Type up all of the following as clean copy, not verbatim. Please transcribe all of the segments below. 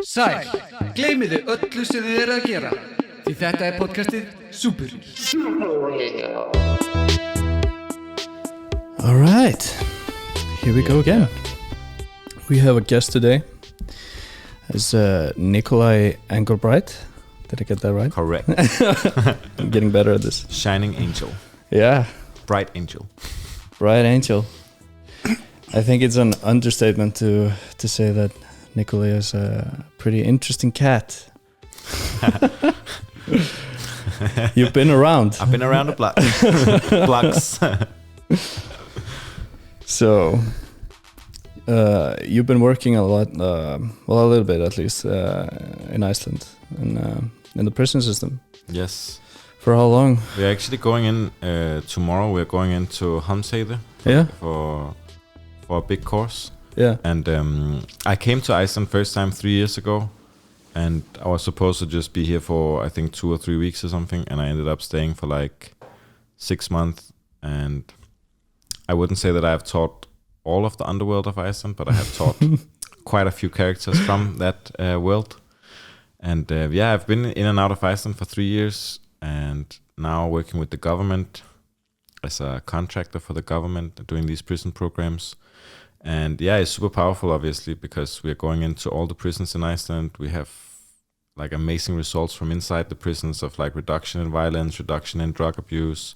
Sæl, gleymiði öllu sem þið eru að gera, því þetta er podcastið Super. All right, here we go again. We have a guest today. It's Nicolai Engelbrecht. Did I get that right? Correct. I'm getting better at this. Shining angel. Yeah. Bright angel. Bright angel. I think it's an understatement to say that Nicolai is a pretty interesting cat. You've been around. I've been around the block. Blocks. So, you've been working a lot, well, a little bit at least, in Iceland, in the prison system. Yes. For how long? We're actually going in tomorrow. We're going into Hamseiði. Yeah. For a big course. Yeah. And I came to Iceland first time 3 years ago, and I was supposed to just be here for I think 2 or 3 weeks or something, and I ended up staying for like 6 months. And I wouldn't say that I've taught all of the underworld of Iceland, but I have taught quite a few characters from that world. And yeah, I've been in and out of Iceland for 3 years, and now working with the government as a contractor for the government, doing these prison programs. And yeah, it's super powerful, obviously, because we're going into all the prisons in Iceland. We have like amazing results from inside the prisons of like reduction in violence, reduction in drug abuse,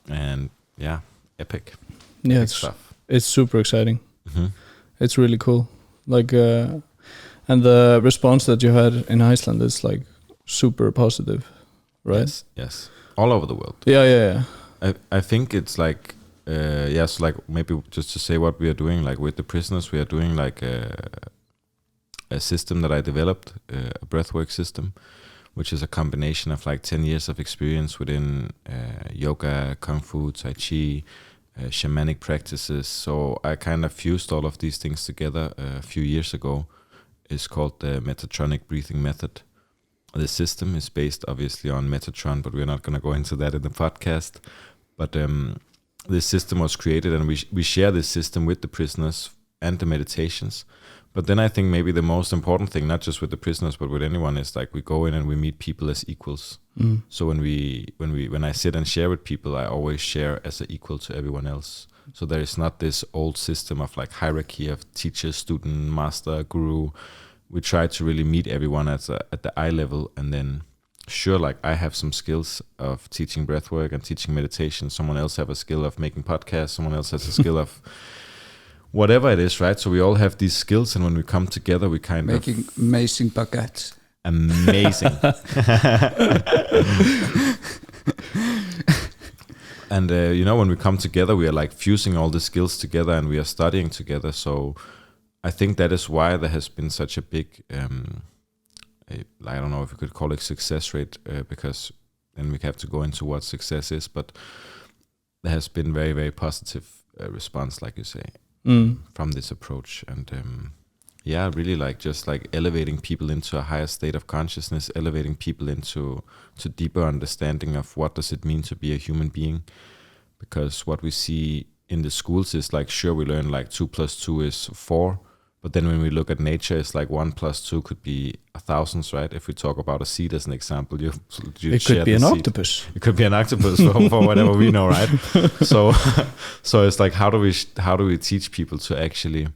and yeah, epic. Yeah, epic stuff. It's super exciting. Mm-hmm. It's really cool. Like, and the response that you had in Iceland is like super positive, right? Yes. All over the world. Yeah. I think it's like, yes, like maybe just to say what we are doing, like with the prisoners, we are doing like a system that I developed, a breathwork system, which is a combination of like 10 years of experience within yoga, kung fu, tai chi, shamanic practices. So I kind of fused all of these things together a few years ago. It's called the Metatronic breathing method. The system is based obviously on Metatron, but we're not going to go into that in the podcast. But this system was created, and we share this system with the prisoners and the meditations. But then I think maybe the most important thing, not just with the prisoners but with anyone, is like we go in and we meet people as equals. So when I sit and share with people, I always share as an equal to everyone else. So there is not this old system of like hierarchy of teacher, student, master, guru. We try to really meet everyone at the eye level, and then sure, like I have some skills of teaching breathwork and teaching meditation. Someone else have a skill of making podcasts. Someone else has a skill of whatever it is, right? So we all have these skills, and when we come together, we kind Making of... amazing baguettes. Amazing. And, when we come together, we are like fusing all the skills together, and we are studying together. So I think that is why there has been such a big... I don't know if you could call it success rate, because then we have to go into what success is, but there has been very, very positive response, like you say, from this approach. And yeah, really like just like elevating people into a higher state of consciousness, elevating people into deeper understanding of what does it mean to be a human being. Because what we see in the schools is like, sure, we learn like 2 + 2 is 4, but then when we look at nature, it's like 1 + 2 could be 1,000, right? If we talk about a seed as an example, you it could be an octopus. It could be an octopus for whatever we know, right? So it's like, how do we teach people to actually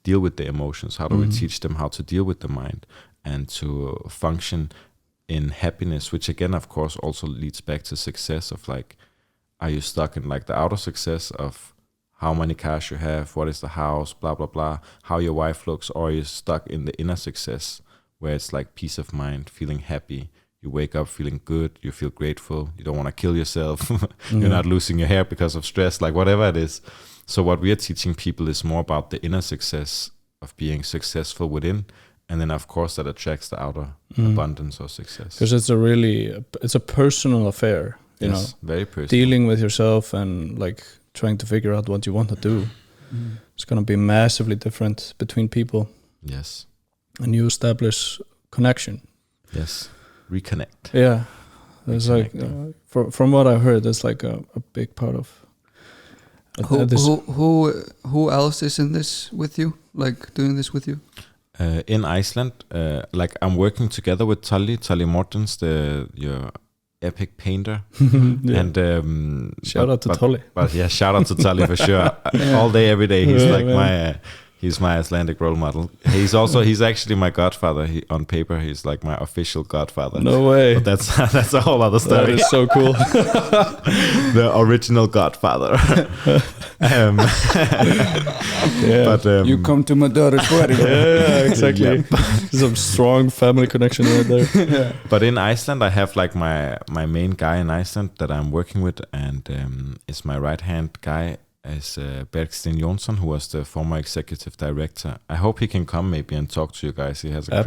deal with their emotions? How do we teach them how to deal with the mind and to function in happiness? Which again, of course, also leads back to success of like, are you stuck in like the outer success of how many cars you have, what is the house, blah, blah, blah, how your wife looks, or you're stuck in the inner success where it's like peace of mind, feeling happy. You wake up feeling good, you feel grateful, you don't want to kill yourself, you're not losing your hair because of stress, like whatever it is. So what we are teaching people is more about the inner success of being successful within, and then of course that attracts the outer abundance or success. Because it's a personal affair, you know, very personal. Dealing with yourself and like trying to figure out what you want to do. It's going to be massively different between people. Yes. And you establish connection. Yes. Reconnect. Yeah. There's like, from what I heard, that's like a big part of Who else is in this with you? Like doing this with you? In Iceland, like I'm working together with Tully Mortens, your epic painter. Yeah. And shout out to Tully. But yeah, shout out to Tully for sure. All day, every day, he's he's my Icelandic role model. He's actually my godfather. On paper, he's like my official godfather. No way. But that's a whole other story. That is so cool. The original godfather. But you come to my daughter's wedding. Yeah, exactly. Some strong family connection right there. Yeah. But in Iceland, I have like my main guy in Iceland that I'm working with, and it's my right hand guy is Bergstein Jonsson, who was the former executive director. I hope he can come maybe and talk to you guys. He has a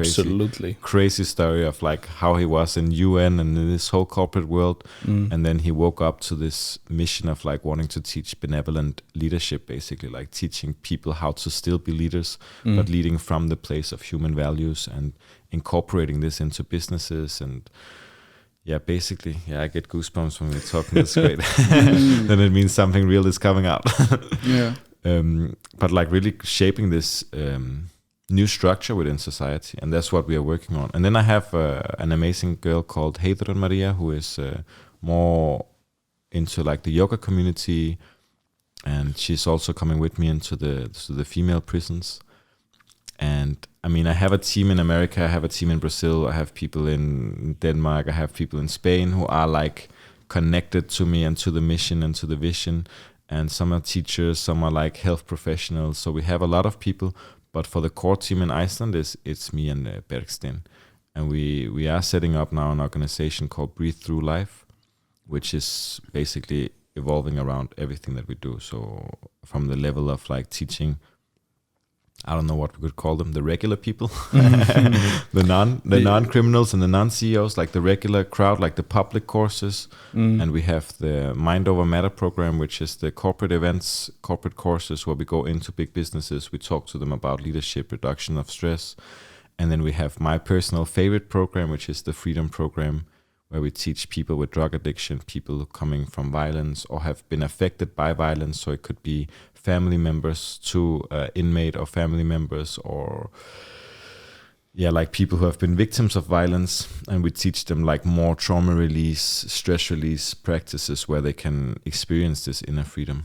crazy story of like how he was in UN and in this whole corporate world, and then he woke up to this mission of like wanting to teach benevolent leadership, basically like teaching people how to still be leaders, but leading from the place of human values and incorporating this into businesses. And yeah, basically, I get goosebumps when we're talking. That's great. Then it means something real is coming out. Yeah. But like really shaping this new structure within society, and that's what we are working on. And then I have an amazing girl called Heidrun Maria, who is more into like the yoga community, and she's also coming with me into the female prisons. And I mean, I have a team in America, I have a team in Brazil, I have people in Denmark, I have people in Spain who are like connected to me and to the mission and to the vision. And some are teachers, some are like health professionals. So we have a lot of people, but for the core team in Iceland, it's me and Bergstein. And we are setting up now an organization called Breathe Through Life, which is basically evolving around everything that we do. So from the level of like teaching, I don't know what we could call them, the regular people, the non-criminals and the non-CEOs, like the regular crowd, like the public courses. And we have the Mind Over Matter program, which is the corporate events, corporate courses where we go into big businesses. We talk to them about leadership, reduction of stress. And then we have my personal favorite program, which is the Freedom Program, where we teach people with drug addiction, people coming from violence or have been affected by violence. So it could be family members to inmate or family members, or like people who have been victims of violence, and we teach them like more trauma release, stress release practices where they can experience this inner freedom.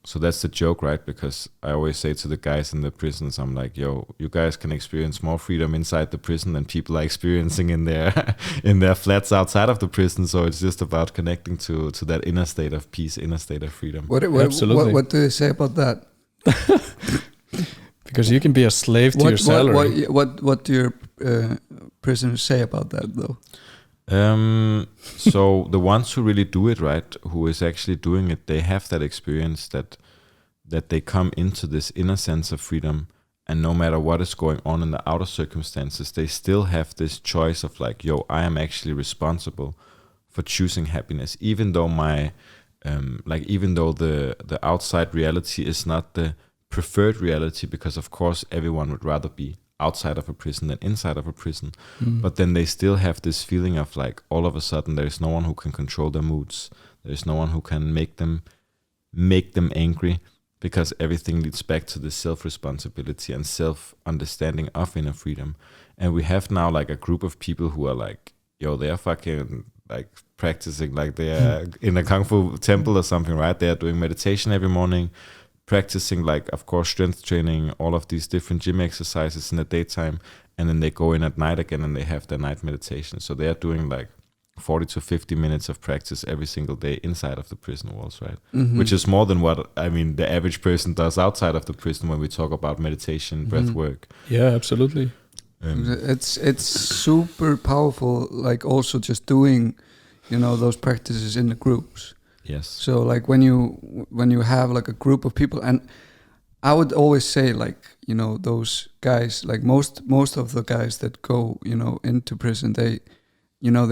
So that's the joke, right? Because I always say to the guys in the prisons, I'm like, yo, you guys can experience more freedom inside the prison than people are experiencing in their flats outside of the prison. So it's just about connecting to that inner state of peace, inner state of freedom. Absolutely. What do you say about that? Because you can be a slave to your salary. What do your prisoners say about that, though? So the ones who really do it right, who is actually doing it, they have that experience that they come into this inner sense of freedom, and no matter what is going on in the outer circumstances, they still have this choice of like, yo, I am actually responsible for choosing happiness, even though even though the outside reality is not the preferred reality, because of course everyone would rather be outside of a prison than inside of a prison. But then they still have this feeling of like, all of a sudden there's no one who can control their moods. There's no one who can make them angry, because everything leads back to this self-responsibility and self-understanding of inner freedom. And we have now like a group of people who are like, yo, they are fucking like practicing like they are in a Kung Fu temple or something, right? They are doing meditation every morning, practicing like, of course, strength training, all of these different gym exercises in the daytime, and then they go in at night again and they have their night meditation. So they are doing like 40 to 50 minutes of practice every single day inside of the prison walls, right? Which is more than what, I mean, the average person does outside of the prison when we talk about meditation, breath work. Yeah, absolutely. It's super powerful, like also just doing, those practices in the groups. Yes. So like when you have like a group of people, and I would always say like, those guys, like most of the guys that go, into prison, they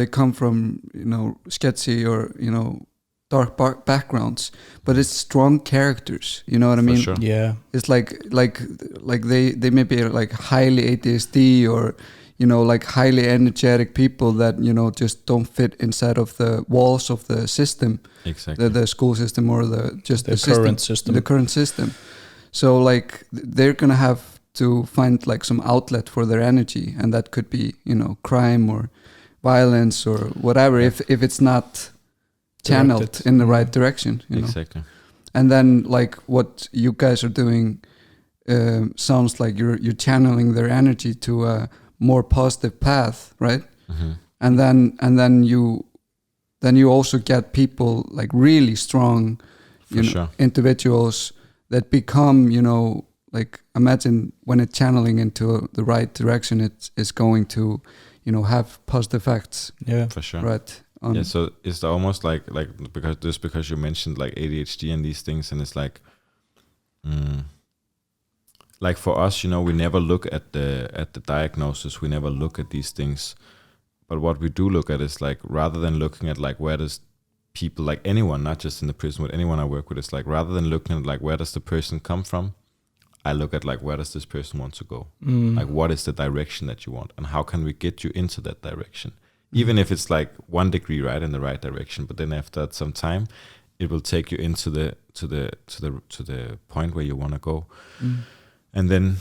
come from, sketchy or, dark backgrounds, but it's strong characters, you know what I mean? Sure. Yeah. It's like they may be like highly ADHD or, like highly energetic people that, just don't fit inside of the walls of the system. Exactly. The school system or the current system. The current system. So like they're gonna have to find like some outlet for their energy, and that could be, you know, crime or violence or whatever, if it's not channeled Directed. in the right direction, you know. Exactly. And then like what you guys are doing sounds like you're channeling their energy to a more positive path, right? Mm-hmm. And then you also get people like really strong, you know, sure. individuals that become, you know, like imagine when it's channeling into the right direction, it is going to, you know, have positive effects. Yeah, For sure. Right. Yeah, so it's almost like because you mentioned like ADHD and these things, and it's like for us, you know, we never look at the diagnosis, we never look at these things, but what we do look at is like, rather than looking at like where does people, like anyone, not just in the prison, with anyone I work with, it's like rather than looking at like where does the person come from, I look at like where does this person want to go, like what is the direction that you want, and how can we get you into that direction. Even if it's like 1 degree right in the right direction, but then after some time, it will take you into the point where you want to go. And then,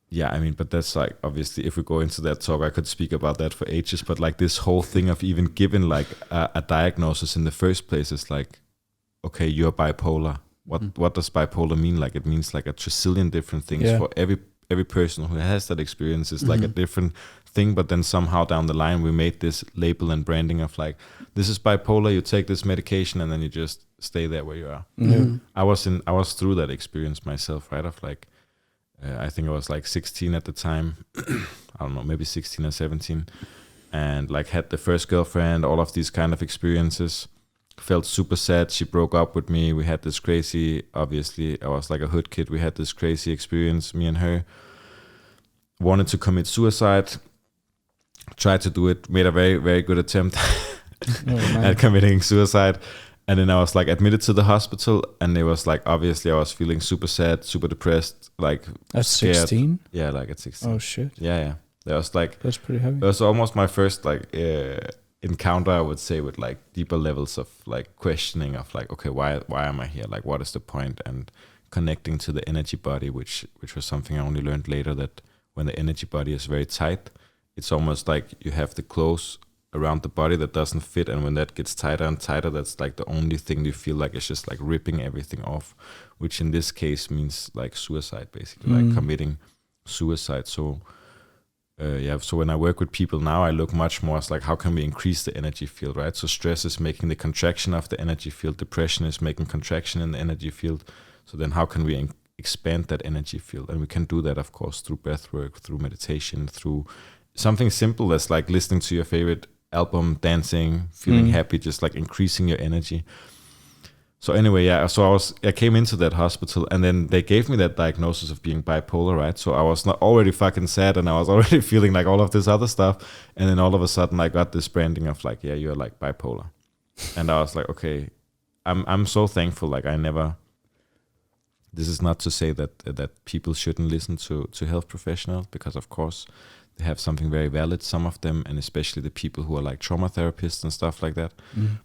yeah, I mean, but that's like, obviously, if we go into that talk, I could speak about that for ages. But like this whole thing of even giving like a diagnosis in the first place is like, okay, you're bipolar. What does bipolar mean? Like it means like a trillion different things for every person who has that experience is like a different thing, but then somehow down the line we made this label and branding of like, this is bipolar, you take this medication and then you just stay there where you are. I was through that experience myself, right? Of like, I think I was like 16 at the time, I don't know, maybe 16 or 17, and like had the first girlfriend, all of these kind of experiences. Felt super sad. She broke up with me. We had this crazy, obviously I was like a hood kid, we had this crazy experience, me and her. Wanted to commit suicide, tried to do it, made a very, very good attempt at committing suicide. And then I was like admitted to the hospital, and it was like, obviously I was feeling super sad, super depressed, like at scared. 16? Yeah, like at 16. Oh shit. Yeah. That was like, that's pretty heavy. It was almost my first like encounter, I would say, with like deeper levels of like questioning of like, okay, why am I here? Like, what is the point? And connecting to the energy body, which was something I only learned later, that when the energy body is very tight, it's almost like you have the clothes around the body that doesn't fit, and when that gets tighter and tighter, that's like the only thing you feel like it's just like ripping everything off, which in this case means like suicide, basically, like committing suicide. So so when I work with people now, I look much more as like, how can we increase the energy field, right? So stress is making the contraction of the energy field, depression is making contraction in the energy field. So then how can we expand that energy field? And we can do that, of course, through breath work, through meditation, through something simple as like listening to your favorite album, dancing, feeling happy, just like increasing your energy. So anyway, yeah, so I came into that hospital, and then they gave me that diagnosis of being bipolar, right? So I was not already fucking sad, and I was already feeling like all of this other stuff. And then all of a sudden I got this branding of like, yeah, you're like bipolar. And I was like, okay, I'm so thankful. Like this is not to say that people shouldn't listen to health professionals, because of course they have something very valid, some of them, and especially the people who are like trauma therapists and stuff like that.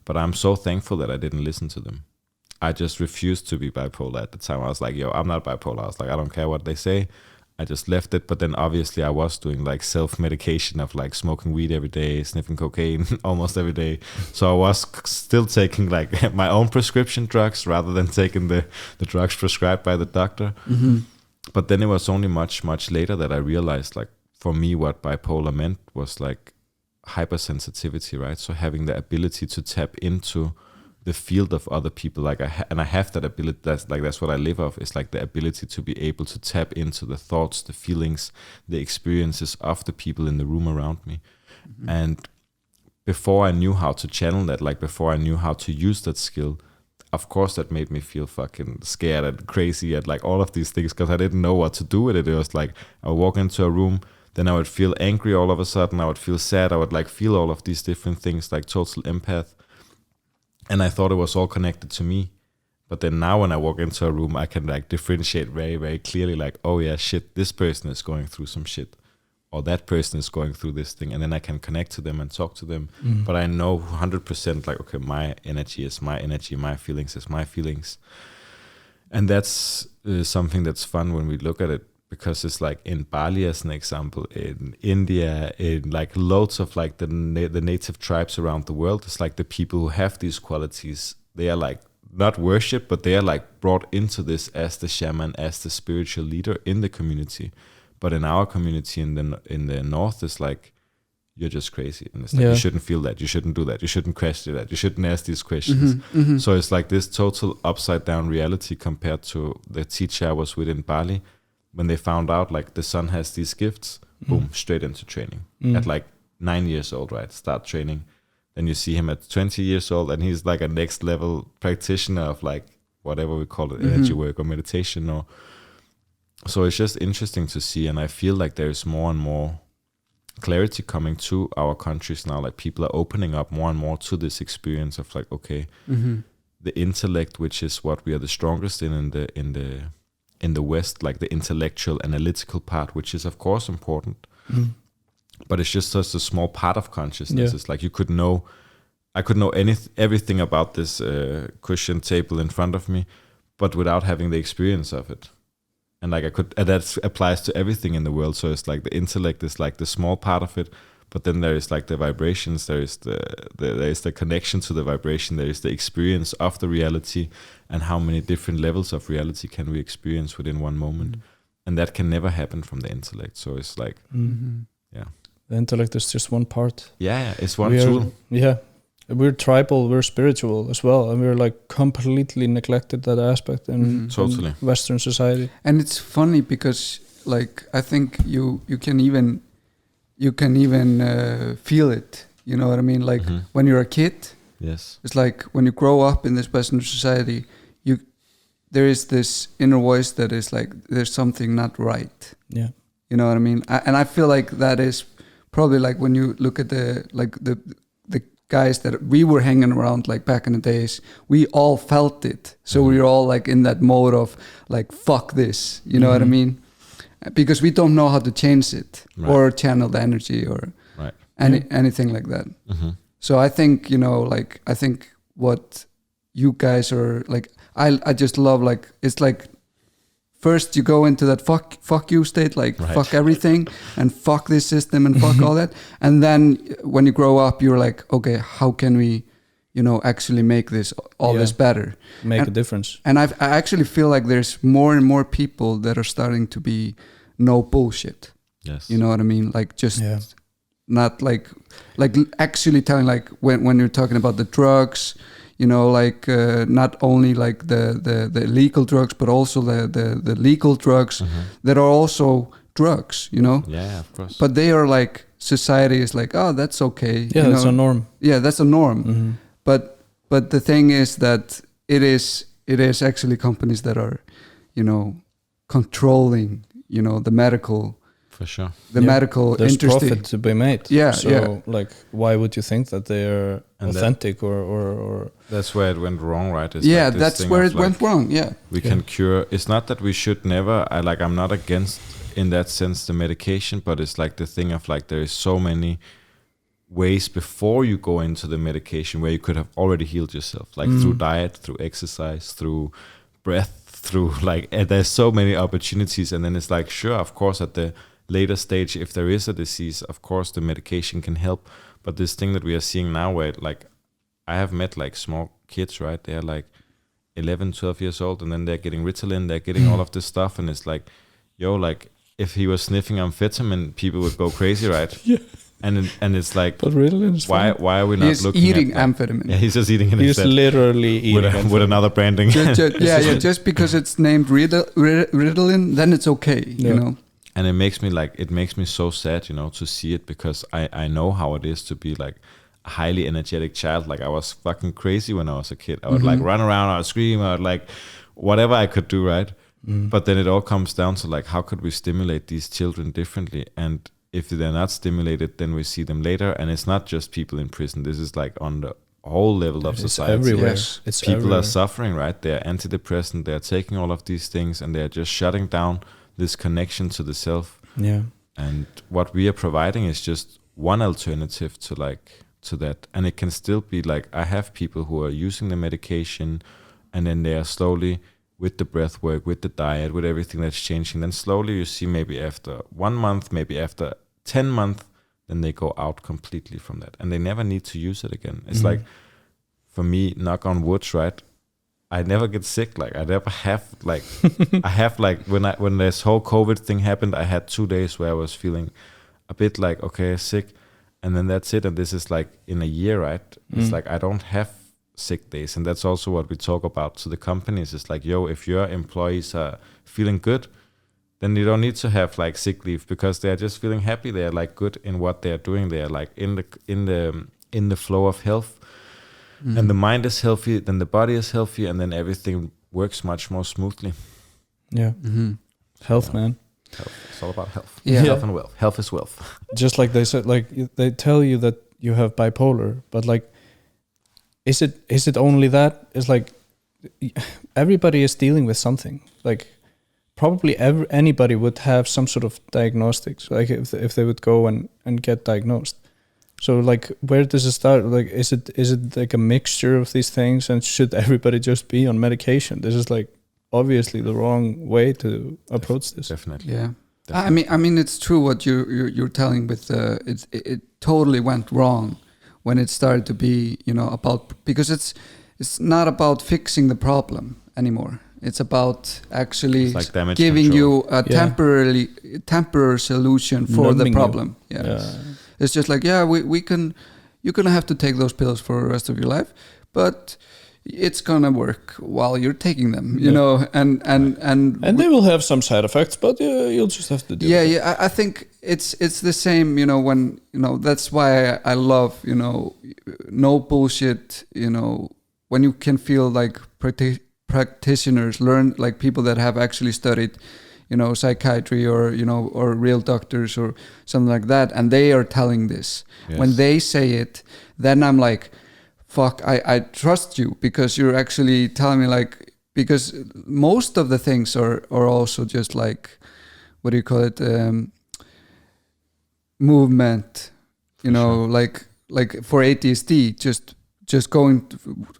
But I'm so thankful that I didn't listen to them. I just refused to be bipolar at the time. I was like, yo, I'm not bipolar. I was like, I don't care what they say. I just left it. But then obviously I was doing like self-medication of like smoking weed every day, sniffing cocaine almost every day. So I was still taking like my own prescription drugs rather than taking the drugs prescribed by the doctor. But then it was only much, much later that I realized, like, for me, what bipolar meant was like hypersensitivity, right? So having the ability to tap into the field of other people, like I have that ability. That's what I live off. It's like the ability to be able to tap into the thoughts, the feelings, the experiences of the people in the room around me. And before I knew how to channel that, like before I knew how to use that skill, of course that made me feel fucking scared and crazy and like all of these things, because I didn't know what to do with it. It was like I would walk into a room, then I would feel angry all of a sudden, I would feel sad, I would like feel all of these different things, like total empath. And I thought it was all connected to me. But then now when I walk into a room, I can like differentiate very, very clearly, like, oh yeah, shit, this person is going through some shit, or that person is going through this thing. And then I can connect to them and talk to them. But I know 100% like, okay, my energy is my energy, my feelings is my feelings. And that's something that's fun when we look at it, because it's like in Bali, as an example, in India, in like loads of like the native tribes around the world, it's like the people who have these qualities, they are like not worshipped, but they are like brought into this as the shaman, as the spiritual leader in the community. But in our community in the north, it's like, you're just crazy, and it's like, you shouldn't feel that, you shouldn't do that, you shouldn't question that, you shouldn't ask these questions. So it's like this total upside down reality compared to the teacher I was with in Bali. When they found out like the son has these gifts, boom, straight into training at like 9 years old, right? Start training. Then you see him at 20 years old, and he's like a next level practitioner of like whatever we call it, energy work or meditation. Or so it's just interesting to see, and I feel like there's more and more clarity coming to our countries now. Like people are opening up more and more to this experience of like, okay, the intellect, which is what we are the strongest in the West, like the intellectual, analytical part, which is of course important, but it's just such a small part of consciousness. It's like I could know everything about this cushion table in front of me, but without having the experience of it. And like and that applies to everything in the world. So it's like the intellect is like the small part of it, but then there is like the vibrations, there is the connection to the vibration, there is the experience of the reality, and how many different levels of reality can we experience within one moment. And that can never happen from the intellect. So it's like, the intellect is just one part. Yeah, it's one tool. We're tribal, we're spiritual as well, and we're like completely neglected that aspect in Western society. And it's funny because like I think you can even feel it. You know what I mean? Like when you're a kid, it's like when you grow up in this Western society, there is this inner voice that is like, there's something not right. Yeah, you know what I mean? And I feel like that is probably like when you look at the guys that we were hanging around like back in the days, we all felt it. So we were all like in that mode of like, fuck this, you know what I mean? Because we don't know how to change it or channel the energy or anything like that. So I think, you know, like, I think what you guys are like, I just love, like, it's like, first you go into that fuck you state, like fuck everything and fuck this system and fuck all that. And then when you grow up, you're like, okay, how can we, you know, actually make this this better? Make a difference. And I actually feel like there's more and more people that are starting to be no bullshit. Yes. You know what I mean? Like just not like actually telling, like when you're talking about the drugs, you know, like not only like the illegal drugs, but also the legal drugs that are also drugs, you know? Yeah, of course. But they are like, society is like, oh, that's okay. Yeah, you that's know? a norm. Yeah, that's a norm. But the thing is that it is actually companies that are, you know, controlling, you know, the medical. For sure. The medical There's industry. profit to be made. Yeah. So like, why would you think that they are authentic or that's where it went wrong, right? It's yeah, like that's where it went wrong. Yeah. We can cure. It's not that we should never. I'm not against in that sense the medication, but it's like the thing of like there is so many ways before you go into the medication where you could have already healed yourself, like through diet, through exercise, through breath, through like there's so many opportunities. And then it's like, sure, of course, at the later stage, if there is a disease, of course the medication can help. But this thing that we are seeing now, where like I have met like small kids, right? They're like 11, 12 years old, and then they're getting Ritalin, they're getting all of this stuff, and it's like, yo, like if he was sniffing amphetamine, people would go crazy, right? Yeah. And it's like, but Ritalin is why are we not He's looking eating at amphetamine. Yeah, he's just eating it. He's literally eating with another branding. Just because it's named Ritalin, then it's okay, you know. And it makes me so sad, you know, to see it, because I know how it is to be like a highly energetic child. Like I was fucking crazy when I was a kid. I would like run around, I would scream, I would like whatever I could do, right? But then it all comes down to like, how could we stimulate these children differently? And if they're not stimulated, then we see them later. And it's not just people in prison. This is like on the whole level of society. Everywhere. Yes. It's people everywhere. Are suffering, right? They're antidepressant. They're taking all of these things, and they're just shutting down this connection to the self. Yeah. And what we are providing is just one alternative to that. And it can still be like, I have people who are using the medication, and then they are slowly with the breath work, with the diet, with everything that's changing, then slowly you see maybe after 1 month, maybe after 10 months, then they go out completely from that. And they never need to use it again. It's like, for me, knock on wood, right? I never get sick. Like I never have like, I have like, when this whole COVID thing happened, I had 2 days where I was feeling a bit like, okay, sick. And then that's it. And this is like in a year, right? It's like, I don't have sick days. And that's also what we talk about to the companies. It's like, yo, if your employees are feeling good, then you don't need to have like sick leave, because they're just feeling happy. They're like good in what they're doing. They're like in the flow of health, and the mind is healthy, then the body is healthy, and then everything works much more smoothly. Yeah. Health, man. Health. It's all about health. Yeah. Health and wealth. Health is wealth. Just like they said, like they tell you that you have bipolar, but like, is it only that? It's like everybody is dealing with something. Like probably anybody would have some sort of diagnostics, like if they would go and get diagnosed. So like, where does it start? Like, is it like a mixture of these things, and should everybody just be on medication? This is like obviously the wrong way to approach this. Definitely. Yeah. Definitely. I mean, it's true what you're telling. With it totally went wrong when it started to be, about, because it's not about fixing the problem anymore. It's about actually like damage giving control. you a temporary solution for Numbing the you. problem. Yeah. It's just like, you're gonna have to take those pills for the rest of your life, but it's gonna work while you're taking them, you know, and they will have some side effects, but you'll just have to deal with it. Yeah. I think it's the same, when, that's why I love, no bullshit, when you can feel like practitioners, learn, like people that have actually studied, psychiatry or real doctors or something like that, and they are telling this. Yes. When they say it, then I'm like, fuck, I trust you, because you're actually telling me, like, because most of the things are also just like, what do you call it, movement, Sure. like for ADHD, just going,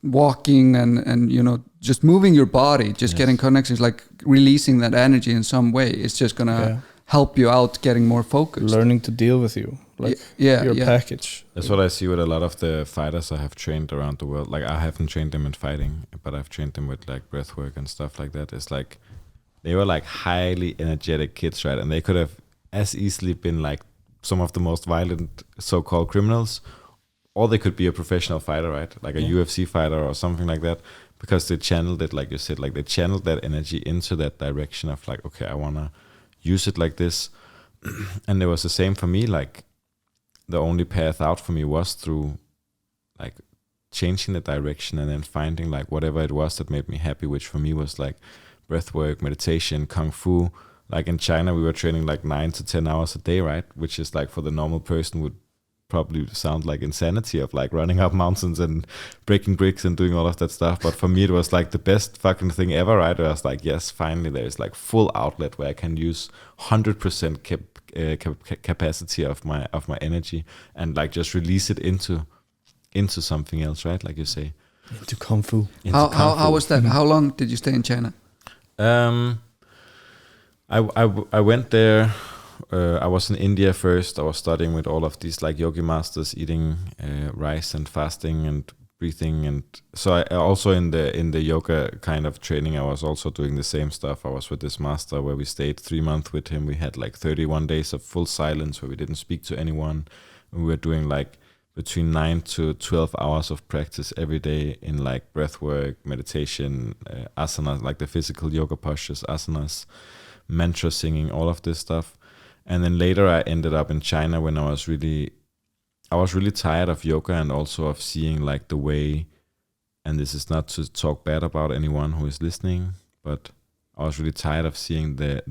walking and just moving your body, just getting connections, like releasing that energy in some way. It's just gonna help you out getting more focused. Learning to deal with you, like your package. That's what I see with a lot of the fighters I have trained around the world. Like I haven't trained them in fighting, but I've trained them with like breath work and stuff like that. It's like they were like highly energetic kids, right? And they could have as easily been like some of the most violent so-called criminals, or they could be a professional fighter, right? Like a UFC fighter or something like that, because they channeled it, like you said, like they channeled that energy into that direction of like, okay, I want to use it like this. And it was the same for me. Like the only path out for me was through like changing the direction and then finding like whatever it was that made me happy, which for me was like breath work, meditation, kung fu. Like in China, we were training like 9 to 10 hours a day, right? Which is like for the normal person would probably sound like insanity of like running up mountains and breaking bricks and doing all of that stuff. But for me, it was like the best fucking thing ever, right? I was like, yes, finally there's like full outlet where I can use 100% capacity of my energy and like just release it into something else, right? Like you say, Into kung fu. How was that? How long did you stay in China? I went there. I was in India first. I was studying with all of these like yogi masters, eating rice and fasting and breathing, and so I also in the yoga kind of training, I was also doing the same stuff. I was with this master where we stayed 3 months with him. We had like 31 days of full silence where we didn't speak to anyone. And we were doing like between 9 to 12 hours of practice every day in like breath work, meditation, asanas, like the physical yoga postures, asanas, mantra singing, all of this stuff. And then later I ended up in China when I was really tired of yoga and also of seeing like the way, and this is not to talk bad about anyone who is listening, but I was really tired of seeing the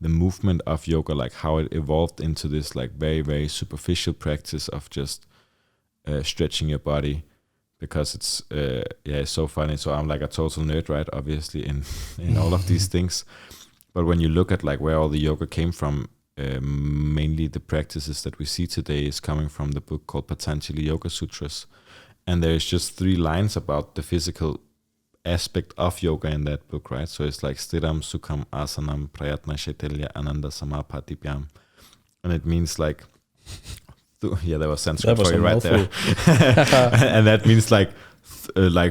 movement of yoga, like how it evolved into this like very, very superficial practice of just stretching your body, because it's it's so funny. So I'm like a total nerd, right? Obviously in all of these things. But when you look at like where all the yoga came from, mainly the practices that we see today is coming from the book called Patanjali Yoga Sutras. And there's just 3 lines about the physical aspect of yoga in that book, right? So it's like Sthiram Sukham Asanam Prayatna Shaitelya Ananda Samapatipyam. And it means like, yeah, there was Sanskrit That was for you a right there. And that means like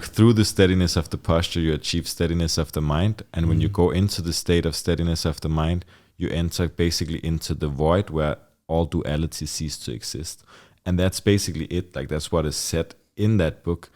through the steadiness of the posture, you achieve steadiness of the mind. And when you go into the state of steadiness of the mind, you enter basically into the void where all duality cease to exist. And that's basically it. Like that's what is said in that book.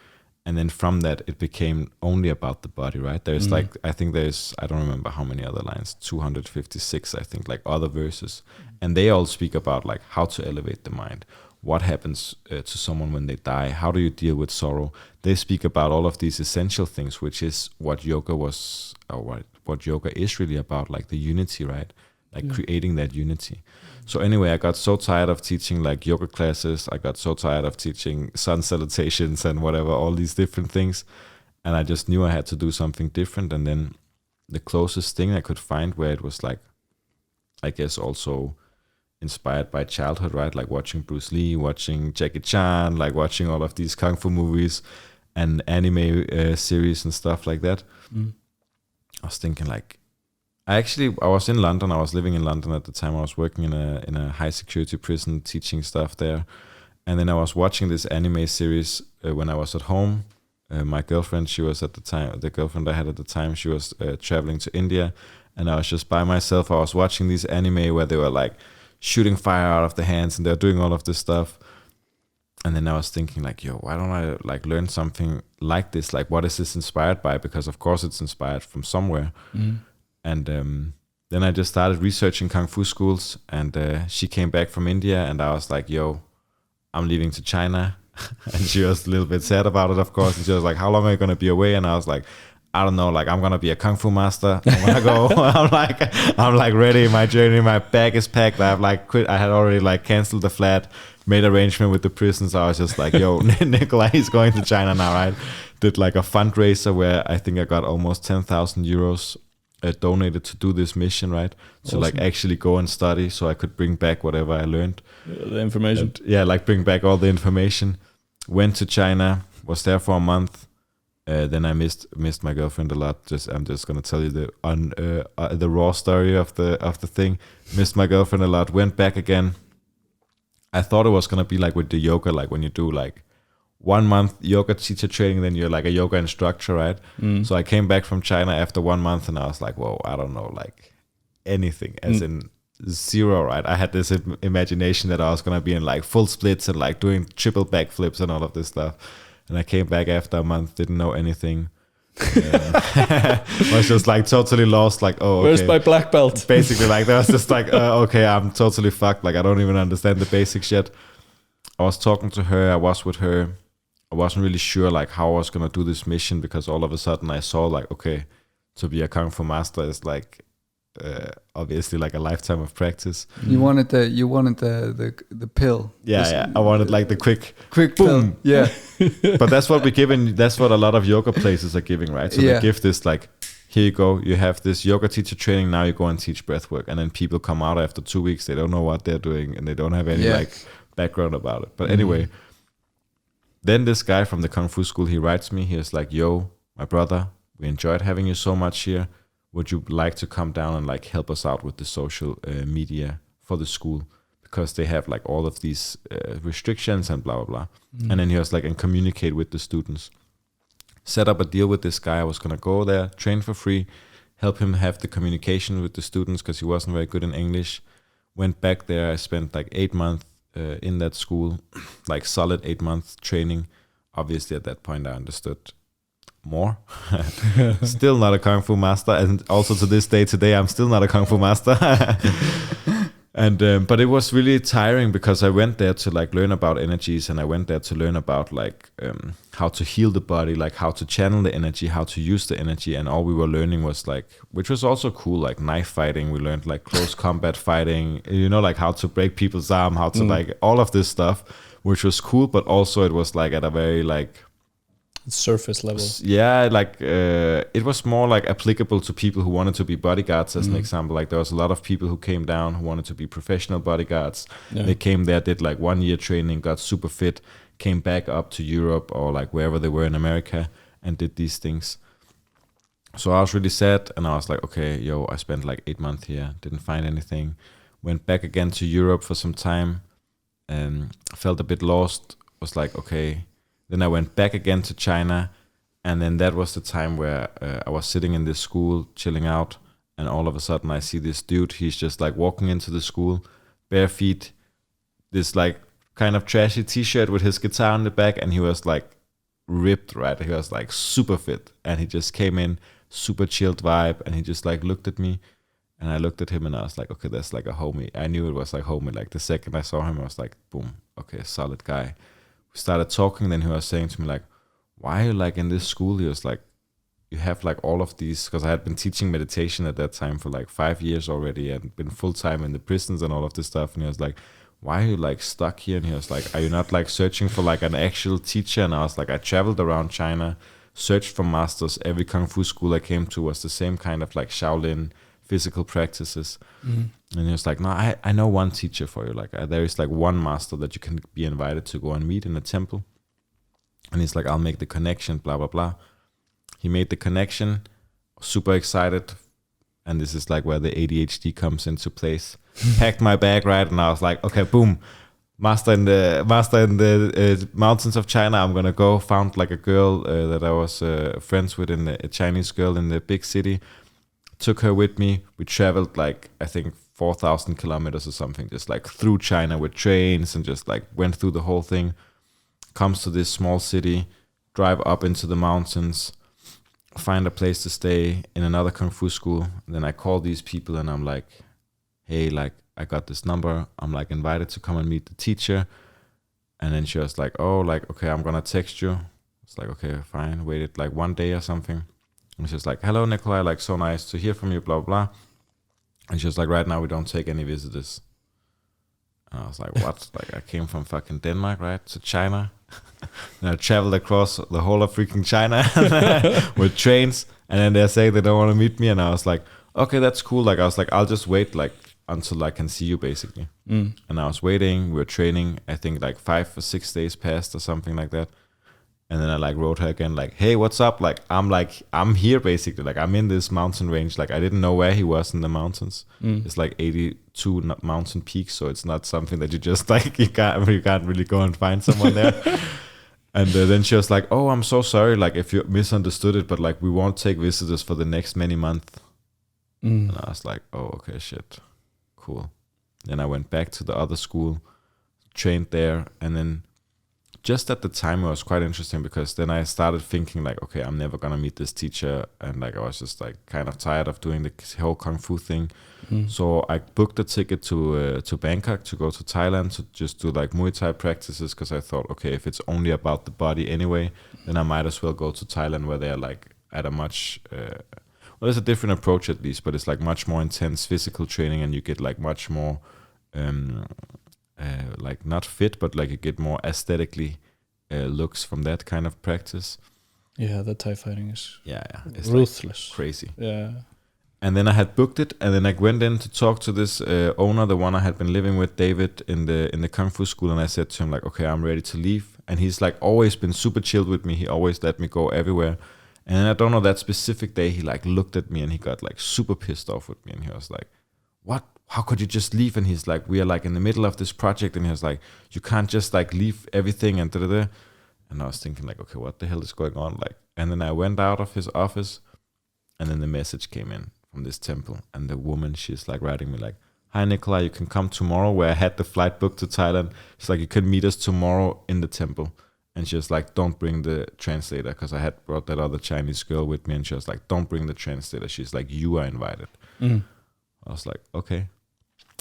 And then from that, it became only about the body, right? There's like, I think there's, I don't remember how many other lines, 256, I think, like other verses. And they all speak about like how to elevate the mind. What happens to someone when they die? How do you deal with sorrow? They speak about all of these essential things, which is what yoga was, or what yoga is really about, like the unity, right? Like creating that unity. So anyway, I got so tired of teaching like yoga classes. I got so tired of teaching sun salutations and whatever, all these different things. And I just knew I had to do something different. And then the closest thing I could find where it was like, I guess also inspired by childhood, right? Like watching Bruce Lee, watching Jackie Chan, like watching all of these Kung Fu movies and anime series and stuff like that. I was thinking like, I was in London. I was living in London at the time. I was working in a high security prison, teaching stuff there. And then I was watching this anime series when I was at home. My girlfriend, she was at the time, the girlfriend I had at the time, she was traveling to India. And I was just by myself. I was watching these anime where they were like shooting fire out of the hands and they're doing all of this stuff. And then I was thinking like, yo, why don't I like learn something like this? Like, what is this inspired by? Because of course it's inspired from somewhere. And then I just started researching Kung Fu schools, and she came back from India, and I was like, yo, I'm leaving to China. And she was a little bit sad about it, of course. And she was like, how long are you going to be away? And I was like, I don't know, like I'm going to be a Kung Fu master. I'm going to go. I'm like ready. My journey, my bag is packed. I've like quit. I had already like canceled the flat, made arrangement with the prison. So I was just like, yo, Nicolai is going to China now, right? Did like a fundraiser where I think I got almost 10,000 euros donated to do this mission, right? So like actually go and study so I could bring back whatever I learned. The information. And, like bring back all the information. Went to China, was there for a month. Then I missed my girlfriend a lot. I'm just gonna tell you the raw story of the thing. Missed my girlfriend a lot. Went back again. I thought it was gonna be like with the yoga, like when you do like 1 month yoga teacher training, then you're like a yoga instructor, right? So I came back from China after 1 month and I was like, whoa, I don't know, like anything, as in zero, right? I had this imagination that I was going to be in like full splits and like doing triple backflips and all of this stuff. And I came back after a month, didn't know anything. Was just like totally lost, like, oh, okay. Where's my black belt? Basically, like, that was just like, okay, I'm totally fucked. Like, I don't even understand the basics yet. I was talking to her, I was with her. I wasn't really sure like how I was gonna do this mission, because all of a sudden I saw like, okay, to be a Kung Fu master is like obviously like a lifetime of practice. You wanted the pill. Yeah, I wanted like the quick boom. Pill. Yeah. But that's what we're giving. That's what a lot of yoga places are giving, right? So they give this like, here you go, you have this yoga teacher training, now you go and teach breath work, and then people come out after 2 weeks, they don't know what they're doing and they don't have any like background about it. But anyway. Then this guy from the Kung Fu school, he writes me, he was like, yo, my brother, we enjoyed having you so much here. Would you like to come down and like help us out with the social media for the school? Because they have like all of these restrictions and blah, blah, blah. And then he was like, and communicate with the students. Set up a deal with this guy. I was going to go there, train for free, help him have the communication with the students because he wasn't very good in English. Went back there. I spent like 8 months in that school, like solid 8 months training. Obviously at that point I understood more. Still not a Kung Fu master, and also to this day today I'm still not a Kung Fu master. And but it was really tiring because I went there to like learn about energies, and I went there to learn about like how to heal the body, like how to channel the energy, how to use the energy. And all we were learning was like, which was also cool, like knife fighting. We learned like close combat fighting, you know, like how to break people's arm, how to like all of this stuff, which was cool. But also it was like at a very like surface level. Yeah, like it was more like applicable to people who wanted to be bodyguards, as an example. Like there was a lot of people who came down who wanted to be professional bodyguards. They came there, did like 1 year training, got super fit, came back up to Europe or like wherever they were in America and did these things. So I was really sad, and I was like, okay, I spent like 8 months here, didn't find anything. Went back again to Europe for some time, felt a bit lost. Was like, okay. Then I went back again to China, and then that was the time where I was sitting in this school, chilling out, and all of a sudden I see this dude. He's just like walking into the school, bare feet, this like kind of trashy t-shirt with his guitar on the back, and he was like ripped, right? He was like super fit, and he just came in, super chilled vibe, and he just like looked at me, and I looked at him, and I was like, okay, that's like a homie. I knew it was like homie. Like the second I saw him, I was like, boom, okay, solid guy. We started talking, then he was saying to me like, why are you like in this school? He was like, you have like all of these, because I had been teaching meditation at that time for like 5 years already and been full-time in the prisons and all of this stuff. And he was like, why are you like stuck here? And he was like, are you not like searching for like an actual teacher? And I was like, I traveled around China, searched for masters. Every Kung Fu school I came to was the same kind of like Shaolin physical practices. And he was like, no, I know one teacher for you. Like there is like one master that you can be invited to go and meet in a temple. And he's like, I'll make the connection, blah, blah, blah. He made the connection, super excited. And this is like where the ADHD comes into place. Packed my bag, right? And I was like, okay, boom. Master in the mountains of China. I'm going to go. Found like a girl that I was friends with, a Chinese girl in the big city. Took her with me. We traveled like, I think 4,000 kilometers or something, just like through China with trains, and just like went through the whole thing. Comes to this small city, drive up into the mountains, find a place to stay in another Kung Fu school. And then I call these people, and I'm like, hey, like I got this number. I'm like invited to come and meet the teacher. And then she was like, oh, like, okay, I'm going to text you. It's like, okay, fine. Waited like 1 day or something. And she's like, hello, Nicolai, like so nice to hear from you, blah, blah. And she was like, right now we don't take any visitors. And I was like, what? Like I came from fucking Denmark, right, to China. And I traveled across the whole of freaking China with trains. And then they're saying they don't want to meet me. And I was like, okay, that's cool. Like I was like, I'll just wait like until I can see you, basically. And I was waiting. We were training. I think like 5 or 6 days passed or something like that. And then I like wrote her again, like, hey, what's up? Like I'm here basically. Like I'm in this mountain range. Like I didn't know where he was in the mountains. It's like 82 mountain peaks, so it's not something that you just like you can't really go and find someone there. And then she was like, oh, I'm so sorry, like if you misunderstood it, but like we won't take visitors for the next many months. And I was like, oh, okay, shit, cool. Then I went back to the other school, trained there, and then just at the time it was quite interesting, because then I started thinking like, okay, I'm never gonna meet this teacher, and like I was just like kind of tired of doing the whole Kung Fu thing. So I booked a ticket to Bangkok to go to Thailand to just do like Muay Thai practices, because I thought, okay, if it's only about the body anyway, then I might as well go to Thailand, where they're like at a much well, there's a different approach at least, but it's like much more intense physical training, and you get like much more like not fit, but like you get more aesthetically looks from that kind of practice. Yeah, the Thai fighting is it's ruthless, like crazy. Yeah. And then I had booked it, and then I went in to talk to this owner, the one I had been living with, David, in the Kung Fu school, and I said to him like, okay, I'm ready to leave. And he's like always been super chilled with me. He always let me go everywhere. And then I don't know, that specific day he like looked at me and he got like super pissed off with me, and he was like, what? How could you just leave? And he's like, we are like in the middle of this project, and he was like, you can't just like leave everything and da-da-da. And I was thinking like, okay, what the hell is going on? Like, and then I went out of his office, and then the message came in from this temple, and the woman, she's like writing me like, hi Nicolai, you can come tomorrow, where I had the flight booked to Thailand. She's like, you can meet us tomorrow in the temple. And she was like, don't bring the translator, because I had brought that other Chinese girl with me, and she was like, don't bring the translator. She's like, you are invited. I was like, okay.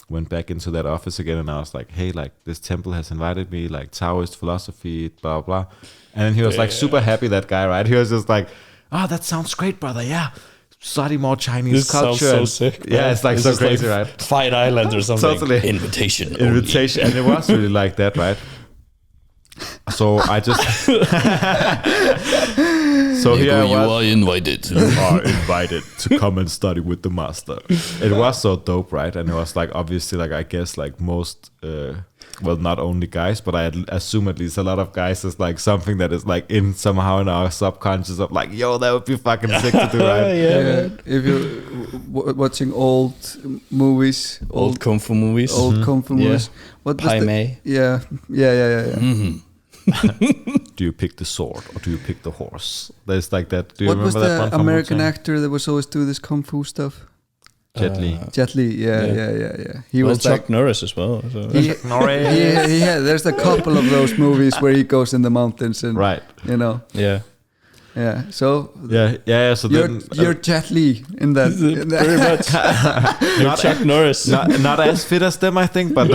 Went back into that office again, and I was like, hey, like this temple has invited me, like Taoist philosophy, blah, blah. And then he was like super happy, that guy, right? He was just like, oh, that sounds great, brother. Yeah. Study more Chinese culture. Sounds so sick. Yeah, it's like this so crazy, like right? Fight Island or something. Totally. Invitation. And it was really like that, right? So I just so here I was. You are invited. You are invited to come and study with the master. It was so dope, right? And it was like obviously like I guess like most well, not only guys, but I assume at least a lot of guys is like something that is like in somehow in our subconscious of like, yo, that would be fucking sick to do, right? Yeah. If you're watching old movies, Old kung fu movies. old kung fu movies. What was Pai the- Mei. Yeah. Do you pick the sword or do you pick the horse? There's like that. Do you What was remember that the one from American Wu-Tang? actor that was always do this kung fu stuff? Jet Li. Jet Li. Yeah. He was Chuck like. Norris as well. So. Yeah, there's a couple of those movies where he goes in the mountains and Right. you know. Yeah. Yeah. So Yeah. So you're Jet Li in that. Very much. You're Chuck Norris. not as fit as them, I think, but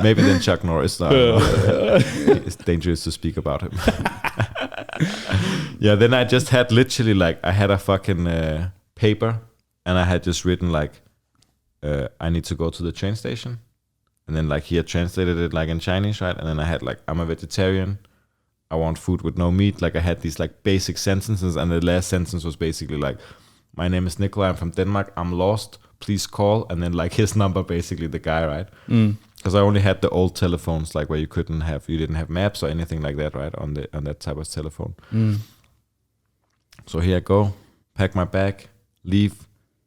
maybe then Chuck Norris. No, it's dangerous to speak about him. Yeah. Then I just had literally like I had a fucking paper, and I had just written like I need to go to the train station, and then like he had translated it like in Chinese, right? And then I had like I'm a vegetarian. I want food with no meat. Like I had these like basic sentences, and the last sentence was basically like, my name is Nicolai, I'm from Denmark, I'm lost, please call. And then like his number, basically the guy, right? Because I only had the old telephones, like where you didn't have maps or anything like that, right? On that type of telephone. So here I go, pack my bag, leave,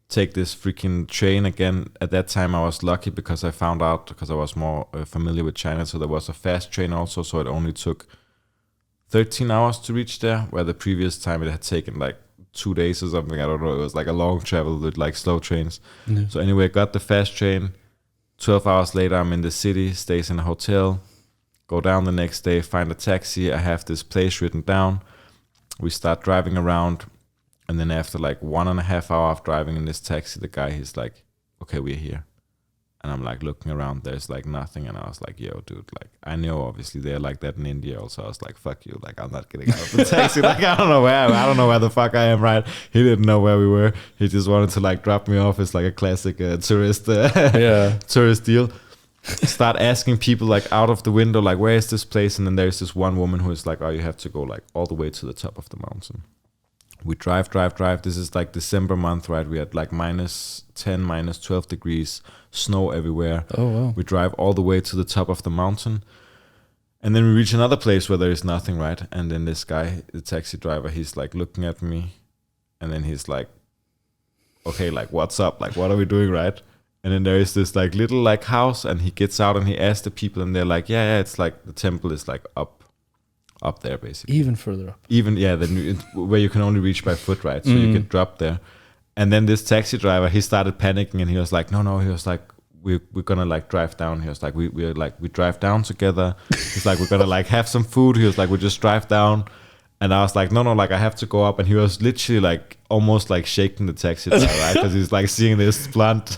take this freaking train again. At that time I was lucky because I found out, because I was more familiar with China, so there was a fast train also, so it only took 13 hours to reach there, where the previous time it had taken like 2 days or something. I don't know. It was like a long travel with like slow trains. Yeah. So anyway, got the fast train. 12 hours later, I'm in the city, stays in a hotel, go down the next day, find a taxi. I have this place written down. We start driving around. And then after like 1.5 hours of driving in this taxi, the guy, he's like, okay, we're here. And I'm like looking around, there's like nothing. And I was like, yo, dude, like I know obviously they're like that in India also. I was like, fuck you, like I'm not getting out of the taxi. Like I don't know where the fuck I am, right? He didn't know where we were. He just wanted to like drop me off. It's like a classic tourist deal. Start asking people like out of the window, like where is this place? And then there's this one woman who is like, oh, you have to go like all the way to the top of the mountain. We drive. This is like December month, right? We had like -10, -12 degrees, snow everywhere. Oh, wow. We drive all the way to the top of the mountain. And then we reach another place where there is nothing, right? And then this guy, the taxi driver, he's like looking at me. And then he's like, okay, like what's up? Like what are we doing, right? And then there is this like little like house, and he gets out and he asks the people, and they're like, yeah, it's like the temple is like up there basically. Even further up. Where you can only reach by foot, right? So you get dropped there. And then this taxi driver, he started panicking, and he was like, no, he was like, we're gonna like drive down. He was like, we drive down together. He's like, we're gonna like have some food. He was like, we just drive down. And I was like, no, like I have to go up. And he was literally like almost like shaking the taxi driver, right? Because he's like seeing this blunt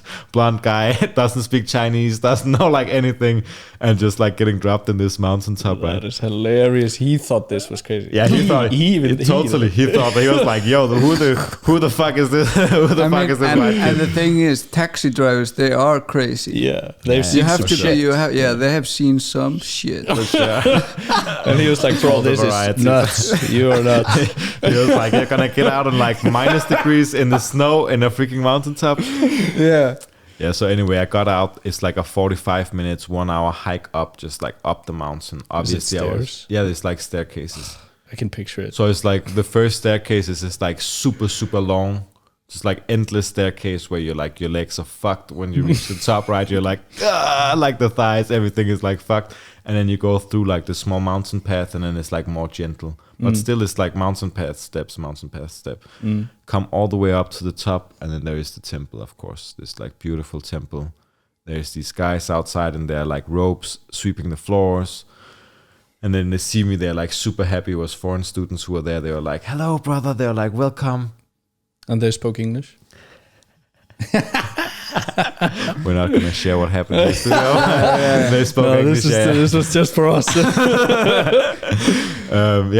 guy, doesn't speak Chinese, doesn't know like anything, and just like getting dropped in this mountaintop, right? That is hilarious. He thought this was crazy. Yeah, he thought he was like, yo, who the fuck is this? Who the fuck is this? And the thing is, taxi drivers, they are crazy. Yeah, they've seen some shit. They have seen some shit. And he was like, bro, this is nuts. You are nuts. He was like, you're gonna get out in like -degrees in the snow in a freaking mountaintop. Yeah, so anyway, I got out. It's like a 45 minutes, 1 hour hike up, just like up the mountain. Obviously, there's like staircases. I can picture it. So it's like the first staircase is like super, super long. Just like endless staircase where you're like, your legs are fucked when you reach the top, right? You're like the thighs, everything is like fucked. And then you go through like the small mountain path, and then it's like more gentle. But still it's like mountain path, step. Come all the way up to the top, and then there is the temple, of course. This like beautiful temple. There's these guys outside, and they're like ropes sweeping the floors. And then they see me, they're like super happy. It was foreign students who were there. They were like, hello, brother. They were like, welcome. And they spoke English? We're not going to share what happened in the studio. They spoke English. This was just for us.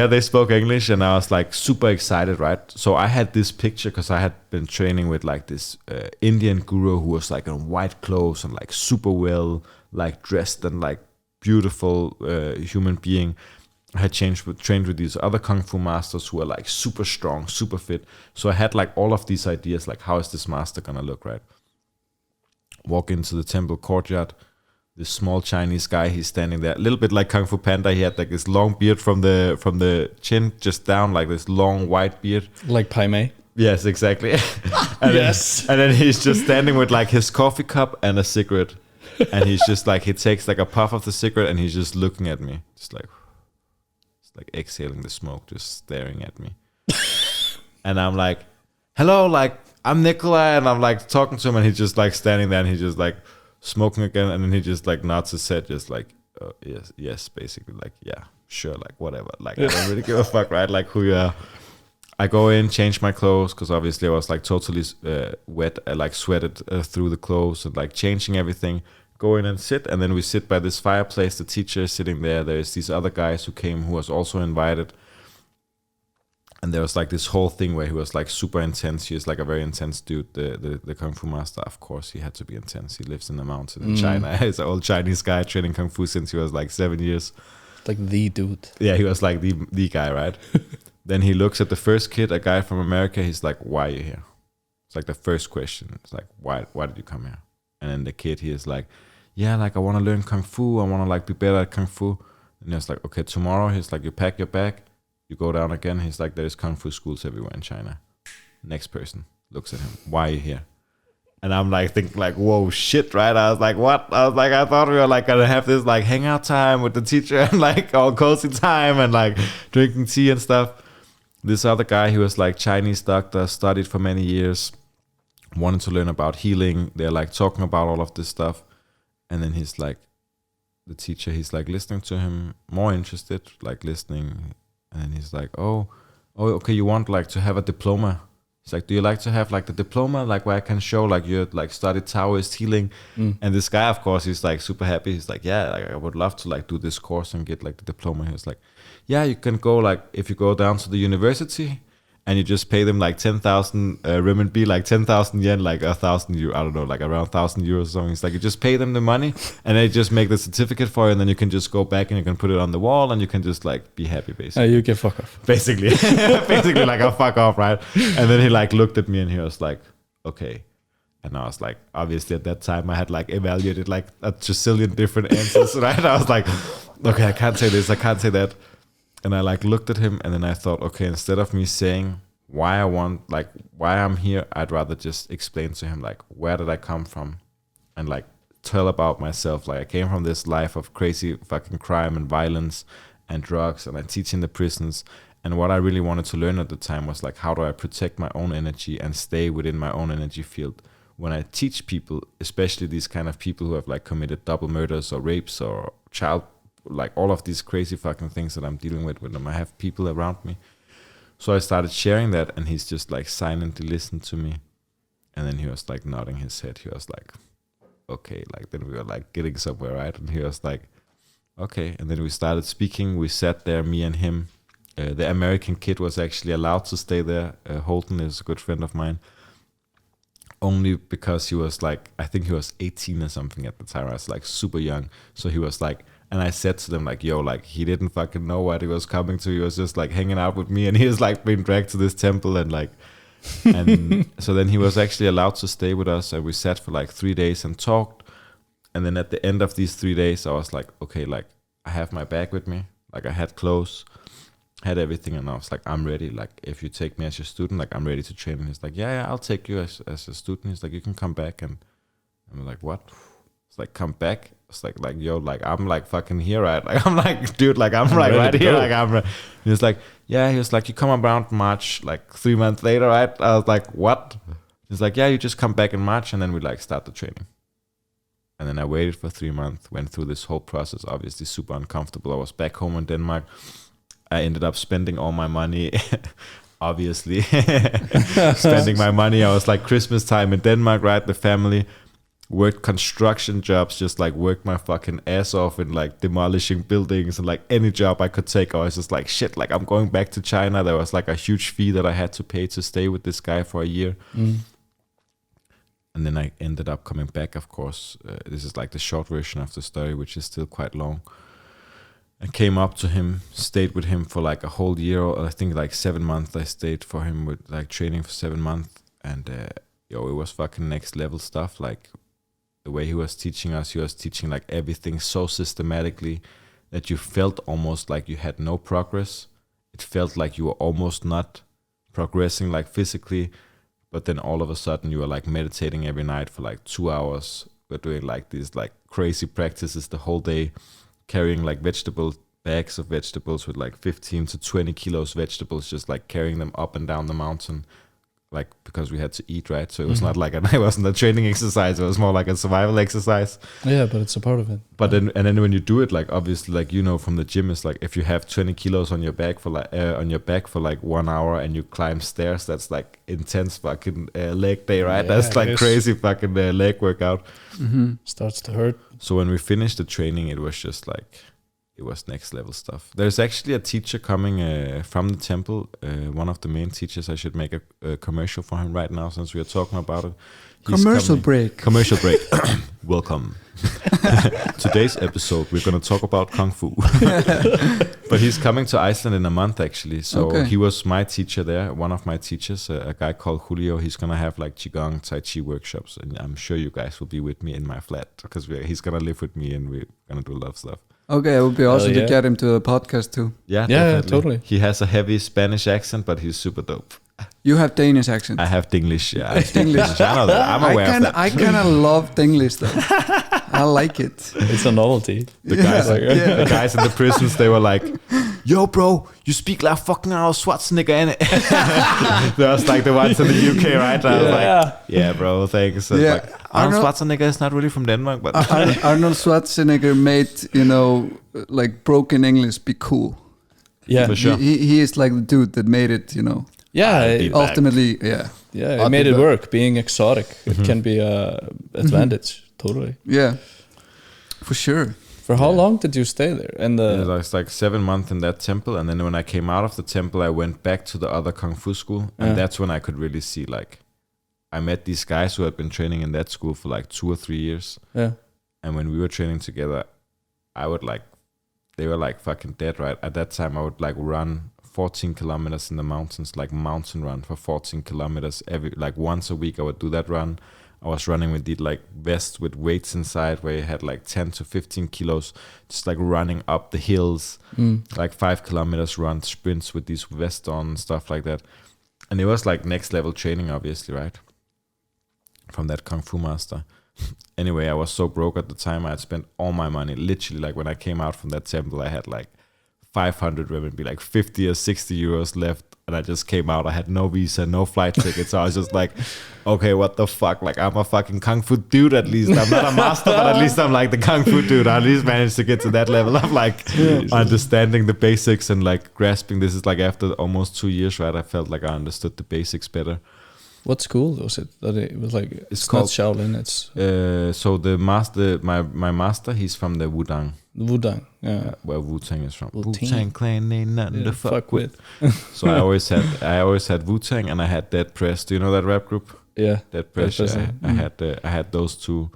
They spoke English, and I was like super excited, right? So I had this picture because I had been training with like this Indian guru who was like in white clothes and like super well like dressed and like beautiful human being. I had trained with these other kung fu masters who are like super strong, super fit. So I had like all of these ideas, like how is this master gonna look, right? Walk into the temple courtyard. this small Chinese guy. He's standing there, a little bit like Kung Fu Panda. He had like this long beard from the chin just down, like this long white beard, like Pai Mei. Yes, exactly. And Yes. and then he's just standing with like his coffee cup and a cigarette, and he's just like, he takes like a puff of the cigarette and he's just looking at me, just like exhaling the smoke, just staring at me. And I'm like, hello, like I'm Nicolai, and I'm like talking to him, and he's just like standing there, and he's just like smoking again, and then he just like nods his head, just like, oh, yes, basically, like, yeah, sure, like whatever, like I don't really give a fuck, right? Like who you are. I go in, change my clothes, because obviously I was like totally wet. I like sweated through the clothes and like changing everything. Go in and sit, and then we sit by this fireplace. The teacher is sitting there. There's these other guys who came who was also invited. And there was like this whole thing where he was like super intense. He is like a very intense dude, the Kung Fu master. Of course, he had to be intense. He lives in the mountain in China. He's an old Chinese guy training Kung Fu since he was like 7 years. Like the dude. Yeah, he was like the guy, right? Then he looks at the first kid, a guy from America. He's like, why are you here? It's like the first question. It's like, why did you come here? And then the kid, he is like, yeah, like I want to learn Kung Fu. I want to like be better at Kung Fu. And he's like, okay, tomorrow, he's like, you pack your bag, you go down again. He's like, there's Kung Fu schools everywhere in China. Next person looks at him. Why are you here? And I'm like, thinking like, whoa, shit, right? I was like, what? I was like, I thought we were like gonna have this like hangout time with the teacher and like all cozy time and like drinking tea and stuff. This other guy, he was like Chinese doctor, studied for many years, wanted to learn about healing. They're like talking about all of this stuff. And then he's like, the teacher, he's like listening to him, more interested, like listening. And then he's like, oh, okay, you want like to have a diploma? He's like, do you like to have like the diploma, like where I can show like you like studied Taoist healing? And this guy, of course, he's like super happy. He's like, yeah, like, I would love to like do this course and get like the diploma. He was like, yeah, you can go like, if you go down to the university and you just pay them like 10,000 renminbi, like 10,000 yen, like 1,000 euro, I don't know, like around 1,000 euros or something. It's like you just pay them the money and they just make the certificate for you, and then you can just go back and you can put it on the wall and you can just like be happy, basically. You can fuck off. Basically. Basically like a fuck off, right? And then he like looked at me and he was like, okay. And I was like, obviously at that time I had like evaluated like a trillion different answers, right? I was like, okay, I can't say this, I can't say that. And I like looked at him, and then I thought, okay, instead of me saying why I'm here, I'd rather just explain to him like, where did I come from, and like tell about myself. Like I came from this life of crazy fucking crime and violence and drugs, and I teach in the prisons. And what I really wanted to learn at the time was like, how do I protect my own energy and stay within my own energy field when I teach people, especially these kind of people who have like committed double murders or rapes or child, like all of these crazy fucking things that I'm dealing with them. I have people around me. So I started sharing that, and he's just like silently listened to me. And then he was like nodding his head. He was like, okay, like then we were like getting somewhere, right? And he was like, okay. And then we started speaking. We sat there, me and him. The American kid was actually allowed to stay there. Holden is a good friend of mine. Only because he was like, I think he was 18 or something at the time. I was like super young. So he was like, and I said to them like, yo, like he didn't fucking know what he was coming to. He was just like hanging out with me, and he was like being dragged to this temple and like, and so then he was actually allowed to stay with us, and we sat for like 3 days and talked. And then at the end of these 3 days, I was like, okay, like I have my bag with me. Like I had clothes, had everything, and I was like, I'm ready. Like if you take me as your student, like I'm ready to train. And he's like, yeah, I'll take you as a student. He's like, you can come back. And I'm like, what? It's like, come back. It's like yo, like I'm like fucking here, right? Like I'm like, dude, like I'm like right here, like I'm. He was like, yeah. He was like, you come around March, like 3 months later, right? I was like, what? He's like, yeah, you just come back in March, and then we like start the training. And then I waited for 3 months, went through this whole process, obviously super uncomfortable. I was back home in Denmark. I ended up spending all my money, obviously, spending my money. I was like Christmas time in Denmark, right? The family. Worked construction jobs, just like worked my fucking ass off in like demolishing buildings and like any job I could take. I was just like, shit, like I'm going back to China. There was like a huge fee that I had to pay to stay with this guy for a year. And then I ended up coming back, of course. This is like the short version of the story, which is still quite long. I came up to him, stayed with him for like a whole year, or I think like 7 months I stayed for him with like training for 7 months. And it was fucking next level stuff. Like, the way he was teaching us, he was teaching like everything so systematically that you felt almost like you had no progress. It felt like you were almost not progressing like physically, but then all of a sudden you were like meditating every night for like 2 hours. We're doing like these like crazy practices the whole day, carrying like bags of vegetables with like 15 to 20 kilos vegetables, just like carrying them up and down the mountain, like because we had to eat, right? So it was not like it wasn't a training exercise, it was more like a survival exercise. Yeah, but it's a part of it. But then when you do it, like obviously, like from the gym, it's like if you have 20 kilos on your back for like 1 hour and you climb stairs, that's like intense fucking leg day, right? Yeah, that's like crazy fucking leg workout. Starts to hurt. So when we finished the training, it was just like, it was next level stuff. There's actually a teacher coming from the temple, one of the main teachers. I should make a commercial for him right now since we are talking about it. Commercial break. Welcome. Today's episode, we're going to talk about Kung Fu. But he's coming to Iceland in a month actually. So he was my teacher there, one of my teachers, a guy called Julio. He's going to have like Qigong, Tai Chi workshops. And I'm sure you guys will be with me in my flat because he's going to live with me and we're going to do a lot of stuff. Okay, it would be awesome to get him to the podcast too. Yeah, totally. He has a heavy Spanish accent, but he's super dope. You have Danish accent. I have Dinglish, yeah. Dinglish. I know that. I'm aware of that. I kind of love Dinglish though. I like it. It's a novelty. The guys in the prisons, they were like, yo, bro, you speak like fucking Arnold Schwarzenegger, innit? That was like the ones in the UK, right? I was like, yeah, bro, thanks. So like, Arnold Schwarzenegger is not really from Denmark, but Arnold Schwarzenegger made, like broken English be cool. Yeah, for sure. He is like the dude that made it, Yeah, ultimately, Yeah, it made it work. Being exotic, it can be a advantage. Totally. Yeah, for sure. For how long did you stay there? And it was like 7 months in that temple, and then when I came out of the temple, I went back to the other kung fu school, and that's when I could really see, like, I met these guys who had been training in that school for like 2 or 3 years. Yeah. And when we were training together, they were like fucking dead, right? At that time, I would like run 14 kilometers in the mountains, like mountain run for 14 kilometers once a week. I would do that run. I was running with the like vest with weights inside where you had like 10 to 15 kilos, just like running up the hills, like 5 kilometers run sprints with these vests on and stuff like that. And it was like next level training, obviously, right? From that Kung Fu master. Anyway, I was so broke at the time. I had spent all my money. Literally, like when I came out from that temple, I had like 500 RMB, like 50 or 60 euros left. And I just came out. I had no visa, no flight tickets. So I was just like, okay, what the fuck? Like, I'm a fucking Kung Fu dude at least. I'm not a master, but at least I'm like the Kung Fu dude. I at least managed to get to that level of like understanding the basics and like grasping. This is like after almost 2 years, right? I felt like I understood the basics better. What school was it? That it was like it's called not Shaolin. It's so the master, my master, he's from the Wudang. Wudang, where Wu-Tang is from. Wu-Tang. Wu-Tang Clan ain't nothing to fuck with. with. So I always had Wu-Tang and I had Dead Press. Do you know that rap group? Yeah, Dead Press. I had those two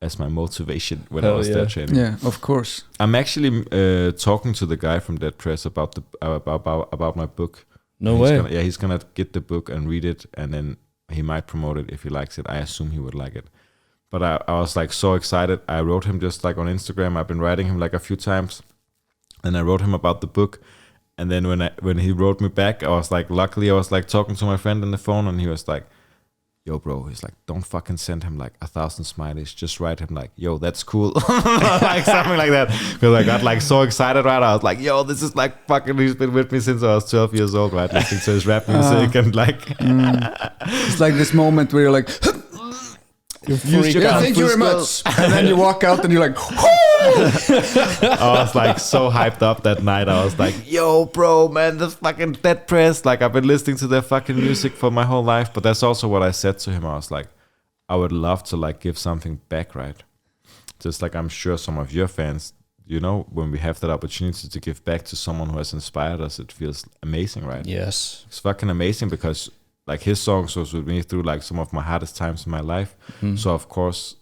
as my motivation when I was there training. Yeah, of course. I'm actually talking to the guy from Dead Press about my book. No way. He's gonna get the book and read it, and then he might promote it if he likes it. I assume he would like it. But I was like so excited. I wrote him just like on Instagram. I've been writing him like a few times, and I wrote him about the book. And then when he wrote me back, I was like, luckily I was like talking to my friend on the phone, and he was like, yo, bro, he's like, don't fucking send him like 1,000 smileys. Just write him like, yo, that's cool. Like something like that. Because I got like so excited, right? I was like, yo, this is like fucking, he's been with me since I was 12 years old, right? Listening to his rap music and like. It's like this moment where you're like, thank you very much. And then you walk out and you're like, I was like so hyped up that night. I was like, yo, bro, man, this fucking Dead Press. Like, I've been listening to their fucking music for my whole life. But that's also what I said to him. I was like, I would love to like give something back, right? Just like I'm sure some of your fans, when we have that opportunity to give back to someone who has inspired us, it feels amazing, right? Yes. It's fucking amazing because like his songs was with me through like some of my hardest times in my life. So of course,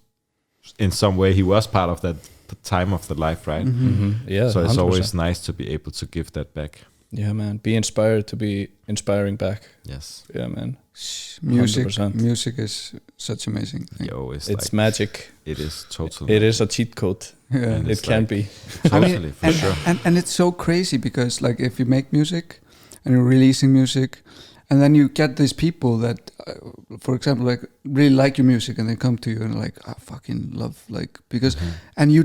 in some way, he was part of that time of the life, right? Yeah. So it's 100%. always nice to be able to give that back. Yeah, man. Be inspired to be inspiring back. Yes. Yeah, man. Music 100%. Music is such amazing thing. Yo, it's It's like, magic. it is totally. It is a cheat code. Yeah. And It it's can like- be. Totally, for and, sure. and it's so crazy because like if you make music and you're releasing music, and then you get these people that, for example, like really like your music, and they come to you and like, I fucking love, like, because, and you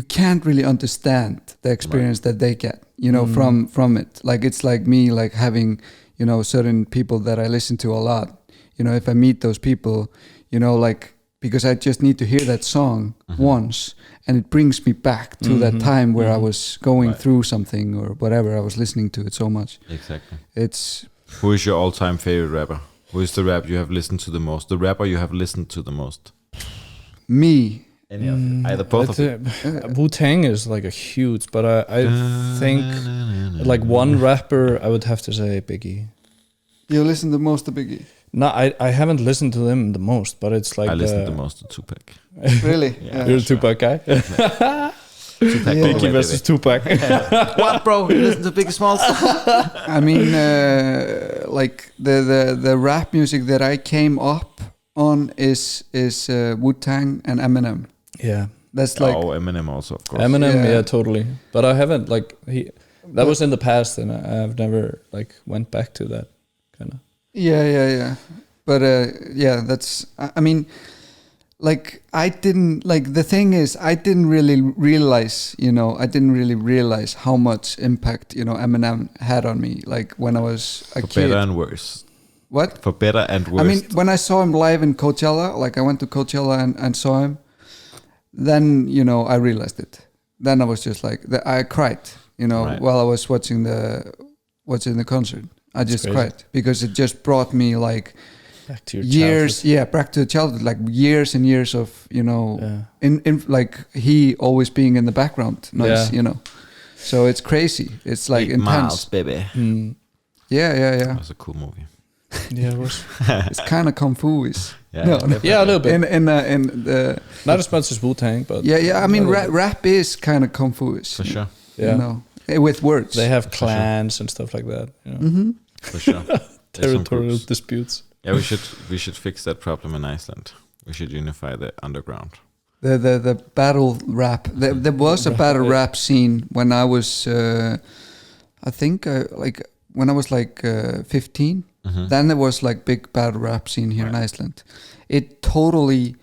can't really understand the experience that they get, you know, from it. Like it's like me, like having, you know, certain people that I listen to a lot. You know, if I meet those people, you know, like, because I just need to hear that song once, and it brings me back to that time where I was going through something or whatever. I was listening to it so much. Exactly. It's Who is your all-time favorite rapper? Who is the rap you have listened to the most? The rapper you have listened to the most? me. Any of it? Either both of it. Wu-Tang is like a huge, but I think like one rapper, I would have to say Biggie. You listen the most to Biggie. No, I haven't listened to them the most, but it's like I listen the most to Tupac. Really? You're a Tupac guy. Tupac Yeah. Biggie versus Tupac. What, bro? You listen to Biggie Smalls? I mean, like the rap music that I came up on is Wu-Tang and Eminem. Yeah. That's like Eminem also, of course. Eminem, Yeah. yeah, totally. But I haven't like that was in the past, and I've never like went back to that kind of. yeah. But yeah, that's. I mean, like I didn't like the thing is I didn't really realize how much impact Eminem had on me. Like when I was a For kid. better and worse. What? For better and worse. I mean, when I saw him live in Coachella, like I went to Coachella and saw him, then, I realized it. Then I was just like, I cried, Right. while I was watching the concert. I just crazy. cried because it just brought me like Back to your years, childhood. back to childhood, like years and years of, Yeah. in like he always being in the background noise, Yeah. So it's crazy. It's like 8 intense. Miles, baby. Yeah. That was a cool movie. Yeah, it was. It's kind of kung fu-ish. Yeah, No, definitely. Yeah, a little bit. in the Not as much as Wu-Tang, but yeah. I mean, a little bit. rap is kind of kung fu-ish. For sure. Yeah. With words. They have sure. clans and stuff like that. For sure. There's some Territorial groups. disputes. Yeah, we should fix that problem in Iceland. We should unify the underground. The battle rap. There was a battle rap scene when I was, I think, when I was 15. Then there was like big battle rap scene here in Iceland. It totally,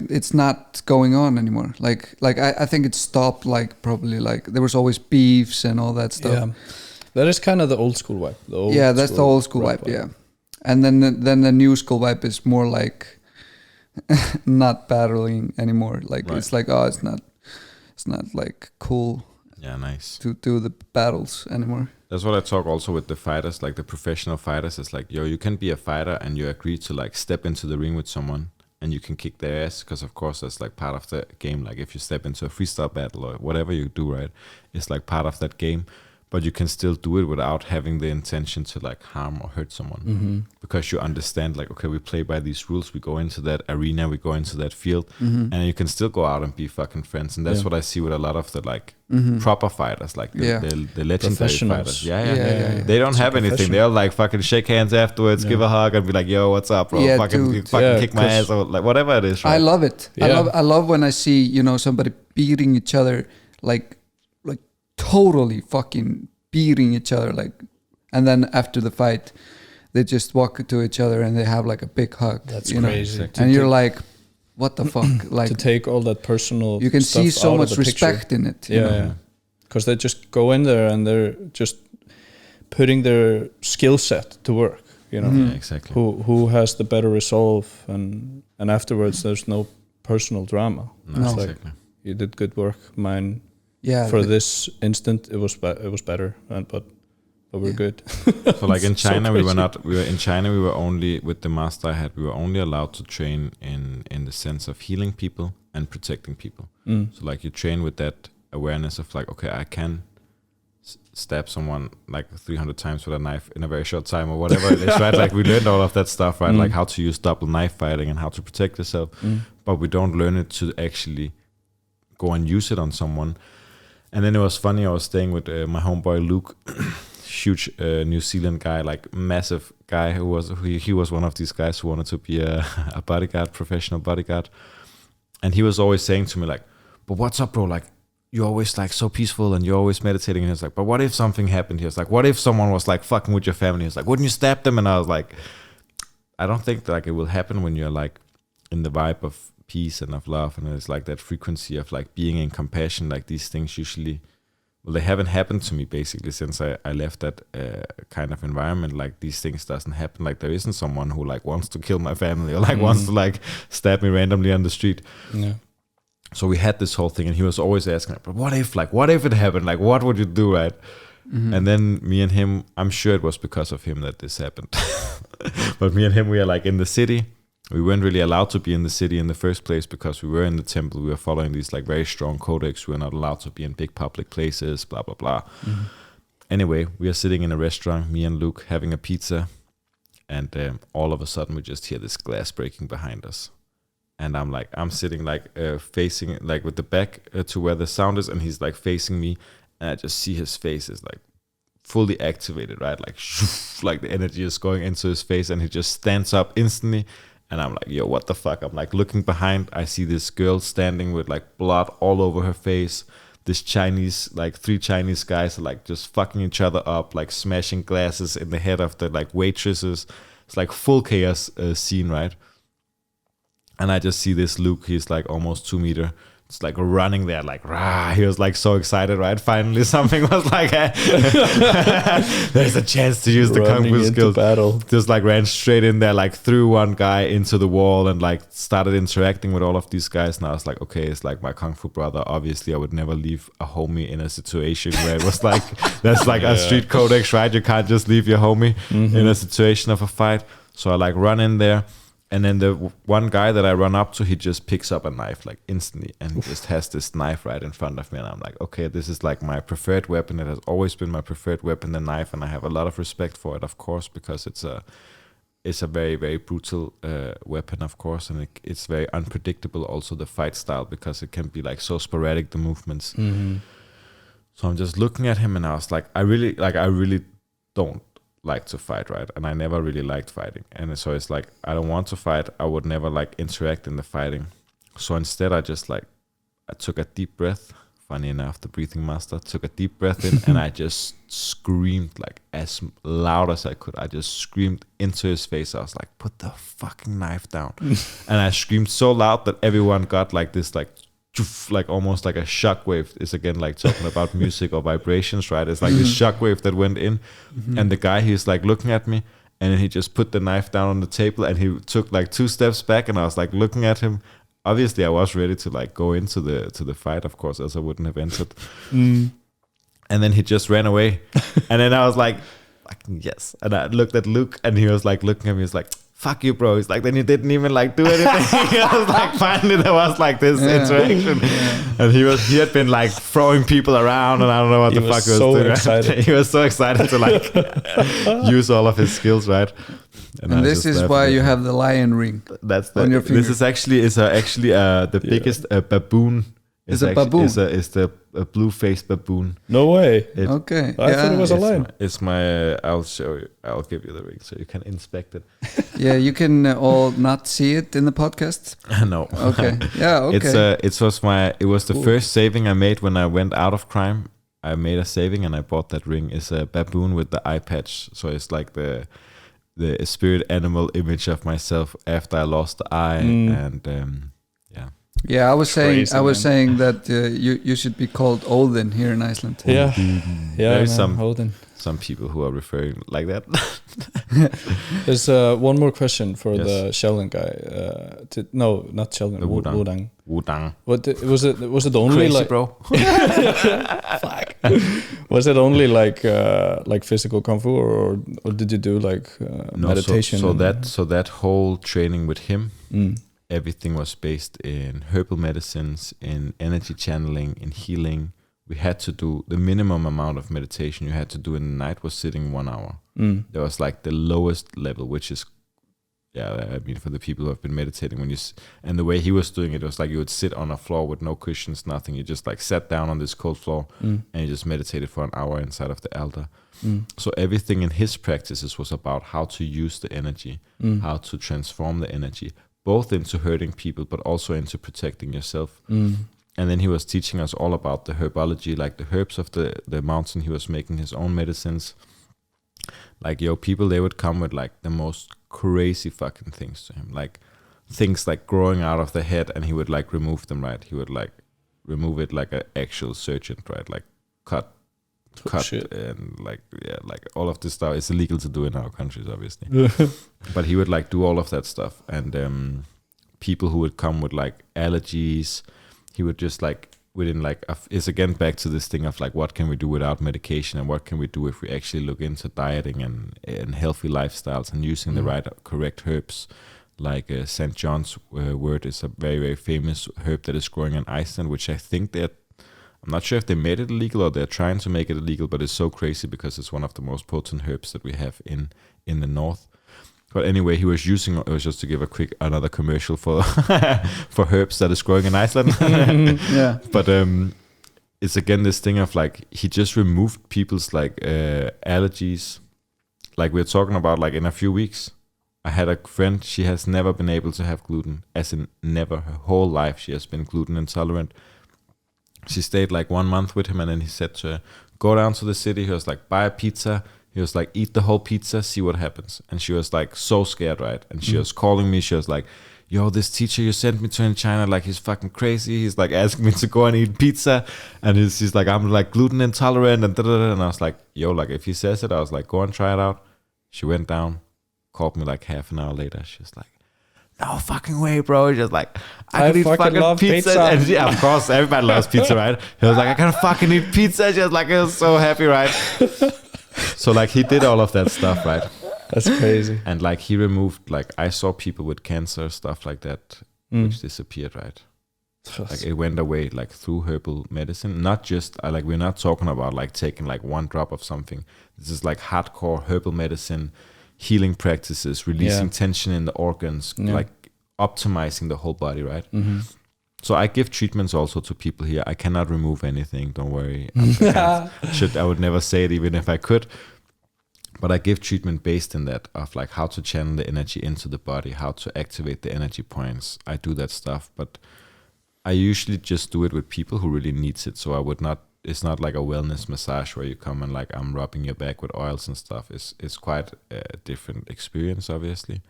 it's not going on anymore. I think it stopped. Probably there was always beefs and all that stuff. Yeah, that is kind of the old school vibe. That's the old school rap vibe. Yeah, and then the new school vibe is more like not battling anymore. It's like, oh, it's not like cool Yeah, nice. to do the battles anymore. That's what I talk also with the fighters, like the professional fighters. It's like, you can be a fighter and you agree to step into the ring with someone and you can kick their ass, because of course that's part of the game. Like if you step into a freestyle battle or whatever you do, right, it's part of that game. But you can still do it without having the intention to harm or hurt someone, because you understand okay, we play by these rules. We go into that arena, we go into that field, and you can still go out and be fucking friends. And that's what I see with a lot of the proper fighters, the legendary fighters. Yeah. They don't have anything. They'll fucking shake hands afterwards, give a hug, and be like, "Yo, what's up, bro? Yeah, fucking dude. kick my ass," or whatever it is. Right? I love it. Yeah. I love when I see somebody beating each other like totally fucking beating each other and then after the fight they just walk to each other and they have a big hug. That's crazy. And you're like, what the fuck? To take all that personal, you can stuff see so out of much the picture. respect in it. Yeah, because they just go in there and they're just putting their skill set to work. Yeah, exactly. Who has the better resolve, and afterwards there's no personal drama. No, It's exactly. You did good work. Mine. Yeah. For this instant, it was better, but we're good. So in China, crazy. we were only, with the master I had, we were only allowed to train in the sense of healing people and protecting people. So you train with that awareness of okay, I can stab someone 300 times with a knife in a very short time or whatever it is, right? We learned all of that stuff, right? How to use double knife fighting and how to protect yourself, but we don't learn it to actually go and use it on someone. And then it was funny, I was staying with my homeboy Luke. huge New Zealand guy, like massive guy he was one of these guys who wanted to be a bodyguard, professional bodyguard. And he was always saying to me like, but what's up, bro? Like, you're always like so peaceful and you're always meditating. And he was like, but what if something happened? He was like, what if someone was like fucking with your family? He was like, wouldn't you stab them? And I was like, I don't think like it will happen when you're like in the vibe of peace and of love. And it's like that frequency of like being in compassion. Like these things usually, well, they haven't happened to me basically since I left that kind of environment. Like these things doesn't happen. Like there isn't someone who like wants to kill my family or like wants to like stab me randomly on the street. Yeah. So we had this whole thing, and he was always asking, but what if it happened? Like, what would you do, right? Mm-hmm. And then me and him, I'm sure it was because of him that this happened. But me and him, we are like in the city. We weren't really allowed to be in the city in the first place because we were in the temple. We were following these like very strong codex. We were not allowed to be in big public places, blah, blah, blah. Mm-hmm. Anyway, we are sitting in a restaurant, me and Luke, having a pizza. And all of a sudden, we just hear this glass breaking behind us. And I'm sitting like facing like with the back to where the sound is, and he's like facing me, and I just see his face is like fully activated, right? Like, like the energy is going into his face, and he just stands up instantly. And I'm like, yo, what the fuck? I'm like looking behind. I see this girl standing with like blood all over her face. This Chinese, like 3 Chinese guys are like just fucking each other up, like smashing glasses in the head of the like waitresses. It's like full chaos scene, right? And I just see this Luke, he's like almost 2 meters. It's like running there, like, rah. He was like so excited, right? Finally, something was like, there's a chance to use the Kung Fu skills. Battle. Just like ran straight in there, like threw one guy into the wall and like started interacting with all of these guys. And I was like, okay, it's like my Kung Fu brother. Obviously, I would never leave a homie in a situation where it was like, that's like a street codex, right? You can't just leave your homie in a situation of a fight. So I like run in there. And then the one guy that I run up to, he just picks up a knife like instantly, and he just has this knife right in front of me. And I'm like, okay, this is like my preferred weapon. It has always been my preferred weapon, the knife, and I have a lot of respect for it, of course, because it's a very, very brutal weapon, of course, and it's very unpredictable. Also, the fight style, because it can be like so sporadic, the movements. Mm-hmm. So I'm just looking at him, and I was like, I really don't like to fight, right? And I never really liked fighting, and so it's like I don't want to fight. I would never like interact in the fighting. So instead I just like I took a deep breath. Funny enough, the breathing master took a deep breath in and I just screamed like as loud as I could. I just screamed into his face. I was like, put the fucking knife down. And I screamed so loud that everyone got like this like almost like a shockwave. Is again like talking about music or vibrations, right? It's like this shockwave that went in, and the guy, he's like looking at me, and then he just put the knife down on the table, and he took like 2 steps back, and I was like looking at him. Obviously, I was ready to like go into the fight, of course, else I wouldn't have entered. And then he just ran away, and then I was like, fucking yes. And I looked at Luke, and he was like looking at me. He was like, fuck you, bro. He's like, then you didn't even like do anything. I was like, finally there was like this interaction. And he had been like throwing people around, and I don't know what the fuck he was doing. Excited. He was so excited to like use all of his skills, right? And this is why you have the lion ring. That's on your finger. This is actually the biggest baboon. It's a baboon. Is the blue-faced baboon. No way. Okay. I thought it was a lion. It's my. I'll show you. I'll give you the ring so you can inspect it. Yeah, you can all not see it in the podcast. No. Okay. Yeah. Okay. It was the first saving I made when I went out of crime. I made a saving and I bought that ring. It's a baboon with the eye patch. So it's like the spirit animal image of myself after I lost the eye, and yeah. Yeah, I was saying that you should be called Odin here in Iceland. Yeah, There's Odin. Some people who are referring like that. There's one more question for the Sheldon guy. No, not Sheldon. The Wudang. Wudang. Was it only crazy, like bro? Fuck. Was it only like physical kung fu, or did you do like meditation? So that whole training with him, everything was based in herbal medicines, in energy channeling, in healing. We had to do the minimum amount of meditation you had to do in the night was sitting 1 hour. There was like the lowest level, which is I mean, for the people who have been meditating, and the way he was doing it was like you would sit on a floor with no cushions, nothing. You just like sat down on this cold floor and you just meditated for an hour inside of the altar. So everything in his practices was about how to use the energy, how to transform the energy, both into hurting people, but also into protecting yourself. And then he was teaching us all about the herbology, like the herbs of the mountain. He was making his own medicines. Like, people, they would come with like the most crazy fucking things to him. Like things like growing out of the head, and he would like remove them, right? He would like remove it like an actual surgeon, right? Like cut shit. And like, like all of this stuff is illegal to do in our countries, obviously. But he would like do all of that stuff. And people who would come with like allergies, he would just like, within like, it's again back to this thing of like, what can we do without medication, and what can we do if we actually look into dieting and healthy lifestyles and using the right, correct herbs. Like St. John's wort is a very, very famous herb that is growing in Iceland, which I think I'm not sure if they made it illegal or they're trying to make it illegal, but it's so crazy because it's one of the most potent herbs that we have in the north. But anyway, he was using it was just to give another commercial for for herbs that is growing in Iceland. Yeah. But it's again this thing of like, he just removed people's like allergies. Like we're talking about, like in a few weeks, I had a friend, she has never been able to have gluten, as in never. Her whole life she has been gluten intolerant. She stayed like 1 month with him, and then he said to her, go down to the city. He was like, buy a pizza. He was like, eat the whole pizza, see what happens. And she was like so scared, right? And she was calling me. She was like, yo, this teacher you sent me to in China, like he's fucking crazy. He's like asking me to go and eat pizza. And he's like, I'm like gluten intolerant and da-da-da. And I was like, yo, like if he says it, I was like, go and try it out. She went down, called me like half an hour later. She was like, no fucking way, bro. Just like, I could eat fucking love pizza. And yeah, of course, everybody loves pizza, right? He was like, I can fucking eat pizza. Just like, I was so happy, right? So like he did all of that stuff, right? That's crazy. And like he removed, like I saw people with cancer, stuff like that, which disappeared, right? Like it went away like through herbal medicine. Not just like, we're not talking about like taking like one drop of something. This is like hardcore herbal medicine, healing practices, releasing tension in the organs, like optimizing the whole body, right? So I give treatments also to people here. I cannot remove anything, don't worry. I would never say it even if I could. But I give treatment based in that, of like how to channel the energy into the body, how to activate the energy points. I do that stuff, but I usually just do it with people who really needs it. So I would not, it's not like a wellness massage where you come and like I'm rubbing your back with oils and stuff. It's quite a different experience, obviously.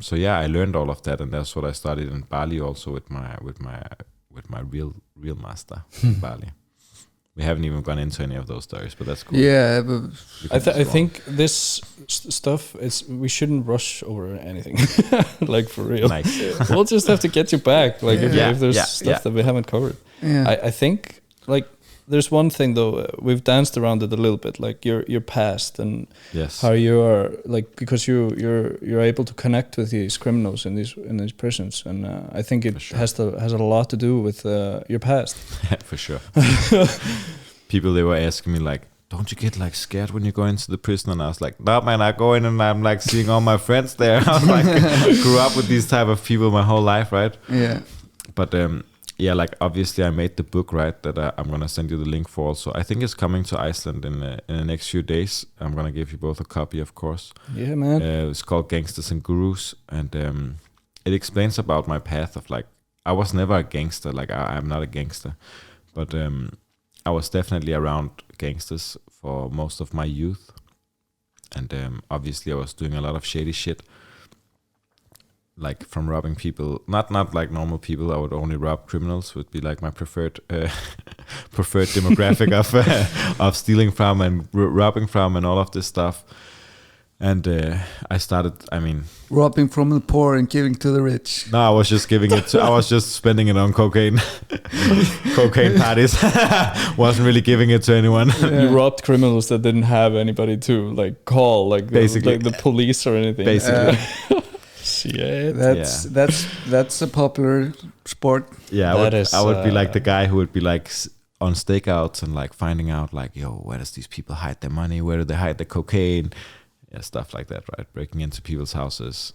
So yeah, I learned all of that, and that's what I studied in Bali also with my real master in Bali. We haven't even gone into any of those stories, but that's cool. Yeah, but I think this stuff is, we shouldn't rush over anything. Like for real. Nice. We'll just have to get you back. Like if there's stuff that we haven't covered. yeah. I think like there's one thing though, we've danced around it a little bit, like your past and how you are, like, because you're able to connect with these criminals in these prisons, and I think it has a lot to do with your past. For sure. People, they were asking me like, don't you get like scared when you go into the prison? And I was like, no man, I go in and I'm like seeing all my friends there. I was like, grew up with these type of people my whole life, right? Yeah. But yeah, like obviously I made the book, right, that I'm going to send you the link for also. I think it's coming to Iceland in the next few days. I'm going to give you both a copy, of course. Yeah, man. It's called Gangsters and Gurus. And it explains about my path of like, I was never a gangster. Like I'm not a gangster. But I was definitely around gangsters for most of my youth. And obviously I was doing a lot of shady shit. Like from robbing people, not like normal people. I would only rob criminals. Would be like my preferred demographic of stealing from and robbing from and all of this stuff. And I started. I mean, robbing from the poor and giving to the rich. No, I was just giving it. I was just spending it on cocaine, cocaine parties. Wasn't really giving it to anyone. You robbed criminals that didn't have anybody to like call, like basically the police or anything. Basically. Shit. That's a popular sport. Yeah, I would be like the guy who would be like on stakeouts and like finding out like, yo, where does these people hide their money? Where do they hide the cocaine? Yeah, stuff like that, right? Breaking into people's houses.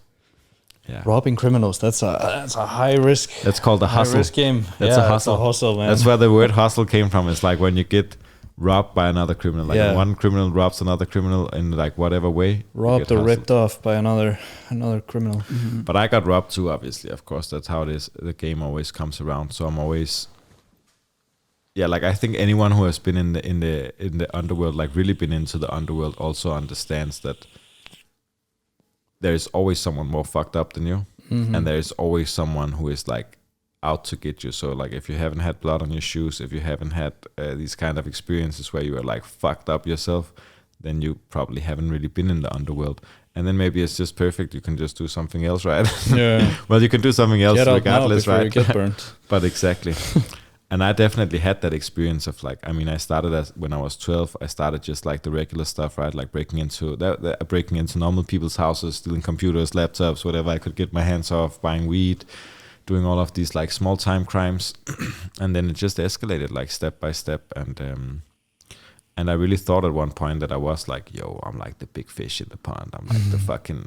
Yeah. Robbing criminals, that's a high risk. That's called a hustle. High risk game. That's a hustle. It's a hustle, man. That's where the word hustle came from. It's like when you get robbed by another criminal. Like one criminal robs another criminal in like whatever way. Robbed or ripped off by another criminal. Mm-hmm. But I got robbed too, obviously. Of course, that's how it is. The game always comes around. So I'm always, like I think anyone who has been in the underworld, like really been into the underworld, also understands that there is always someone more fucked up than you, and there is always someone who is like out to get you. So like if you haven't had blood on your shoes, if you haven't had these kind of experiences where you are like fucked up yourself, then you probably haven't really been in the underworld. And then maybe it's just perfect. You can just do something else, right? Yeah. Well, you can do something else Get regardless, right? You get burnt. But exactly. And I definitely had that experience of like, I mean, I started when I was 12. I started just like the regular stuff, right? Like breaking into normal people's houses, stealing computers, laptops, whatever I could get my hands off, buying weed, doing all of these like small time crimes. And then it just escalated like step by step. And I really thought at one point that I was like, yo, I'm like the big fish in the pond. I'm like the fucking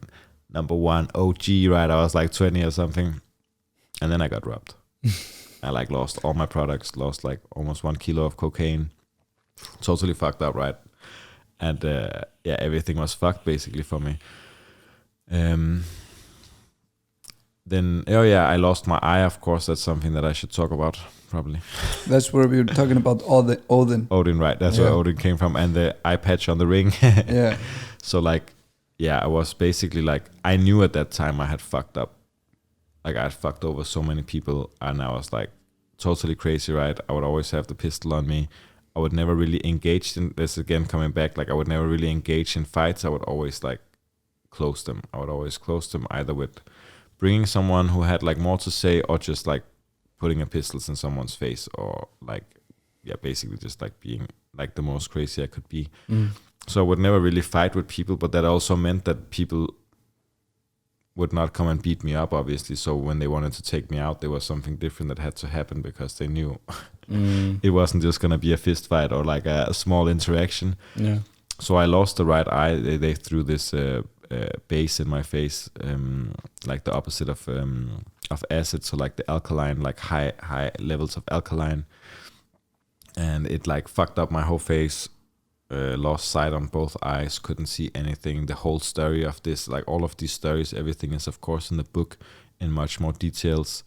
number one OG, right? I was like 20 or something. And then I got robbed. I like lost all my products, lost like almost 1 kilo of cocaine. Totally fucked up, right? And everything was fucked basically for me. Then, I lost my eye, of course. That's something that I should talk about, probably. That's where we were talking about Odin. Odin, right. That's where Odin came from. And the eye patch on the ring. Yeah. So like, I was basically like, I knew at that time I had fucked up. Like I had fucked over so many people, and I was like totally crazy, right? I would always have the pistol on me. I would never really engage in this, again coming back, like I would never really engage in fights. I would always like close them. I would always close them either with bringing someone who had like more to say, or just like putting a pistol in someone's face, or like basically just like being like the most crazy I could be. So I would never really fight with people, but that also meant that people would not come and beat me up, obviously. So when they wanted to take me out, there was something different that had to happen, because they knew it wasn't just gonna be a fist fight or like a small interaction. Yeah. So I lost the right eye. They threw this base in my face, like the opposite of acid, so like the alkaline, like high levels of alkaline, and it like fucked up my whole face. Lost sight on both eyes, couldn't see anything. The whole story of this, like all of these stories, everything is of course in the book in much more details.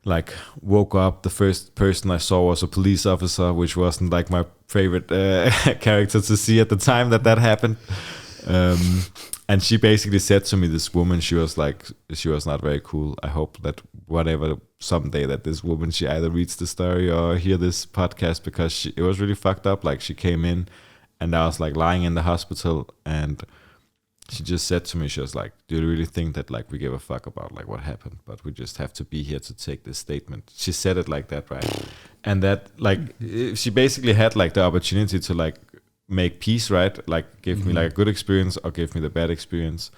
Like woke up, the first person I saw was a police officer, which wasn't like my favorite character to see at the time that happened. And she basically said to me, this woman, she was not very cool. I hope that someday that this woman, she either reads the story or hear this podcast, because it was really fucked up. Like she came in and I was like lying in the hospital, and she just said to me, she was like, do you really think that like we give a fuck about like what happened, but we just have to be here to take this statement? She said it like that, right? And that like she basically had like the opportunity to like make peace, right? Like give me like a good experience or give me the bad experience.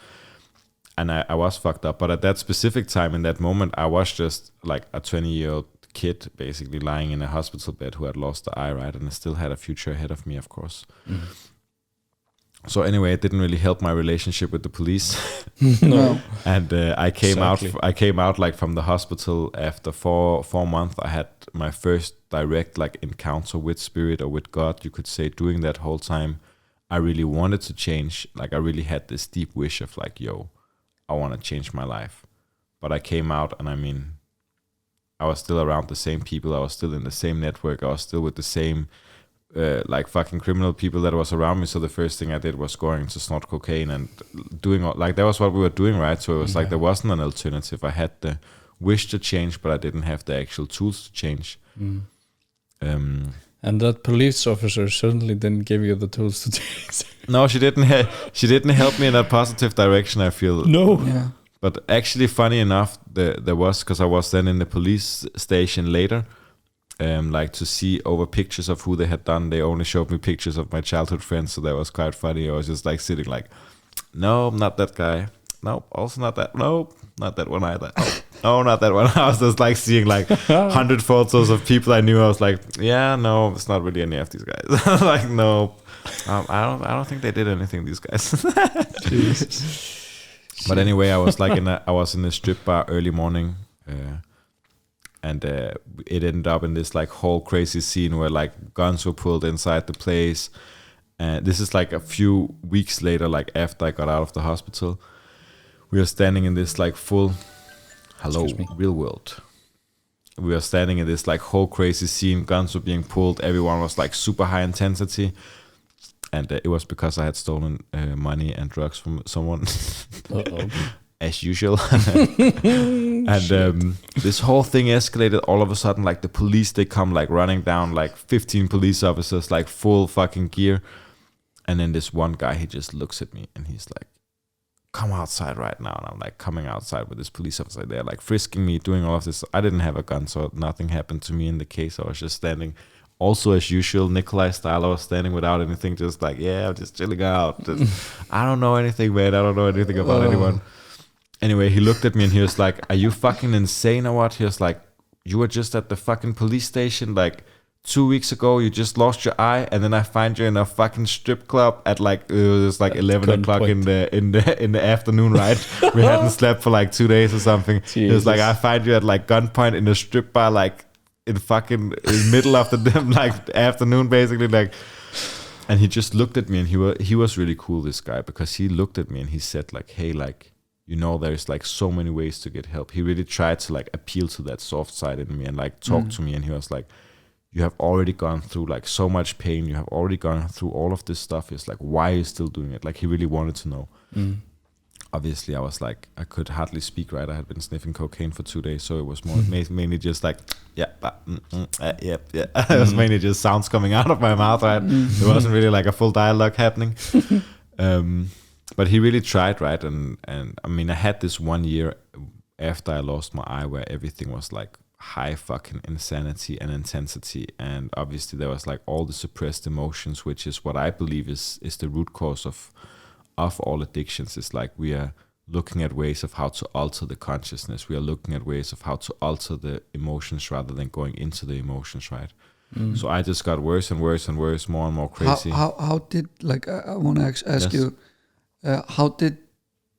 And I was fucked up. But at that specific time, in that moment, I was just like a 20-year-old kid basically lying in a hospital bed who had lost the eye, right? And I still had a future ahead of me, of course. So anyway, it didn't really help my relationship with the police. No. And I came out like from the hospital after four months. I had my first direct like encounter with spirit or with God, you could say. During that whole time, I really wanted to change. Like I really had this deep wish of like, yo, I want to change my life. But I came out, and I mean, I was still around the same people. I was still in the same network. I was still with the same like fucking criminal people that was around me. So the first thing I did was going to snort cocaine and doing all, like that was what we were doing, right? So it was like there wasn't an alternative. I had the wish to change, but I didn't have the actual tools to change. And that police officer certainly didn't give you the tools to change. No, she didn't. She didn't help me in that positive direction, I feel. No. Yeah. But actually, funny enough, there was, because I was then in the police station later, like to see over pictures of who they had done. They only showed me pictures of my childhood friends, so that was quite funny. I was just like sitting like, no, not that guy. No, also not that. No, not that one either. Oh, not that one. I was just like seeing like 100 photos of people I knew. I was like, yeah, no, it's not really any of these guys. Like, no, I don't think they did anything, these guys. But anyway, I was like I was in a strip bar early morning, and it ended up in this like whole crazy scene where like guns were pulled inside the place. And this is like a few weeks later, like after I got out of the hospital. We are standing in this like full, hello, real world. We are standing in this like whole crazy scene. Guns were being pulled. Everyone was like super high intensity. And it was because I had stolen money and drugs from someone. As usual. And this whole thing escalated all of a sudden. Like the police, they come like running down, like 15 police officers, like full fucking gear. And then this one guy, he just looks at me and he's like, come outside right now. And I'm like coming outside with this police officer. They're like frisking me, doing all of this. I didn't have a gun, so nothing happened to me in the case. I was just standing, also as usual, Nicolai style. I was standing without anything, just like, yeah, I'm just chilling out. I don't know anything, man. I don't know anything about anyone. Anyway, he looked at me and he was like, are you fucking insane or what? He was like, you were just at the fucking police station like 2 weeks ago, you just lost your eye, and then I find you in a fucking strip club at like it was like 11 o'clock in the afternoon, right? We hadn't slept for like 2 days or something. Jesus. It was like I find you at like gunpoint in a strip bar, like in fucking in middle of the like afternoon, basically, like. And he just looked at me, and he was really cool, this guy, because he looked at me and he said like, hey, like, you know, there's like so many ways to get help. He really tried to like appeal to that soft side in me and like talk to me, and he was like, you have already gone through like so much pain. You have already gone through all of this stuff. It's like, why are you still doing it? Like, he really wanted to know. Obviously, I was like, I could hardly speak, right? I had been sniffing cocaine for 2 days. So it was more mainly just like, yeah. It was mainly just sounds coming out of my mouth, right? It wasn't really like a full dialogue happening. But he really tried, right? And I mean, I had this 1 year after I lost my eye where everything was like high fucking insanity and intensity, and obviously there was like all the suppressed emotions, which is what I believe is the root cause of all addictions. It's like we are looking at ways of how to alter the consciousness. We are looking at ways of how to alter the emotions rather than going into the emotions, right? So I just got worse and worse and worse, more and more crazy. How did, like, I want to ask you, how did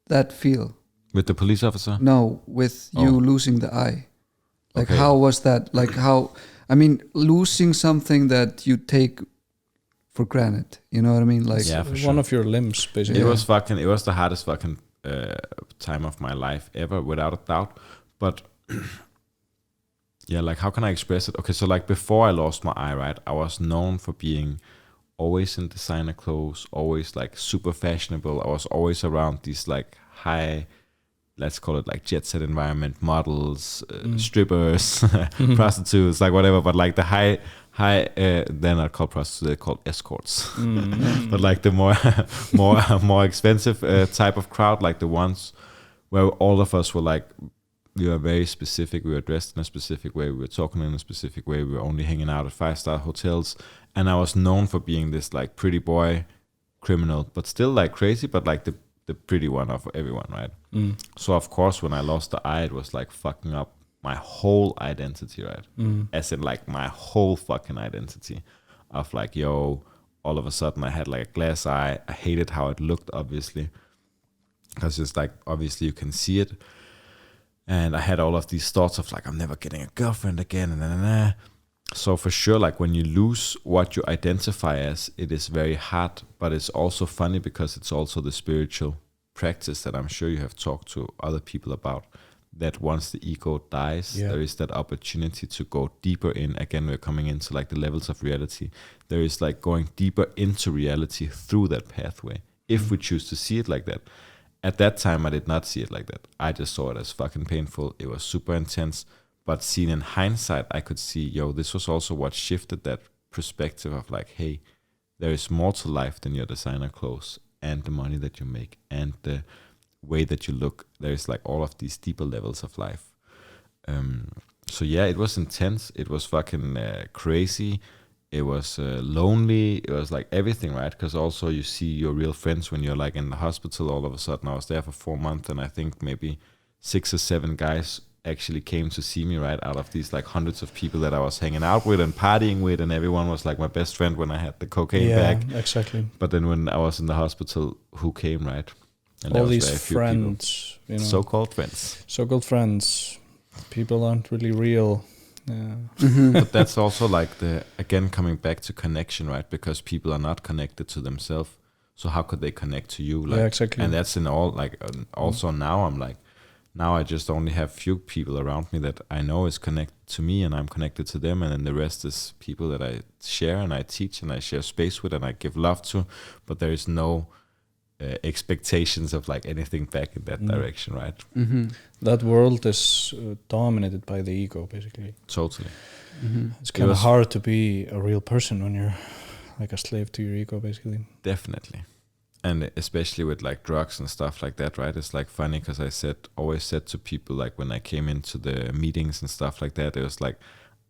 that feel? With the police officer? No, with you losing the eye. Like, how was that? Like, how, I mean, losing something that you take for granted, you know what I mean? Like, yeah, for sure. One of your limbs, basically. It was the hardest fucking time of my life ever, without a doubt. But yeah, like, how can I express it? Okay, so like before I lost my eye, right, I was known for being always in designer clothes, always like super fashionable. I was always around these like high, let's call it like jet set environment, models, strippers, prostitutes, like whatever. But like the high, they're not called prostitutes, they're called escorts. But like the more expensive type of crowd, like the ones where all of us were like, we were very specific. We were dressed in a specific way. We were talking in a specific way. We were only hanging out at 5-star hotels. And I was known for being this like pretty boy criminal, but still like crazy, but like the pretty one of everyone, right? So of course, when I lost the eye, it was like fucking up my whole identity, right? As in like my whole fucking identity of like, yo, all of a sudden I had like a glass eye. I hated how it looked, obviously, because it's like, obviously you can see it. And I had all of these thoughts of like, I'm never getting a girlfriend again, and so for sure, like when you lose what you identify as, it is very hard, but it's also funny because it's also the spiritual practice that I'm sure you have talked to other people about, that once the ego dies, there is that opportunity to go deeper in. Again, we're coming into like the levels of reality. There is like going deeper into reality through that pathway, if we choose to see it like that. At that time, I did not see it like that. I just saw it as fucking painful. It was super intense. But seen in hindsight, I could see, yo, this was also what shifted that perspective of like, hey, there is more to life than your designer clothes and the money that you make and the way that you look. There is like all of these deeper levels of life. So yeah, it was intense. It was fucking crazy. It was lonely. It was like everything, right? Because also you see your real friends when you're like in the hospital. All of a sudden, I was there for 4 months, and I think maybe 6 or 7 guys actually came to see me, right, out of these like hundreds of people that I was hanging out with and partying with, and everyone was like my best friend when I had the cocaine bag. Exactly. But then when I was in the hospital, who came, right? And there all was these very few people. friends, you know, So-called friends. so-called friends, people aren't really real. But that's also like again coming back to connection, right? Because people are not connected to themselves, so how could they connect to you? Like, Yeah, exactly. And that's in all like also now I'm like, now I just only have few people around me that I know is connected to me, and I'm connected to them, and then the rest is people that I share and I teach and I share space with and I give love to, but there is no expectations of like anything back in that direction, right? That world is dominated by the ego, basically. Totally. It's kind of hard to be a real person when you're like a slave to your ego, basically. Definitely. And especially with like drugs and stuff like that, right? It's like funny because I always said to people, like when I came into the meetings and stuff like that, it was like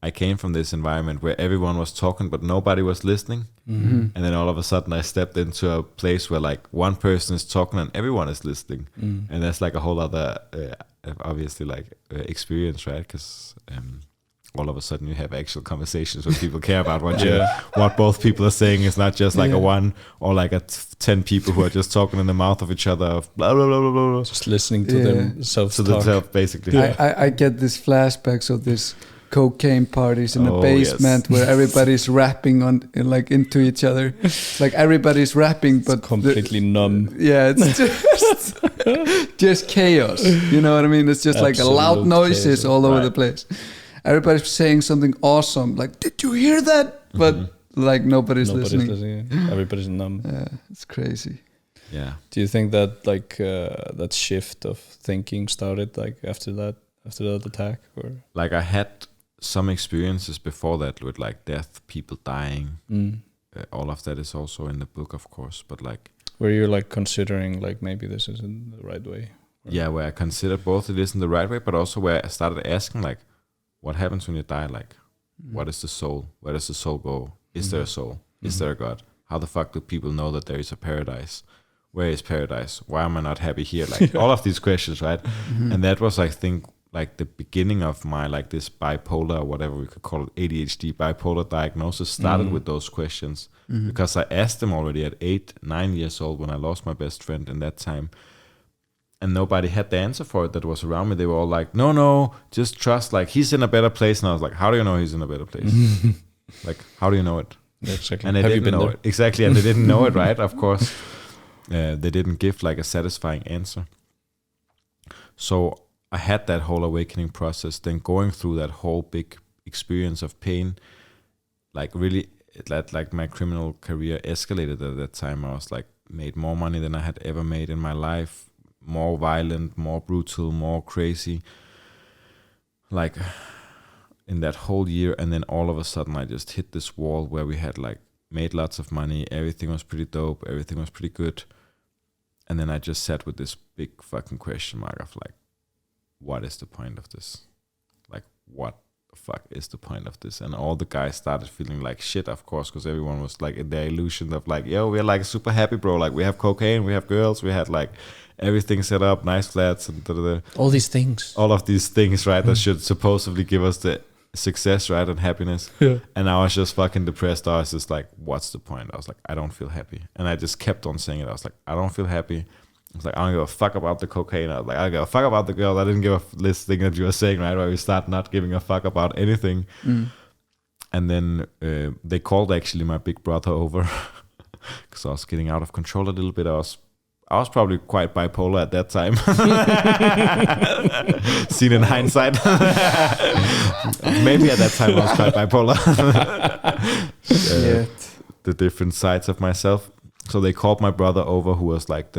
I came from this environment where everyone was talking but nobody was listening, and then all of a sudden I stepped into a place where like one person is talking and everyone is listening, and that's like a whole other obviously like experience, right? Because all of a sudden you have actual conversations where people care about what both people are saying. Is not just like a one or like 10 people who are just talking in the mouth of each other of blah blah blah blah blah, just listening to themselves to themselves basically. I get these flashbacks of this cocaine parties in the basement where everybody's rapping on like into each other. Like everybody's rapping, but completely numb. Yeah, it's just chaos. You know what I mean? It's just like a loud noises all over the place. Everybody's saying something awesome, like, did you hear that? But like nobody's listening. Everybody's numb. Yeah, it's crazy. Yeah. Do you think that like that shift of thinking started like after that attack, or like I had some experiences before that with like death, people dying. All of that is also in the book, of course. But like, were you like considering like maybe this isn't the right way? Or? Yeah, where I considered both it isn't the right way, but also where I started asking like, what happens when you die? Like, what is the soul? Where does the soul go? Is there a soul? Is there a God? How the fuck do people know that there is a paradise? Where is paradise? Why am I not happy here? Like all of these questions, right? And that was, I think, like the beginning of my like this bipolar, or whatever we could call it, ADHD bipolar diagnosis started with those questions, because I asked them already at 8-9 years old when I lost my best friend in that time. And nobody had the answer for it that was around me. They were all like, no, just trust, like he's in a better place. And I was like, how do you know he's in a better place? Like, how do you know it? Exactly. And they didn't know it. Exactly. And they didn't know it, right? Of course. They didn't give like a satisfying answer. So I had that whole awakening process, then going through that whole big experience of pain, like really, like my criminal career escalated at that time. I was like, made more money than I had ever made in my life, more violent, more brutal, more crazy, like in that whole year. And then all of a sudden I just hit this wall where we had like made lots of money, everything was pretty dope, everything was pretty good. And then I just sat with this big fucking question mark of like, what is the point of this? Like, what the fuck is the point of this? And all the guys started feeling like shit, of course, because everyone was like in their illusion of like, yo, we're like super happy, bro. Like we have cocaine, we have girls, we had like everything set up, nice flats, and all these things. All of these things, right, that should supposedly give us the success, right, and happiness. Yeah. And I was just fucking depressed. I was just like, what's the point? I was like, I don't feel happy. And I just kept on saying it. I was like, I don't feel happy. I was like, I don't give a fuck about the cocaine. I was like, I don't give a fuck about the girl. I didn't give this thing that you were saying, right, where we start not giving a fuck about anything. And then they called actually my big brother over because I was getting out of control a little bit. I was probably quite bipolar at that time. Seen in hindsight. Maybe at that time I was quite bipolar. The different sides of myself. So they called my brother over, who was like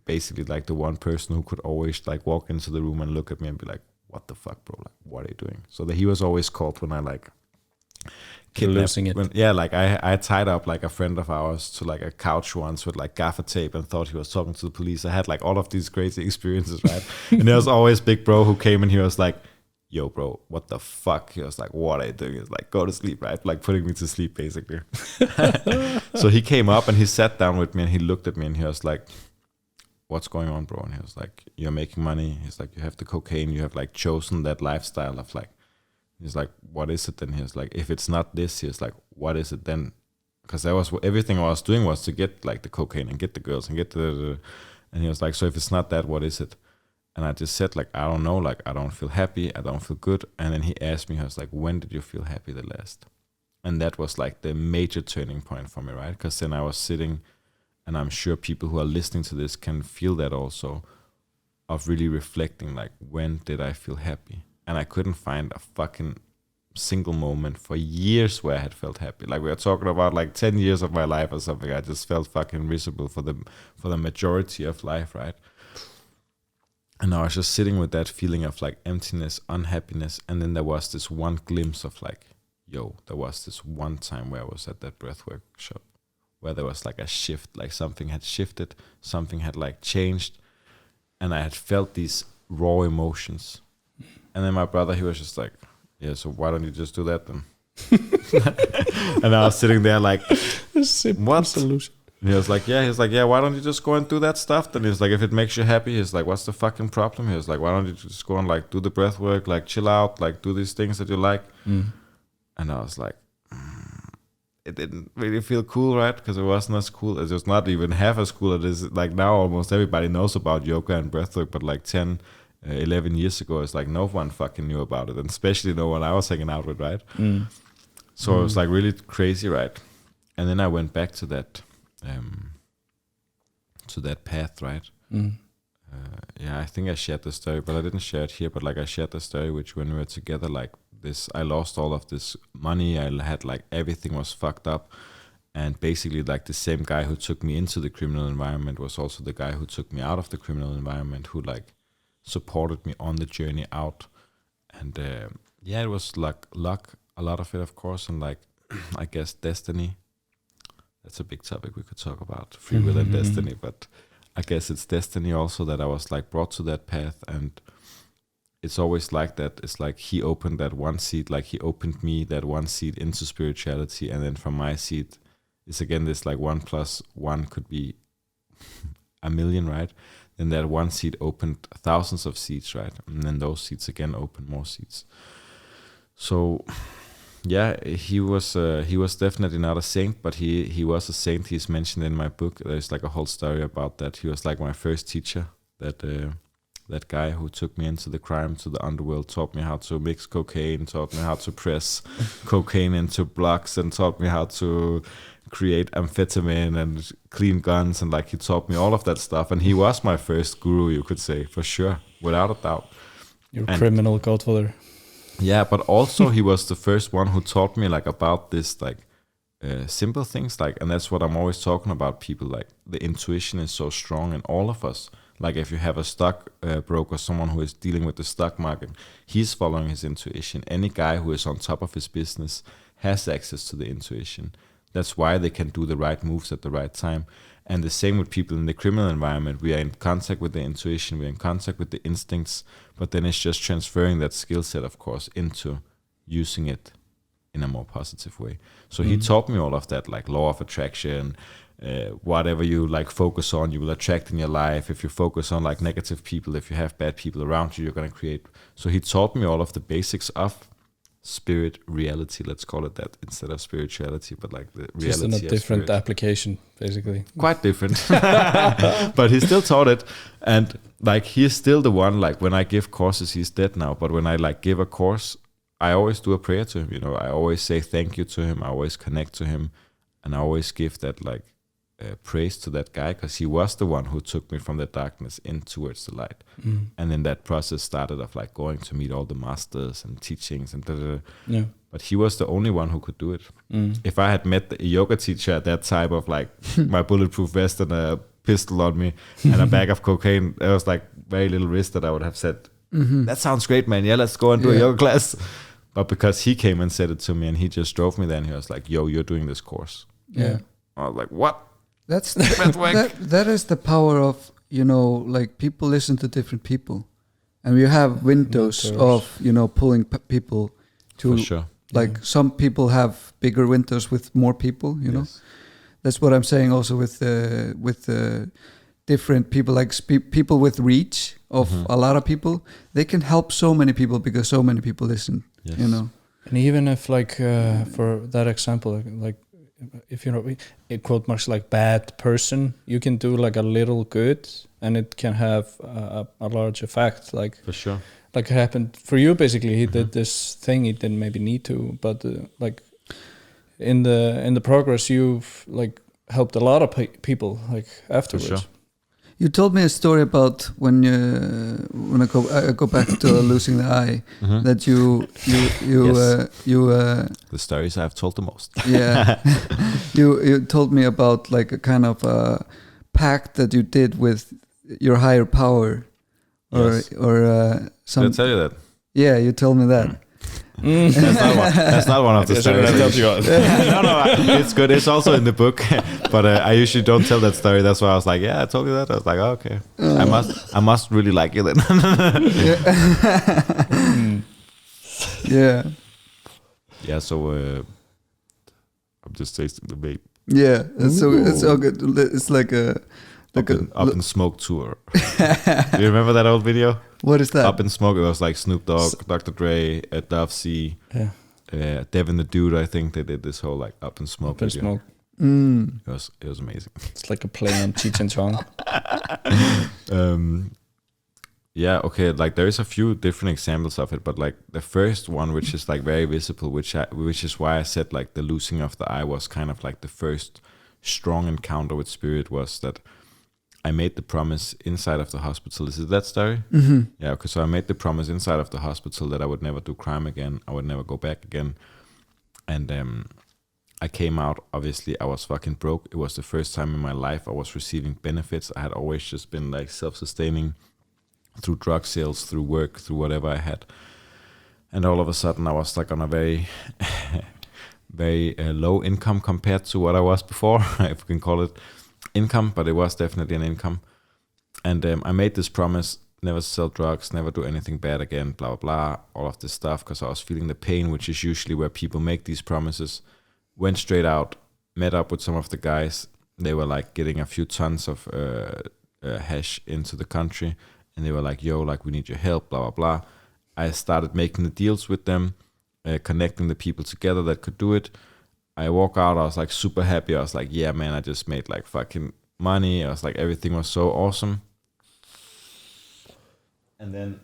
basically like the one person who could always like walk into the room and look at me and be like, what the fuck, bro? Like, what are you doing? So he was always called when I like losing it. Like I tied up like a friend of ours to like a couch once with like gaffer tape and thought he was talking to the police. I had like all of these crazy experiences, right? And there was always big bro who came and he was like, yo, bro, what the fuck? He was like, what are you doing? He's like, go to sleep, right? Like putting me to sleep, basically. So he came up and he sat down with me and he looked at me and he was like, what's going on, bro? And he was like, you're making money. He's like, you have the cocaine. You have like chosen that lifestyle of like, he's like, what is it then? He was like, if it's not this, he was like, what is it then? Because that was everything I was doing was to get like the cocaine and get the girls and get And he was like, so if it's not that, what is it? And I just said, like, I don't know, like, I don't feel happy, I don't feel good. And then he asked me, he was like, when did you feel happy the last? And that was like the major turning point for me, right? Because then I was sitting, and I'm sure people who are listening to this can feel that also, of really reflecting, like, when did I feel happy? And I couldn't find a fucking single moment for years where I had felt happy. Like, we are talking about like 10 years of my life or something. I just felt fucking miserable for the majority of life, right? And I was just sitting with that feeling of like emptiness, unhappiness. And then there was this one glimpse of like, there was this one time where I was at that breathwork shop where there was like a shift, like something had shifted, something had like changed. And I had felt these raw emotions. And then my brother, he was just like, yeah, so why don't you just do that then? And I was sitting there like, what? Solution. And he was like, yeah, why don't you just go and do that stuff? Then he's like, if it makes you happy, he's like, what's the fucking problem? He was like, why don't you just go and like do the breath work, like chill out, like do these things that you like. And I was like, it didn't really feel cool, right? Because it wasn't as cool. It was not even half as cool as it is. Like now almost everybody knows about yoga and breathwork, but like 10, 11 years ago, it's like no one fucking knew about it. And especially no one I was hanging out with, right? So it was like really crazy, right? And then I went back to that path, right? Yeah, I think I shared the story, but I didn't share it here. But like I shared the story, which when we were together, like this, I lost all of this money. I had like everything was fucked up, and basically like the same guy who took me into the criminal environment was also the guy who took me out of the criminal environment, who like supported me on the journey out. And yeah, it was like luck, a lot of it, of course, and like I guess destiny. That's a big topic we could talk about, free will and destiny, but I guess it's destiny also that I was like brought to that path. And it's always like that. It's like he opened that one seat, like he opened me that one seat into spirituality, and then from my seat is again this like 1 + 1 could be a million, right? Then that one seat opened thousands of seats, right? And then those seats again opened more seats. So yeah, he was definitely not a saint, but he was a saint. He's mentioned in my book. There's like a whole story about that. He was like my first teacher. That guy who took me into the crime, to the underworld, taught me how to mix cocaine, taught me how to press cocaine into blocks, and taught me how to create amphetamine and clean guns, and like he taught me all of that stuff. And he was my first guru, you could say, for sure, without a doubt. Your criminal godfather. Yeah, but also he was the first one who taught me like about this like simple things, like, and that's what I'm always talking about. People, like, the intuition is so strong in all of us. Like if you have a stock broker, someone who is dealing with the stock market, he's following his intuition. Any guy who is on top of his business has access to the intuition. That's why they can do the right moves at the right time. And the same with people in the criminal environment. We are in contact with the intuition, we're in contact with the instincts, but then it's just transferring that skill set, of course, into using it in a more positive way. So he taught me all of that, like law of attraction, whatever you like focus on, you will attract in your life. If you focus on like negative people, if you have bad people around you, you're going to create. So he taught me all of the basics of spirit reality, let's call it that, instead of spirituality, but like the reality. Just in a different spirit. Application, basically. Quite different. But he still taught it. And like he is still the one, like when I give courses, he's dead now, but when I like give a course, I always do a prayer to him, you know. I always say thank you to him, I always connect to him, and I always give that like praise to that guy, because he was the one who took me from the darkness in towards the light. And then that process started of like going to meet all the masters and teachings and Yeah. But he was the only one who could do it. If I had met a yoga teacher at that time of like my bulletproof vest and a pistol on me and a bag of cocaine, there was like very little risk that I would have said, that sounds great, man, yeah, let's go and do a yoga class. But because he came and said it to me, and he just drove me there, and he was like, yo, you're doing this course. Yeah. I was like, what? That's that is the power of, you know, like people listen to different people, and we have windows of, you know, pulling people to. For sure. Like some people have bigger windows with more people, you know. That's what I'm saying also with the different people, like people with reach of a lot of people. They can help so many people because so many people listen, you know. And even if like for that example, like if you know, in quote marks, like bad person, you can do like a little good, and it can have a large effect. Like For sure. like it happened for you. Basically, he did this thing he didn't maybe need to, but like in the progress, you've like helped a lot of people like afterwards. For sure. You told me a story about when I go back to losing the eye, that you The stories I've told the most. yeah you told me about like a kind of a pact that you did with your higher power, or Yes. some. Did I tell you that? Yeah, you told me that. That's not one of the stories. No, it's good. It's also in the book, but I usually don't tell that story. That's why I was like, yeah, I told you that. I was like, oh, okay, I must really like you then. Yeah. Yeah. So I'm just tasting the vape. Yeah, it's so good. It's like a Up in Smoke tour. Do you remember that old video? What is that? Up in Smoke. It was like Snoop Dogg, Dr. Dre, Dove C, Devin the Dude. I think they did this whole like Up in Smoke Up in video. Smoke. It was amazing. It's like a play on Cheech and Chong. Yeah, okay, like there is a few different examples of it, but like the first one, which is like very visible, which is why I said like the losing of the eye was kind of like the first strong encounter with spirit, was that I made the promise inside of the hospital. Is it that story? Mm-hmm. Yeah, okay, so I made the promise inside of the hospital that I would never do crime again, I would never go back again, and I came out, obviously I was fucking broke. It was the first time in my life I was receiving benefits. I had always just been like self-sustaining through drug sales, through work, through whatever I had. And all of a sudden I was like on a very, very low income compared to what I was before, if we can call it income, but it was definitely an income. And I made this promise, never sell drugs, never do anything bad again, blah, blah, blah, all of this stuff, because I was feeling the pain, which is usually where people make these promises. Went straight out, met up with some of the guys. They were like getting a few tons of hash into the country. And they were like, yo, like we need your help, blah, blah, blah. I started making the deals with them, connecting the people together that could do it. I walk out, I was like super happy. I was like, yeah, man, I just made like fucking money. I was like, everything was so awesome. And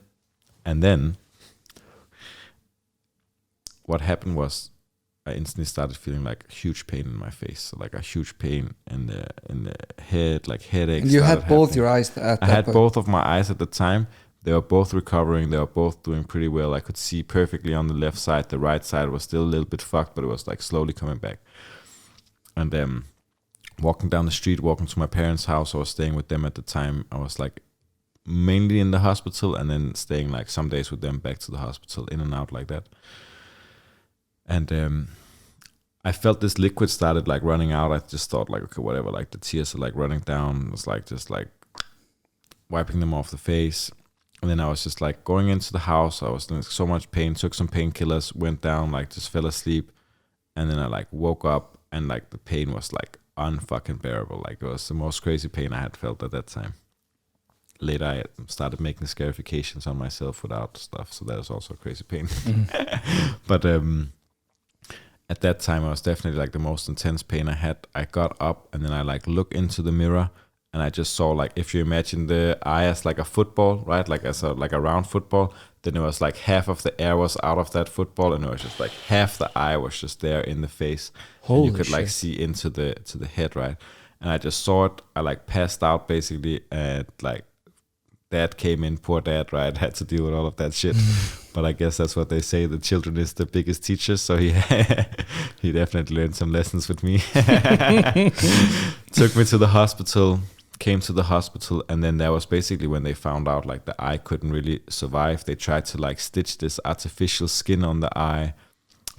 then what happened was I instantly started feeling like huge pain in my face, so like a huge pain in the head, like headaches. And you had both your eyes at that I had point. both of my eyes at the time. They were both recovering. They were both doing pretty well. I could see perfectly on the left side. The right side was still a little bit fucked, but it was like slowly coming back. And walking down the street, walking to my parents' house, I was staying with them at the time. I was like mainly in the hospital, and then staying like some days with them, back to the hospital, in and out like that. And I felt this liquid started like running out. I just thought like, okay, whatever, like the tears are like running down. It was like just like wiping them off the face. And then I was just like going into the house. I was in so much pain, took some painkillers, went down, like just fell asleep. And then I like woke up, and like the pain was like unfucking bearable. Like it was the most crazy pain I had felt at that time. Later I started making scarifications on myself without stuff. So that was also crazy pain. But at that time, I was definitely like the most intense pain I had. I got up, and then I like looked into the mirror, and I just saw like, if you imagine the eye as like a football, right? Like as a round football, then it was like half of the air was out of that football, and it was just like half the eye was just there in the face. Holy and you could shit. like see into the head, right? And I just saw it. I like passed out basically, and like dad came in, poor dad, right? Had to deal with all of that shit. But I guess that's what they say, the children is the biggest teachers. So he he definitely learned some lessons with me. Took me to the hospital, came to the hospital, and then that was basically when they found out like the eye couldn't really survive. They tried to like stitch this artificial skin on the eye,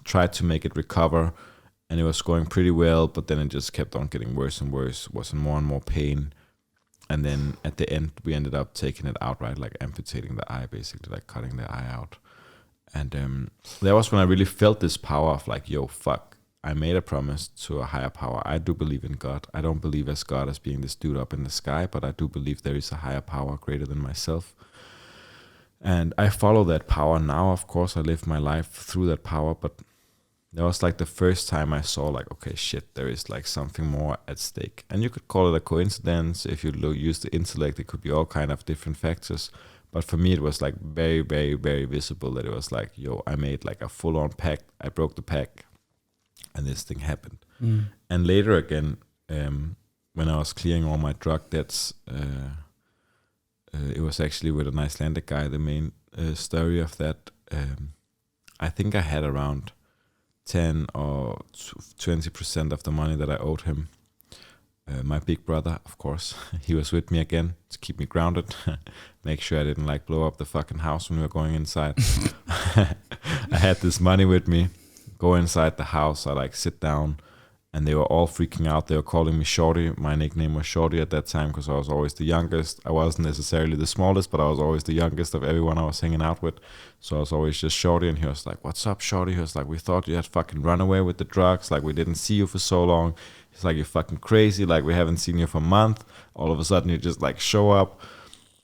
tried to make it recover, and it was going pretty well, but then it just kept on getting worse and worse, was in more and more pain. And then at the end, we ended up taking it out, right? Like amputating the eye, basically, like cutting the eye out. And that was when I really felt this power of like, yo, fuck, I made a promise to a higher power. I do believe in God. I don't believe as God as being this dude up in the sky, but I do believe there is a higher power greater than myself. And I follow that power now. Of course, I live my life through that power, but that was like the first time I saw like, okay, shit, there is like something more at stake. And you could call it a coincidence. If you use the intellect, it could be all kind of different factors. But for me, it was like very, very, very visible that it was like, yo, I made like a full-on pact. I broke the pact, and this thing happened. And later again, when I was clearing all my drug debts, it was actually with an Icelandic guy, the main story of that. I think I had around 10 or 20% of the money that I owed him. My big brother, of course, he was with me again to keep me grounded, make sure I didn't like blow up the fucking house when we were going inside. I had this money with me, go inside the house, I like sit down, and they were all freaking out. They were calling me Shorty. My nickname was Shorty at that time because I was always the youngest. I wasn't necessarily the smallest, but I was always the youngest of everyone I was hanging out with. So I was always just Shorty, and he was like, what's up, Shorty? He was like, we thought you had fucking run away with the drugs. Like, we didn't see you for so long. He's like, you're fucking crazy. Like, we haven't seen you for a month. All of a sudden, you just like show up.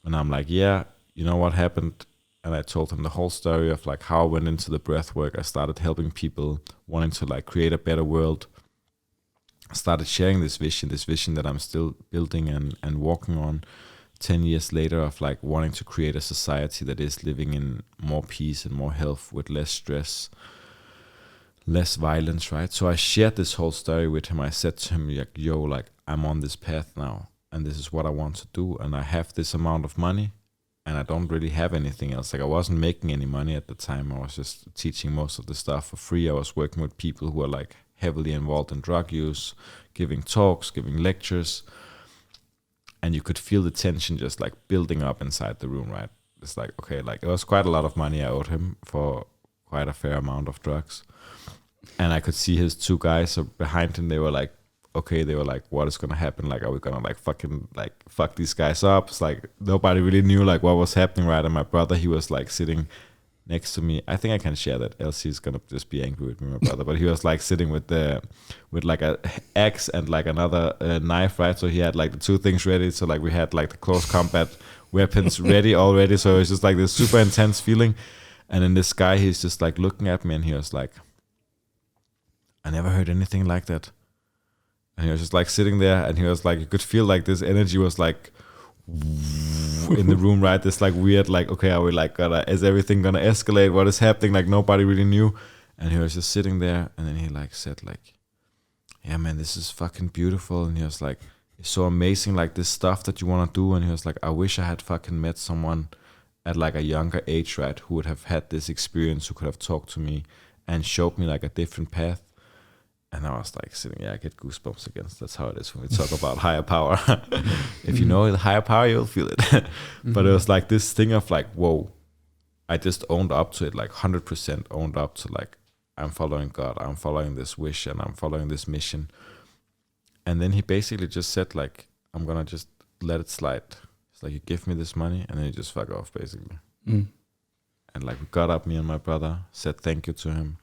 And I'm like, yeah, you know what happened? And I told him the whole story of like how I went into the breath work. I started helping people, wanting to like create a better world. I started sharing this vision that I'm still building and walking on 10 years later, of like wanting to create a society that is living in more peace and more health with less stress, less violence, right? So I shared this whole story with him. I said to him, like, yo, like, I'm on this path now, and this is what I want to do, and I have this amount of money, and I don't really have anything else. Like, I wasn't making any money at the time. I was just teaching most of the stuff for free. I was working with people who were like heavily involved in drug use, giving talks, giving lectures, and you could feel the tension just like building up inside the room, right? It's like, okay, like it was quite a lot of money I owed him for quite a fair amount of drugs. And I could see his two guys behind him. They were like, okay, they were like, what is going to happen? Like, are we going to like fucking like fuck these guys up? It's like nobody really knew like what was happening, right? And my brother, he was like sitting next to me. I think I can share that, else he's gonna just be angry with me, my brother. But he was like sitting with like a axe and like another knife, right? So he had like the two things ready. So like we had like the close combat weapons ready already. So it was just like this super intense feeling. And then this guy, he's just like looking at me, and he was like, I never heard anything like that. And he was just like sitting there, and he was like, you could feel like this energy was like in the room, right? This like weird, like, okay, are we like is everything gonna escalate? What is happening? Like nobody really knew. And he was just sitting there, and then he like said like, yeah, man, this is fucking beautiful. And he was like, it's so amazing, like this stuff that you want to do. And he was like, I wish I had fucking met someone at like a younger age, right, who would have had this experience, who could have talked to me and showed me like a different path. And I was like sitting, yeah, I get goosebumps again. That's how it is when we talk about higher power. If you know the higher power, you'll feel it. But it was like this thing of like, whoa, I just owned up to it, like 100% owned up to like, I'm following God, I'm following this wish, and I'm following this mission. And then he basically just said like, I'm going to just let it slide. It's like, you give me this money, and then you just fuck off, basically. And like we got up, me and my brother, said thank you to him,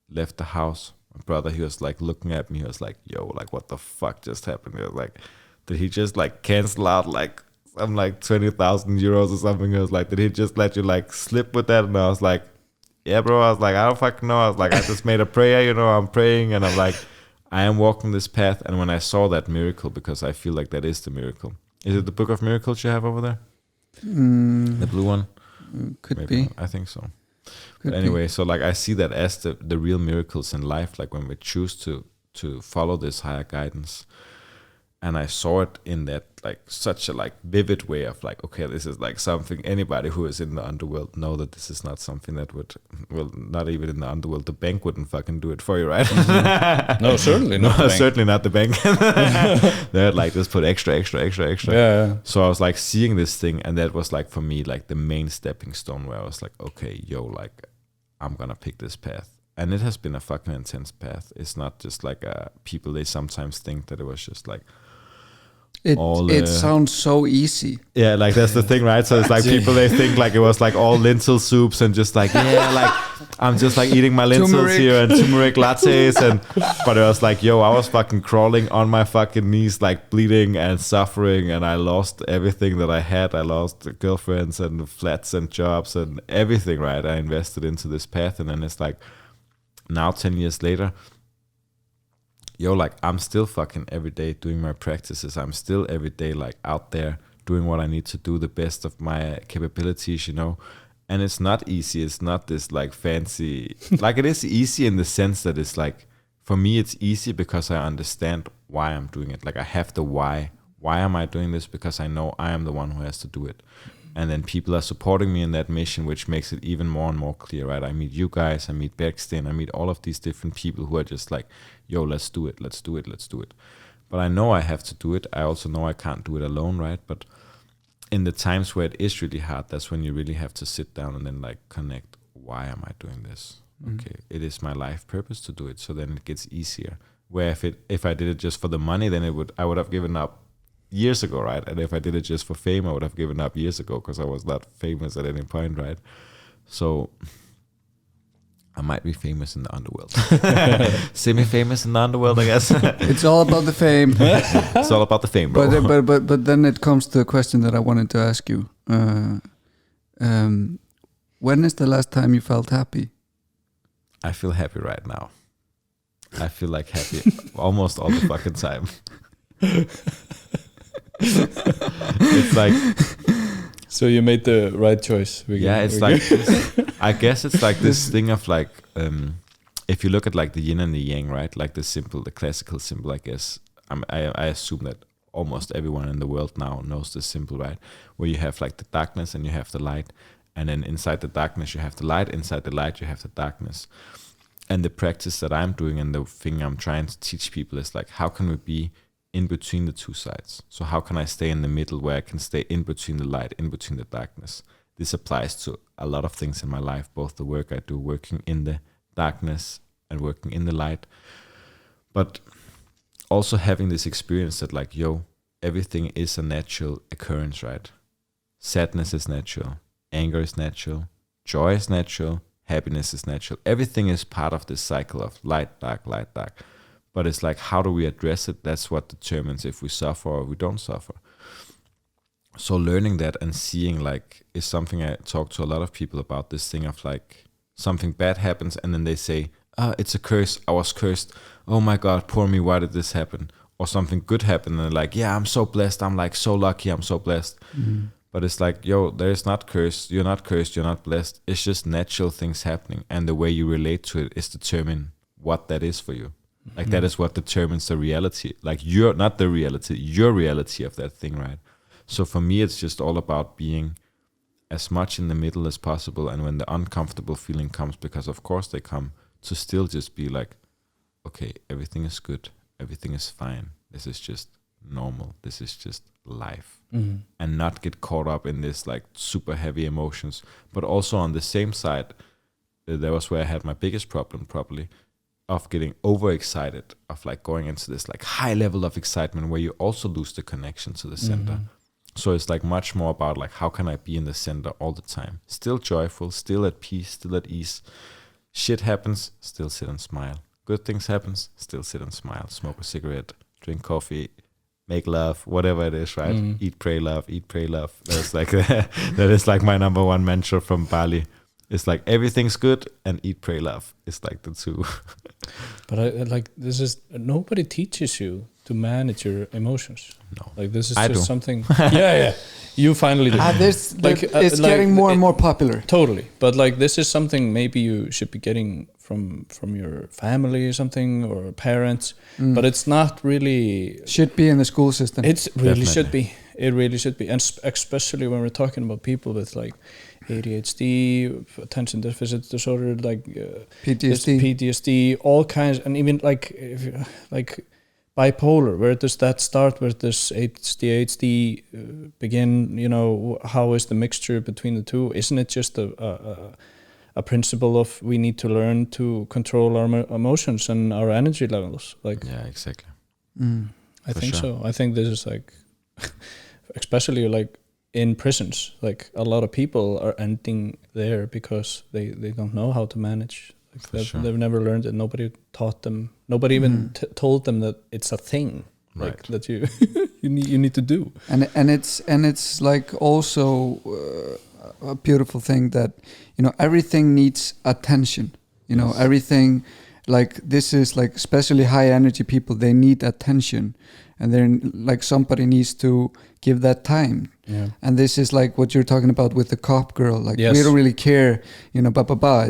left the house. My brother, he was like looking at me, he was like, yo, like what the fuck just happened? He was like, did he just like cancel out like some like 20,000 euros or something? He was like, did he just let you like slip with that? And I was like, yeah, bro. I was like, I don't fucking know. I was like, I just made a prayer, you know, I'm praying, and I'm like, I am walking this path. And when I saw that miracle, because I feel like that is the miracle. Is it the Book of Miracles you have over there? The blue one? Could Maybe. be. I think so. Could But anyway, so like I see that as the real miracles in life, like when we choose to follow this higher guidance. And I saw it in that like such a like vivid way of like, okay, this is like something anybody who is in the underworld know that this is not something that would, well, not even in the underworld, the bank wouldn't fucking do it for you, right? No, certainly not. No, certainly not the bank. They're like, just put extra. Yeah. So I was like seeing this thing, and that was like for me like the main stepping stone where I was like, okay, yo, like I'm gonna pick this path. And it has been a fucking intense path. It's not just like people, they sometimes think that it was just like it sounds so easy. Yeah, like that's the thing, right? So it's like people, they think like it was like all lentil soups and just like, yeah, like I'm just like eating my lentils Turmeric. here and turmeric lattes, and but it was like, yo, I was fucking crawling on my fucking knees, like bleeding and suffering, and I lost everything that I had. I lost girlfriends and flats and jobs and everything, right? I invested into this path, and then it's like, now 10 years later, like I'm still fucking every day doing my practices. I'm still every day like out there doing what I need to do, the best of my capabilities, and it's not easy. It's not this like fancy, like it is easy in the sense that it's like, for me, it's easy because I understand why I'm doing it. Like I have the why. Why am I doing this? Because I know I am the one who has to do it. And then people are supporting me in that mission, which makes it even more and more clear, right? I meet you guys, I meet Bergsten, I meet all of these different people who are just like, yo, let's do it, let's do it, let's do it. But I know I have to do it. I also know I can't do it alone, right? But in the times where it is really hard, that's when you really have to sit down and then like connect, why am I doing this? Okay, it is my life purpose to do it. So then it gets easier. Where if I did it just for the money, then I would have given up years ago, right? And if I did it just for fame, I would have given up years ago because I was not famous at any point, right? So I might be famous in the underworld. Semi-famous in the underworld, I guess. It's all about the fame. It's all about the fame, bro. But then it comes to the question that I wanted to ask you. When is the last time you felt happy? I feel happy right now. I feel like happy almost all the fucking time. It's like, so you made the right choice. It's like this, I guess it's like this thing of like, if you look at like the yin and the yang, right? Like the classical symbol, I guess. I assume that almost everyone in the world now knows this symbol, right? Where you have like the darkness and you have the light, and then inside the darkness you have the light, inside the light you have the darkness. And the practice that I'm doing and the thing I'm trying to teach people is like, how can we be in between the two sides? So how can I stay in the middle where I can stay in between the light, in between the darkness? This applies to a lot of things in my life, both the work I do, working in the darkness and working in the light, but also having this experience that like, yo, everything is a natural occurrence, right? Sadness is natural, anger is natural, joy is natural, happiness is natural. Everything is part of this cycle of light, dark, light, dark. But it's like, how do we address it? That's what determines if we suffer or we don't suffer. So learning that and seeing like is something I talk to a lot of people about, this thing of like something bad happens and then they say, it's a curse, I was cursed. Oh my God, poor me, why did this happen? Or something good happened and they're like, yeah, I'm so blessed. I'm like so lucky, I'm so blessed. But it's like, yo, there's not cursed, you're not blessed. It's just natural things happening. And the way you relate to it is determine what that is for you. Like that is what determines the reality. Like you're not the reality, your reality of that thing, right? So for me, it's just all about being as much in the middle as possible. And when the uncomfortable feeling comes, because of course they come, to still just be like, okay, everything is good, everything is fine. This is just normal. This is just life. And not get caught up in this like super heavy emotions. But also on the same side, that was where I had my biggest problem probably, of getting overexcited, of like going into this like high level of excitement where you also lose the connection to the center. So it's like much more about like, how can I be in the center all the time? Still joyful, still at peace, still at ease. Shit happens, still sit and smile. Good things happens, still sit and smile. Smoke a cigarette, drink coffee, make love, whatever it is, right? Eat, pray, love, eat, pray, love. That's like that is like my number one mantra from Bali. It's like everything's good and eat, pray, love. It's like the two. But I like this is nobody teaches you to manage your emotions. No, like this is I just do. something. Yeah. You finally do. It's getting more and more popular. Totally, but like this is something maybe you should be getting from your family or something or parents. But it's not really. Should be in the school system. It really should be. It really should be, and especially when we're talking about people with like ADHD, attention deficit disorder, like PTSD, all kinds, and even like bipolar. Where does that start? Where does ADHD begin? You know, how is the mixture between the two? Isn't it just a principle of we need to learn to control our emotions and our energy levels? Like, yeah, exactly. I think so. I think this is like, especially like in prisons, like a lot of people are ending there because they don't know how to manage. Like they've never learned it. Nobody taught them. Nobody even told them that it's a thing, right? Like that you you need to do. And it's like also a beautiful thing that, you know, everything needs attention. You know, everything, like this is like especially high energy people, they need attention, and then like somebody needs to give that time. Yeah. And this is like what you're talking about with the cop girl. Like Yes. we don't really care, you know,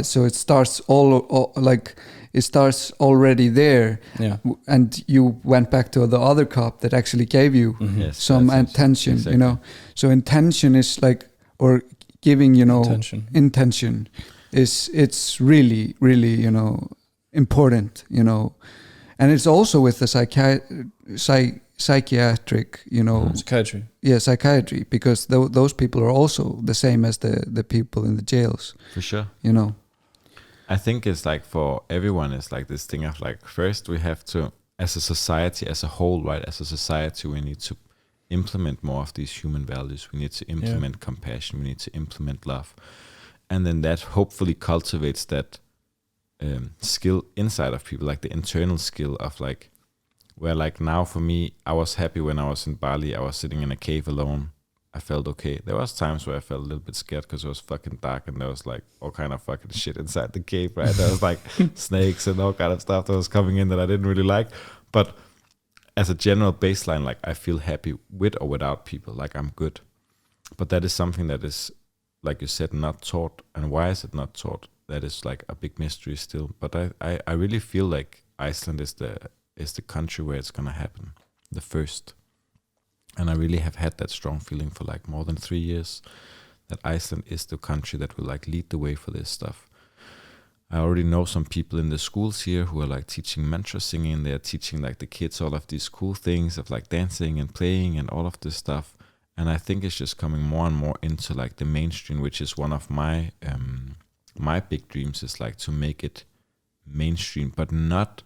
So it starts all like it starts already there. Yeah. And you went back to the other cop that actually gave you Yes, some that's attention, exactly. you know. So intention is like, or giving, you know, intention is, it's really, really, you know, important, you know. And it's also with the psychiatric, you know, Psychiatry. Yeah, psychiatry, because those people are also the same as the people in the jails. For sure. You know. I think it's like for everyone, it's like this thing of like, first we have to, as a society as a whole, right? As a society, we need to implement more of these human values. We need to implement compassion. We need to implement love. And then that hopefully cultivates that skill inside of people, like the internal skill of like, where like now for me, I was happy when I was in Bali. I was sitting in a cave alone. I felt okay. There was times where I felt a little bit scared because it was fucking dark and there was like all kind of fucking shit inside the cave, right? There was like snakes and all kind of stuff that was coming in that I didn't really like. But as a general baseline, like I feel happy with or without people, like I'm good. But that is something that is, like you said, not taught. And why is it not taught? That is like a big mystery still. But I really feel like Iceland is the country where it's gonna happen, the first. And I really have had that strong feeling for like more than 3 years, that Iceland is the country that will like lead the way for this stuff. I already know some people in the schools here who are like teaching mantra singing. They're teaching like the kids all of these cool things of like dancing and playing and all of this stuff. And I think it's just coming more and more into like the mainstream, which is one of my my big dreams, is like to make it mainstream, but not,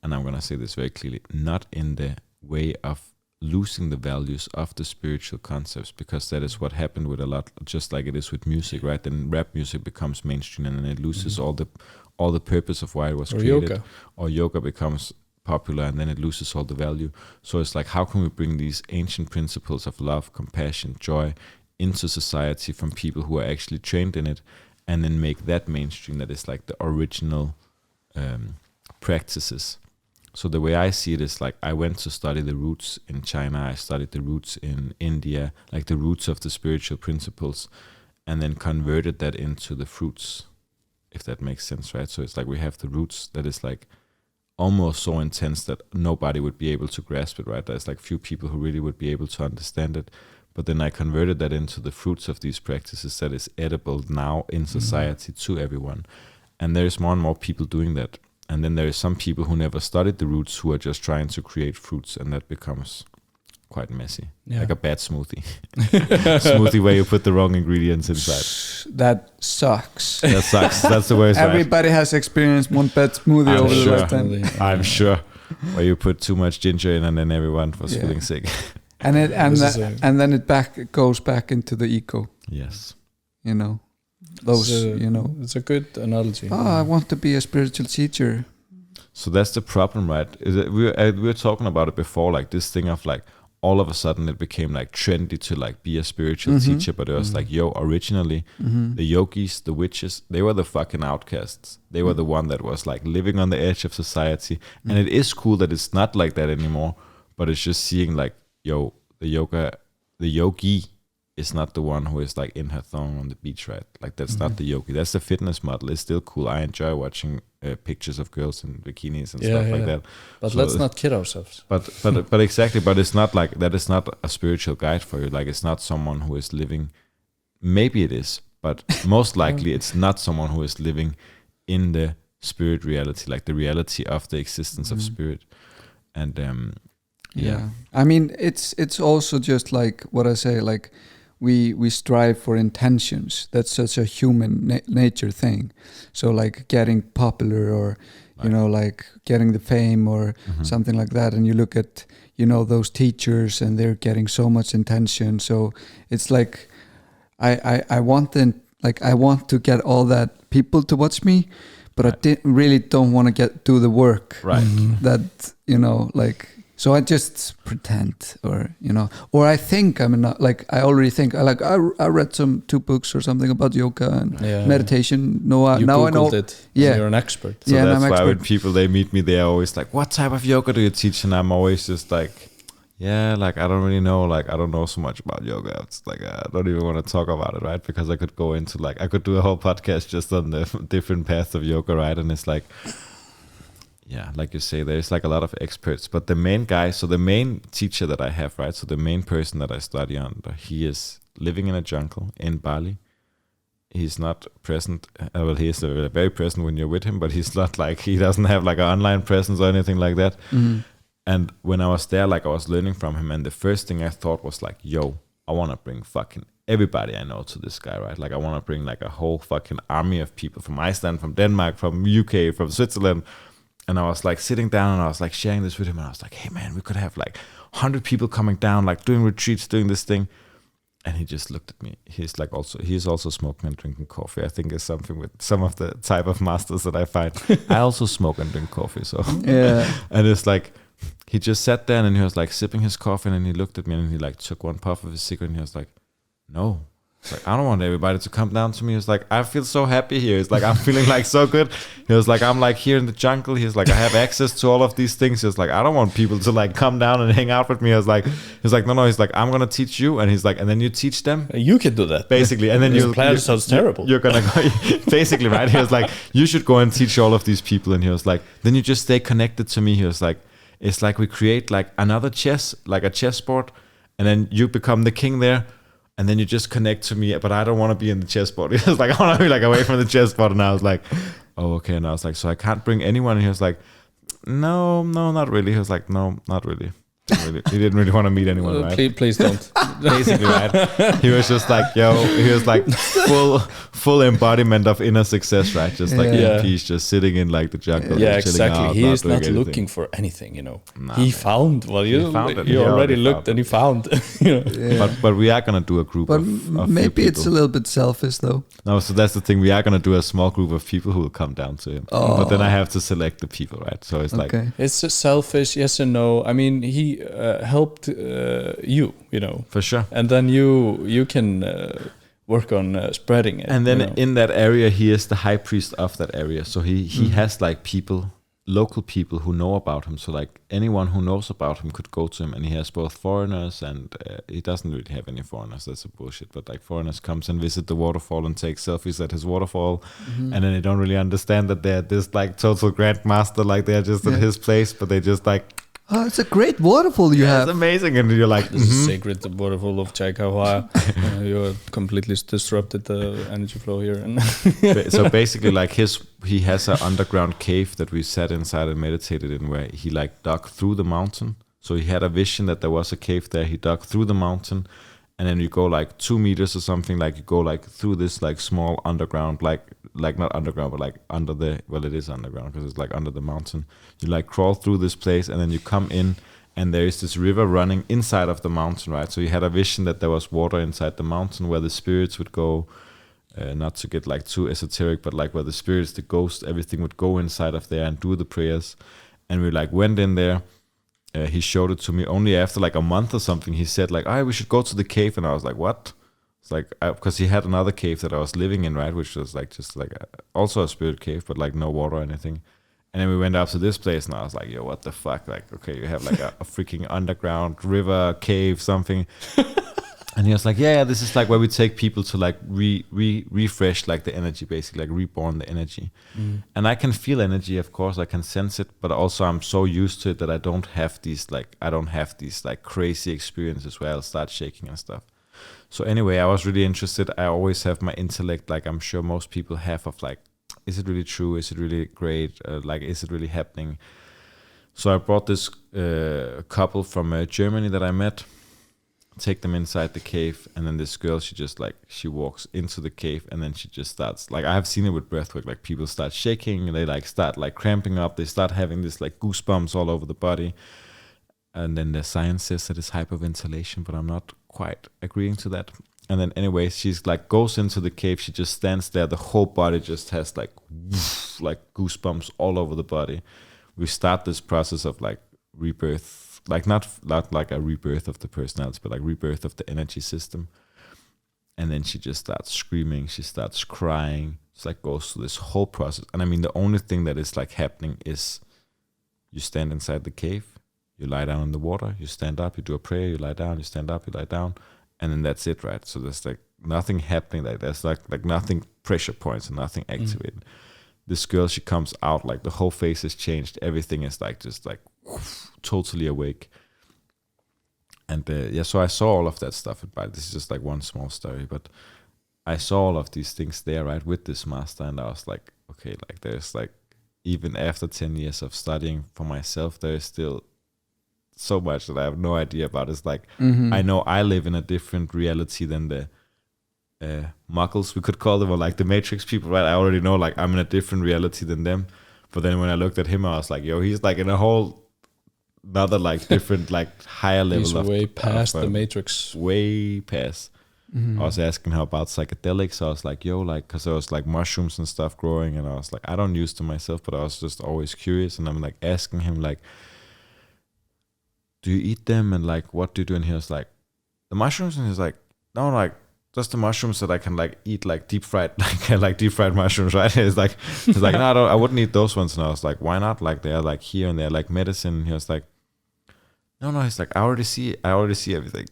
and I'm gonna say this very clearly, not in the way of losing the values of the spiritual concepts, because that is what happened with a lot, just like it is with music, right? Then rap music becomes mainstream and then it loses all the purpose of why it was created. Or yoga becomes popular and then it loses all the value. So it's like, how can we bring these ancient principles of love, compassion, joy into society from people who are actually trained in it, and then make that mainstream, that is like the original practices. So the way I see it is like, I went to study the roots in China, I studied the roots in India, like the roots of the spiritual principles, and then converted that into the fruits, if that makes sense, right? So it's like we have the roots that is like almost so intense that nobody would be able to grasp it, right? There's like few people who really would be able to understand it. But then I converted that into the fruits of these practices that is edible now in society to everyone. And there's more and more people doing that. And then there is some people who never studied the roots who are just trying to create fruits, and that becomes quite messy. Like a bad smoothie. Smoothie where you put the wrong ingredients inside. That sucks. That sucks. That's the worst. Everybody has experienced one bad smoothie over the lifetime. I'm sure. Where you put too much ginger in and then everyone was feeling sick. And then it goes back into the ego. Yes. You know. It's a good analogy. I want to be a spiritual teacher. So that's the problem, right? Is that we were talking about it before, like this thing of like, all of a sudden it became like trendy to like be a spiritual teacher, but it was like, originally the yogis, the witches, they were the fucking outcasts. They were the one that was like living on the edge of society. And it is cool that it's not like that anymore, but it's just seeing like, the yogi is not the one who is like in her thong on the beach, right? Like that's not the yogi. That's the fitness model. It's still cool. I enjoy watching pictures of girls in bikinis and stuff like that. But so let's not kid ourselves. But exactly. But it's not like that. Is not a spiritual guide for you. Like it's not someone who is living. Maybe it is, but most likely it's not someone who is living in the spirit reality, like the reality of the existence of spirit. And I mean, it's also just like what I say, like. We strive for intentions. That's such a human nature thing. So like getting popular or, like getting the fame or something like that. And you look at, those teachers and they're getting so much attention. So it's like, I want to get all that people to watch me, but I really don't want to do the work. Right. That, like So I just pretend, or or I think I'm not, like I already think I read 2 books or something about yoga and meditation. Now I know it. Yeah, you're an expert. So yeah, that's I'm why expert. when people they meet me, they're always like, "What type of yoga do you teach?" And I'm always just like, "Yeah, like I don't really know. Like I don't know so much about yoga. It's like I don't even want to talk about it, right? Because I could go into I could do a whole podcast just on the different paths of yoga, right? And it's like." Yeah, like you say, there's like a lot of experts, but the main guy, so the main teacher that I have, right? So the main person that I study under, he is living in a jungle in Bali. He's not present. Well, he is very present when you're with him, but he's not like, he doesn't have like an online presence or anything like that. Mhm. And when I was there, like I was learning from him, and the first thing I thought was like, yo, I want to bring fucking everybody I know to this guy, right? Like I want to bring like a whole fucking army of people from Iceland, from Denmark, from UK, from Switzerland. And I was like sitting down and I was like sharing this with him, and I was like, hey man, we could have like 100 people coming down, like doing retreats, doing this thing. And he just looked at me. He's also smoking and drinking coffee. I think it's something with some of the type of masters that I find. I also smoke and drink coffee. So Yeah. And it's like, he just sat there and he was like sipping his coffee, and then he looked at me and he like took one puff of his cigarette and he was like, no. It's like, I don't want everybody to come down to me. It's like, I feel so happy here. It's like, I'm feeling like so good. He was like, I'm like here in the jungle. He's like, I have access to all of these things. He's like, I don't want people to like come down and hang out with me. He's like, no. He's like, I'm going to teach you. And he's like, and then you teach them. You can do that. Basically. And then Your plan sounds terrible. You're going to go, basically, right? He was like, you should go and teach all of these people. And he was like, then you just stay connected to me. He was like, it's like we create like another chess, like a chessboard. And then you become the king there. And then you just connect to me, but I don't want to be in the chessboard. He was like, I want to be like away from the chessboard. And I was like, oh, okay. And I was like, so I can't bring anyone. And he was like, no, not really. He was like, no, not really. He didn't really want to meet anyone, right? Please don't. Basically, right? He was just like, he was like full embodiment of inner success, right? Just like in peace, just sitting in like the jungle. Yeah, just chilling exactly. out, He is not doing looking for anything, Nah, he found. Well, you already looked and he found. But we are gonna do a group. But of maybe few it's a people. little bit selfish though. No, so that's the thing. We are gonna do a small group of people who will come down to him. Oh. But then I have to select the people, right? So it's like, it's just selfish, yes and no. I mean, he helped you know, for sure. and then you can work on spreading it. And then in that area, he is the high priest of that area. So he has like people, local people who know about him. So like anyone who knows about him could go to him, and he has both foreigners and he doesn't really have any foreigners. That's a bullshit. But like foreigners comes and visit the waterfall and take selfies at his waterfall, and then they don't really understand that they're this like total grandmaster, like they're just at his place, but they just like, oh, it's a great waterfall you have. It's amazing, and you're like, this is sacred waterfall of Chaikahua. You completely disrupted the energy flow here. And so basically, like he has an underground cave that we sat inside and meditated in, where he like dug through the mountain. So he had a vision that there was a cave there. He dug through the mountain, and then you go like 2 meters or something. Like you go like through this like small underground, like not underground, but like under the, well, it is underground because it's like under the mountain. You like crawl through this place, and then you come in, and there is this river running inside of the mountain, right? So you had a vision that there was water inside the mountain where the spirits would go, not to get like too esoteric, but like where the spirits, the ghosts, everything would go inside of there and do the prayers. And we like went in there. He showed it to me only after like a month or something. He said like, we should go to the cave. And I was like, what? It's like, because he had another cave that I was living in, right? Which was like just like also a spirit cave, but like no water or anything. And then we went up to this place, and I was like, yo, what the fuck? Like, okay, you have like a freaking underground river, cave, something. And he was like, yeah, this is like where we take people to like refresh like the energy, basically, like reborn the energy. And I can feel energy, of course, I can sense it, but also I'm so used to it that I don't have these like crazy experiences where I'll start shaking and stuff. So anyway, I was really interested. I always have my intellect, like I'm sure most people have, of like, is it really true? Is it really great? Like, is it really happening? So I brought this couple from Germany that I met, take them inside the cave, and then this girl, she walks into the cave, and then she just starts, like, I have seen it with breathwork, like people start shaking, and they like start like cramping up, they start having this like goosebumps all over the body. And then the science says that it's hyperventilation, but I'm not quite agreeing to that. And then anyway, she's like goes into the cave, she just stands there, the whole body just has like goosebumps all over the body. We start this process of like rebirth like not like a rebirth of the personality, but like rebirth of the energy system. And then she just starts screaming, she starts crying. It's like goes through this whole process. And I mean, the only thing that is like happening is you stand inside the cave, you lie down in the water, you stand up, you do a prayer, you lie down, you stand up, you lie down, and then that's it, right? So there's like nothing happening, like there's like nothing pressure points and nothing activated. This girl, she comes out, like the whole face is changed, everything is like just like totally awake. And so I saw all of that stuff. But this is just like one small story, but I saw all of these things there, right, with this master, and I was like, okay, like there's like, even after 10 years of studying for myself, there is still so much that I have no idea about. It's like, I know I live in a different reality than the muggles, we could call them, or like the Matrix people, right? I already know like I'm in a different reality than them. But then when I looked at him, I was like, yo, he's like in a whole another like different like higher level. He's way past the Matrix. Way past. I was asking her about psychedelics. I was like, yo, like, because there was like mushrooms and stuff growing, and I was like, I don't use them myself, but I was just always curious, and I'm like asking him like, do you eat them, and like what do you do? And he was like, the mushrooms, and he's like, no, like just the mushrooms that I can like eat, like deep fried, like deep fried mushrooms, right? He's like no, I wouldn't eat those ones. And I was like, why not? Like they're like here and they're like medicine. And he was like, no, he's like, I already see everything.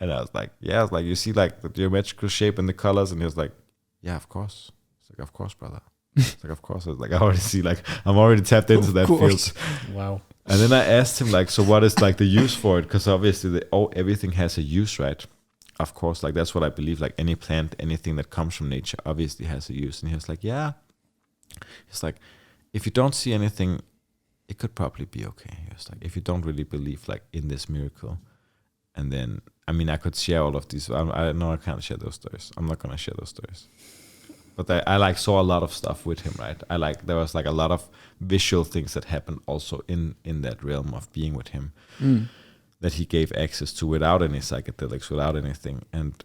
And I was like, yeah, like you see like the geometrical shape and the colors. And he was like, yeah, of course. It's like, of course, brother. It's like, of course. I was like, I already see, like I'm already tapped into that field. Wow. And then I asked him like, so what is like the use for it? Because obviously everything has a use, right? Of course, like that's what I believe, like any plant, anything that comes from nature obviously has a use. And he was like, yeah. He's like, if you don't see anything, it could probably be okay. He was like, if you don't really believe like in this miracle. And then, I mean, I could share all of these. I know I can't share those stories. I'm not going to share those stories. But I like saw a lot of stuff with him, right? I like, there was like a lot of visual things that happened also in that realm of being with him. That he gave access to without any psychedelics, without anything. And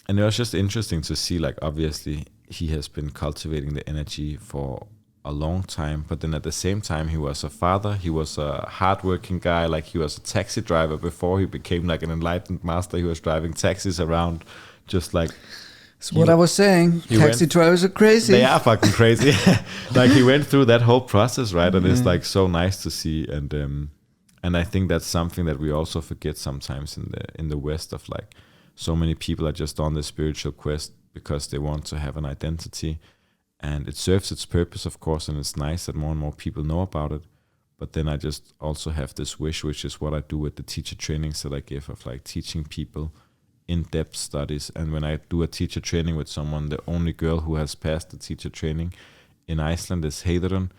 it was just interesting to see, like, obviously he has been cultivating the energy for a long time, but then at the same time he was a father, he was a hardworking guy, like he was a taxi driver before he became like an enlightened master. He was driving taxis around, just like... That's what I was saying. Taxi drivers are crazy. They are fucking crazy. Like he went through that whole process, right? And it's like so nice to see. And I think that's something that we also forget sometimes in the West, of like so many people are just on the spiritual quest because they want to have an identity, and it serves its purpose, of course, and it's nice that more and more people know about it. But then I just also have this wish, which is what I do with the teacher trainings that I give, of like teaching people in-depth studies. And when I do a teacher training with someone, the only girl who has passed the teacher training in Iceland is Heiðrun,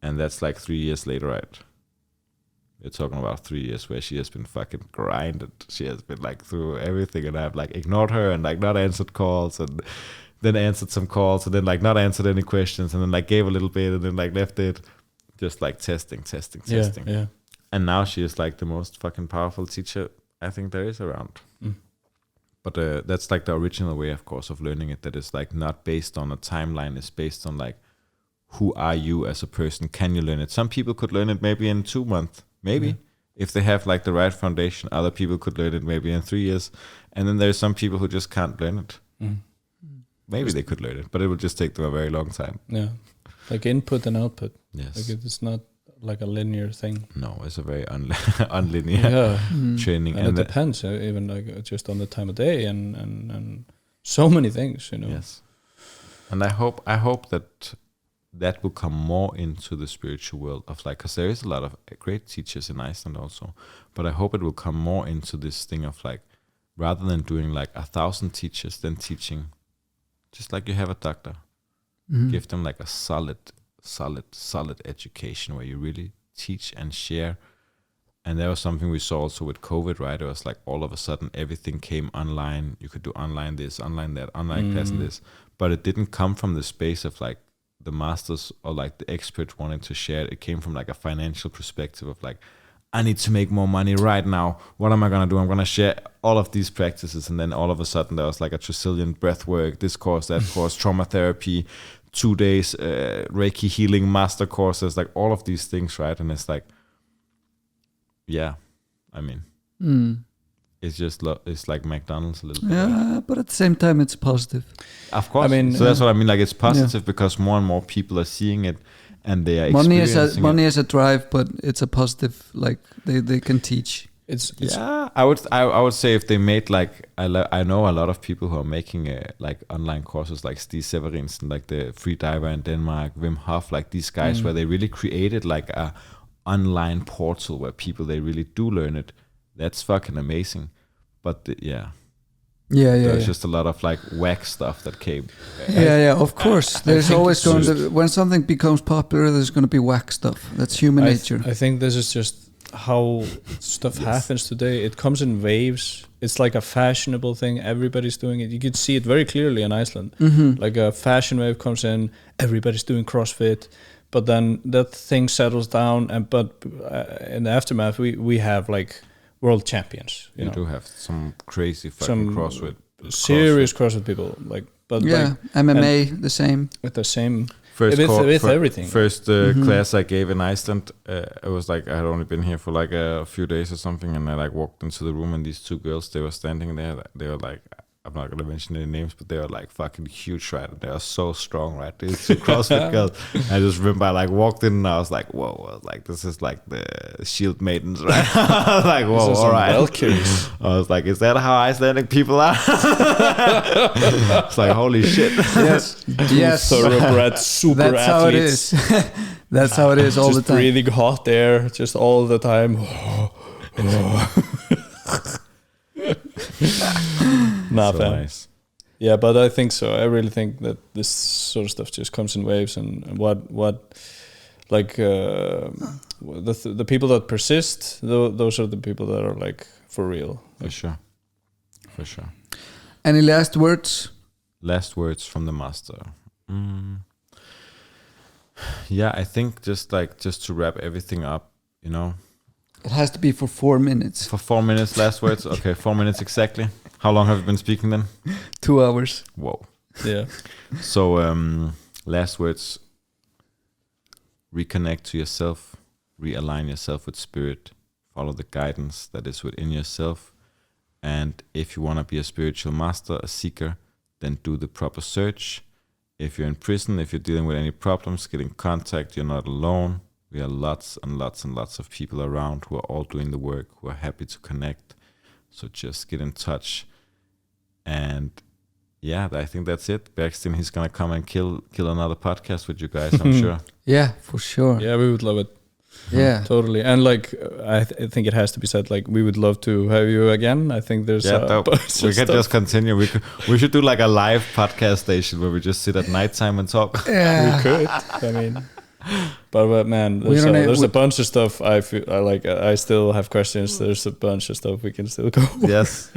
and that's like 3 years later, right? We're talking about 3 years where she has been fucking grinded. She has been like through everything, and I've like ignored her and like not answered calls, and then answered some calls, and then like not answered any questions, and then like gave a little bit, and then like left it. Just like testing. Yeah. And now she is like the most fucking powerful teacher I think there is around. But that's like the original way, of course, of learning it. That is like not based on a timeline. It's based on like, who are you as a person? Can you learn it? Some people could learn it maybe in 2 months. Maybe if they have like the right foundation. Other people could learn it maybe in 3 years. And then there's some people who just can't learn it. Maybe they could learn it, but it will just take them a very long time. Yeah. Like input and output. Yes. Like it's not like a linear thing. No, it's a very unlinear training. And it depends, even like just on the time of day and so many things, you know. Yes. And I hope that will come more into the spiritual world of like, because there is a lot of great teachers in Iceland also, but I hope it will come more into this thing of like, rather than doing like 1,000 teachers, then teaching, just like you have a doctor, give them like a solid education where you really teach and share. And that was something we saw also with COVID, right? It was like all of a sudden everything came online. You could do online this, online that, online class and this, but it didn't come from the space of like the masters or like the experts wanting to share it. It came from like a financial perspective of like, I need to make more money right now. What am I going to do? I'm going to share all of these practices. And then all of a sudden there was like a trillion breath work, this course, that course, trauma therapy, 2 days, Reiki healing master courses, like all of these things, right? And it's like, yeah, I mean, Mm. it's just it's like McDonald's a little bit. Yeah, but at the same time, it's positive. Of course. I mean, so that's what I mean. Like it's positive because more and more people are seeing it, and they are Money experiencing is a drive, but it's a positive. Like they can teach. It's I would say if they made like I know a lot of people who are making like online courses like Stig Severinsen, like the free diver in Denmark, Wim Hof, like these guys where they really created like a online portal where people they really do learn it. That's fucking amazing. But there's just a lot of like whack stuff that came. Of course. There's always going to when something becomes popular, there's going to be whack stuff. That's human nature. I think this is just how stuff happens today. It comes in waves. It's like a fashionable thing. Everybody's doing it. You could see it very clearly in Iceland. Like a fashion wave comes in, everybody's doing CrossFit, but then that thing settles down. But in the aftermath, we have like world champions. You know? Do have some crazy fucking CrossFit, serious CrossFit people. Like, but MMA the same. With the same. With everything. First class I gave in Iceland, it was like I had only been here for like a few days or something, and I like walked into the room and these two girls, they were standing there. They were like, I'm not gonna mention any names, but they were like fucking huge, right? They are so strong, right? These two CrossFit girls. I just remember I like walked in and I was like, whoa, I was like this is like the Shield maidens, right? I was like, whoa, all right. Valkyries. I was like, is that how Icelandic people are? It's like, holy shit. Yes. Thoroughbred super That's athletes. how it is. That's how it is all the just time. breathing hot air, just all the time. Not so bad. nice. Yeah, but I think so. I really think that this sort of stuff just comes in waves, and what like the people that persist, those are the people that are like for real. For sure. Any last words? Last words from the master. Yeah, I think just to wrap everything up, you know. It has to be for 4 minutes. For 4 minutes, last words. Okay, 4 minutes exactly. How long have you been speaking then? 2 hours. Whoa. Yeah. So, last words. Reconnect to yourself. Realign yourself with spirit. Follow the guidance that is within yourself. And if you want to be a spiritual master, a seeker, then do the proper search. If you're in prison, if you're dealing with any problems, get in contact. You're not alone. We are lots and lots and lots of people around who are all doing the work, who are happy to connect. So just get in touch. And yeah, I think that's it. Bergsten, he's going to come and kill another podcast with you guys, I'm sure. Yeah, for sure. Yeah, we would love it. Yeah, totally. And like I think it has to be said, like we would love to have you again. I think there's we can just continue. We should do like a live podcast station where we just sit at nighttime and talk. Yeah. We could. I mean, but man, there's a bunch of stuff. I still have questions. There's a bunch of stuff we can still go. Yes.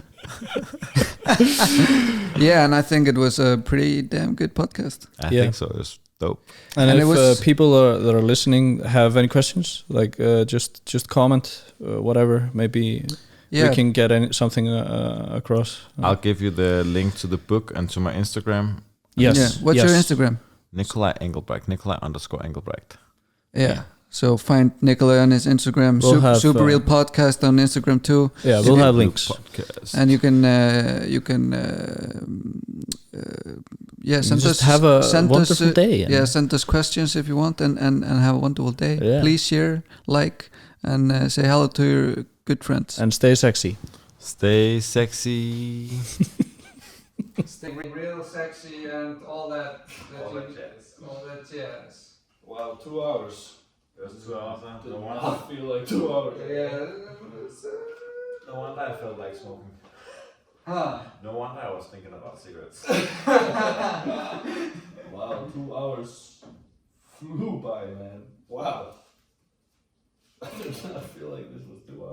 Yeah, and I think it was a pretty damn good podcast. I think so. It was dope. And if people that are listening have any questions, like just comment, whatever. Maybe we can get something across. I'll give you the link to the book and to my Instagram. Yes. Yeah. What's your Instagram? Nicolai Engelbrecht. Nicolai_Engelbrecht. Yeah. So find Nicolai on his Instagram. Super Real Podcast on Instagram too. Yeah, we'll have links. Podcast. And you can send us. Have a wonderful day. Yeah, send us questions if you want, and have a wonderful day. Yeah. Please share, like, and say hello to your good friends. And stay sexy. Stay sexy. Stay real sexy and all that. All that jazz. Wow, 2 hours. Just 2 hours, huh? No wonder. I feel like 2 hours. Yeah. No wonder I felt like smoking. Huh. No wonder I was thinking about cigarettes. Wow, 2 hours flew by, man. Wow. I feel like this was 2 hours.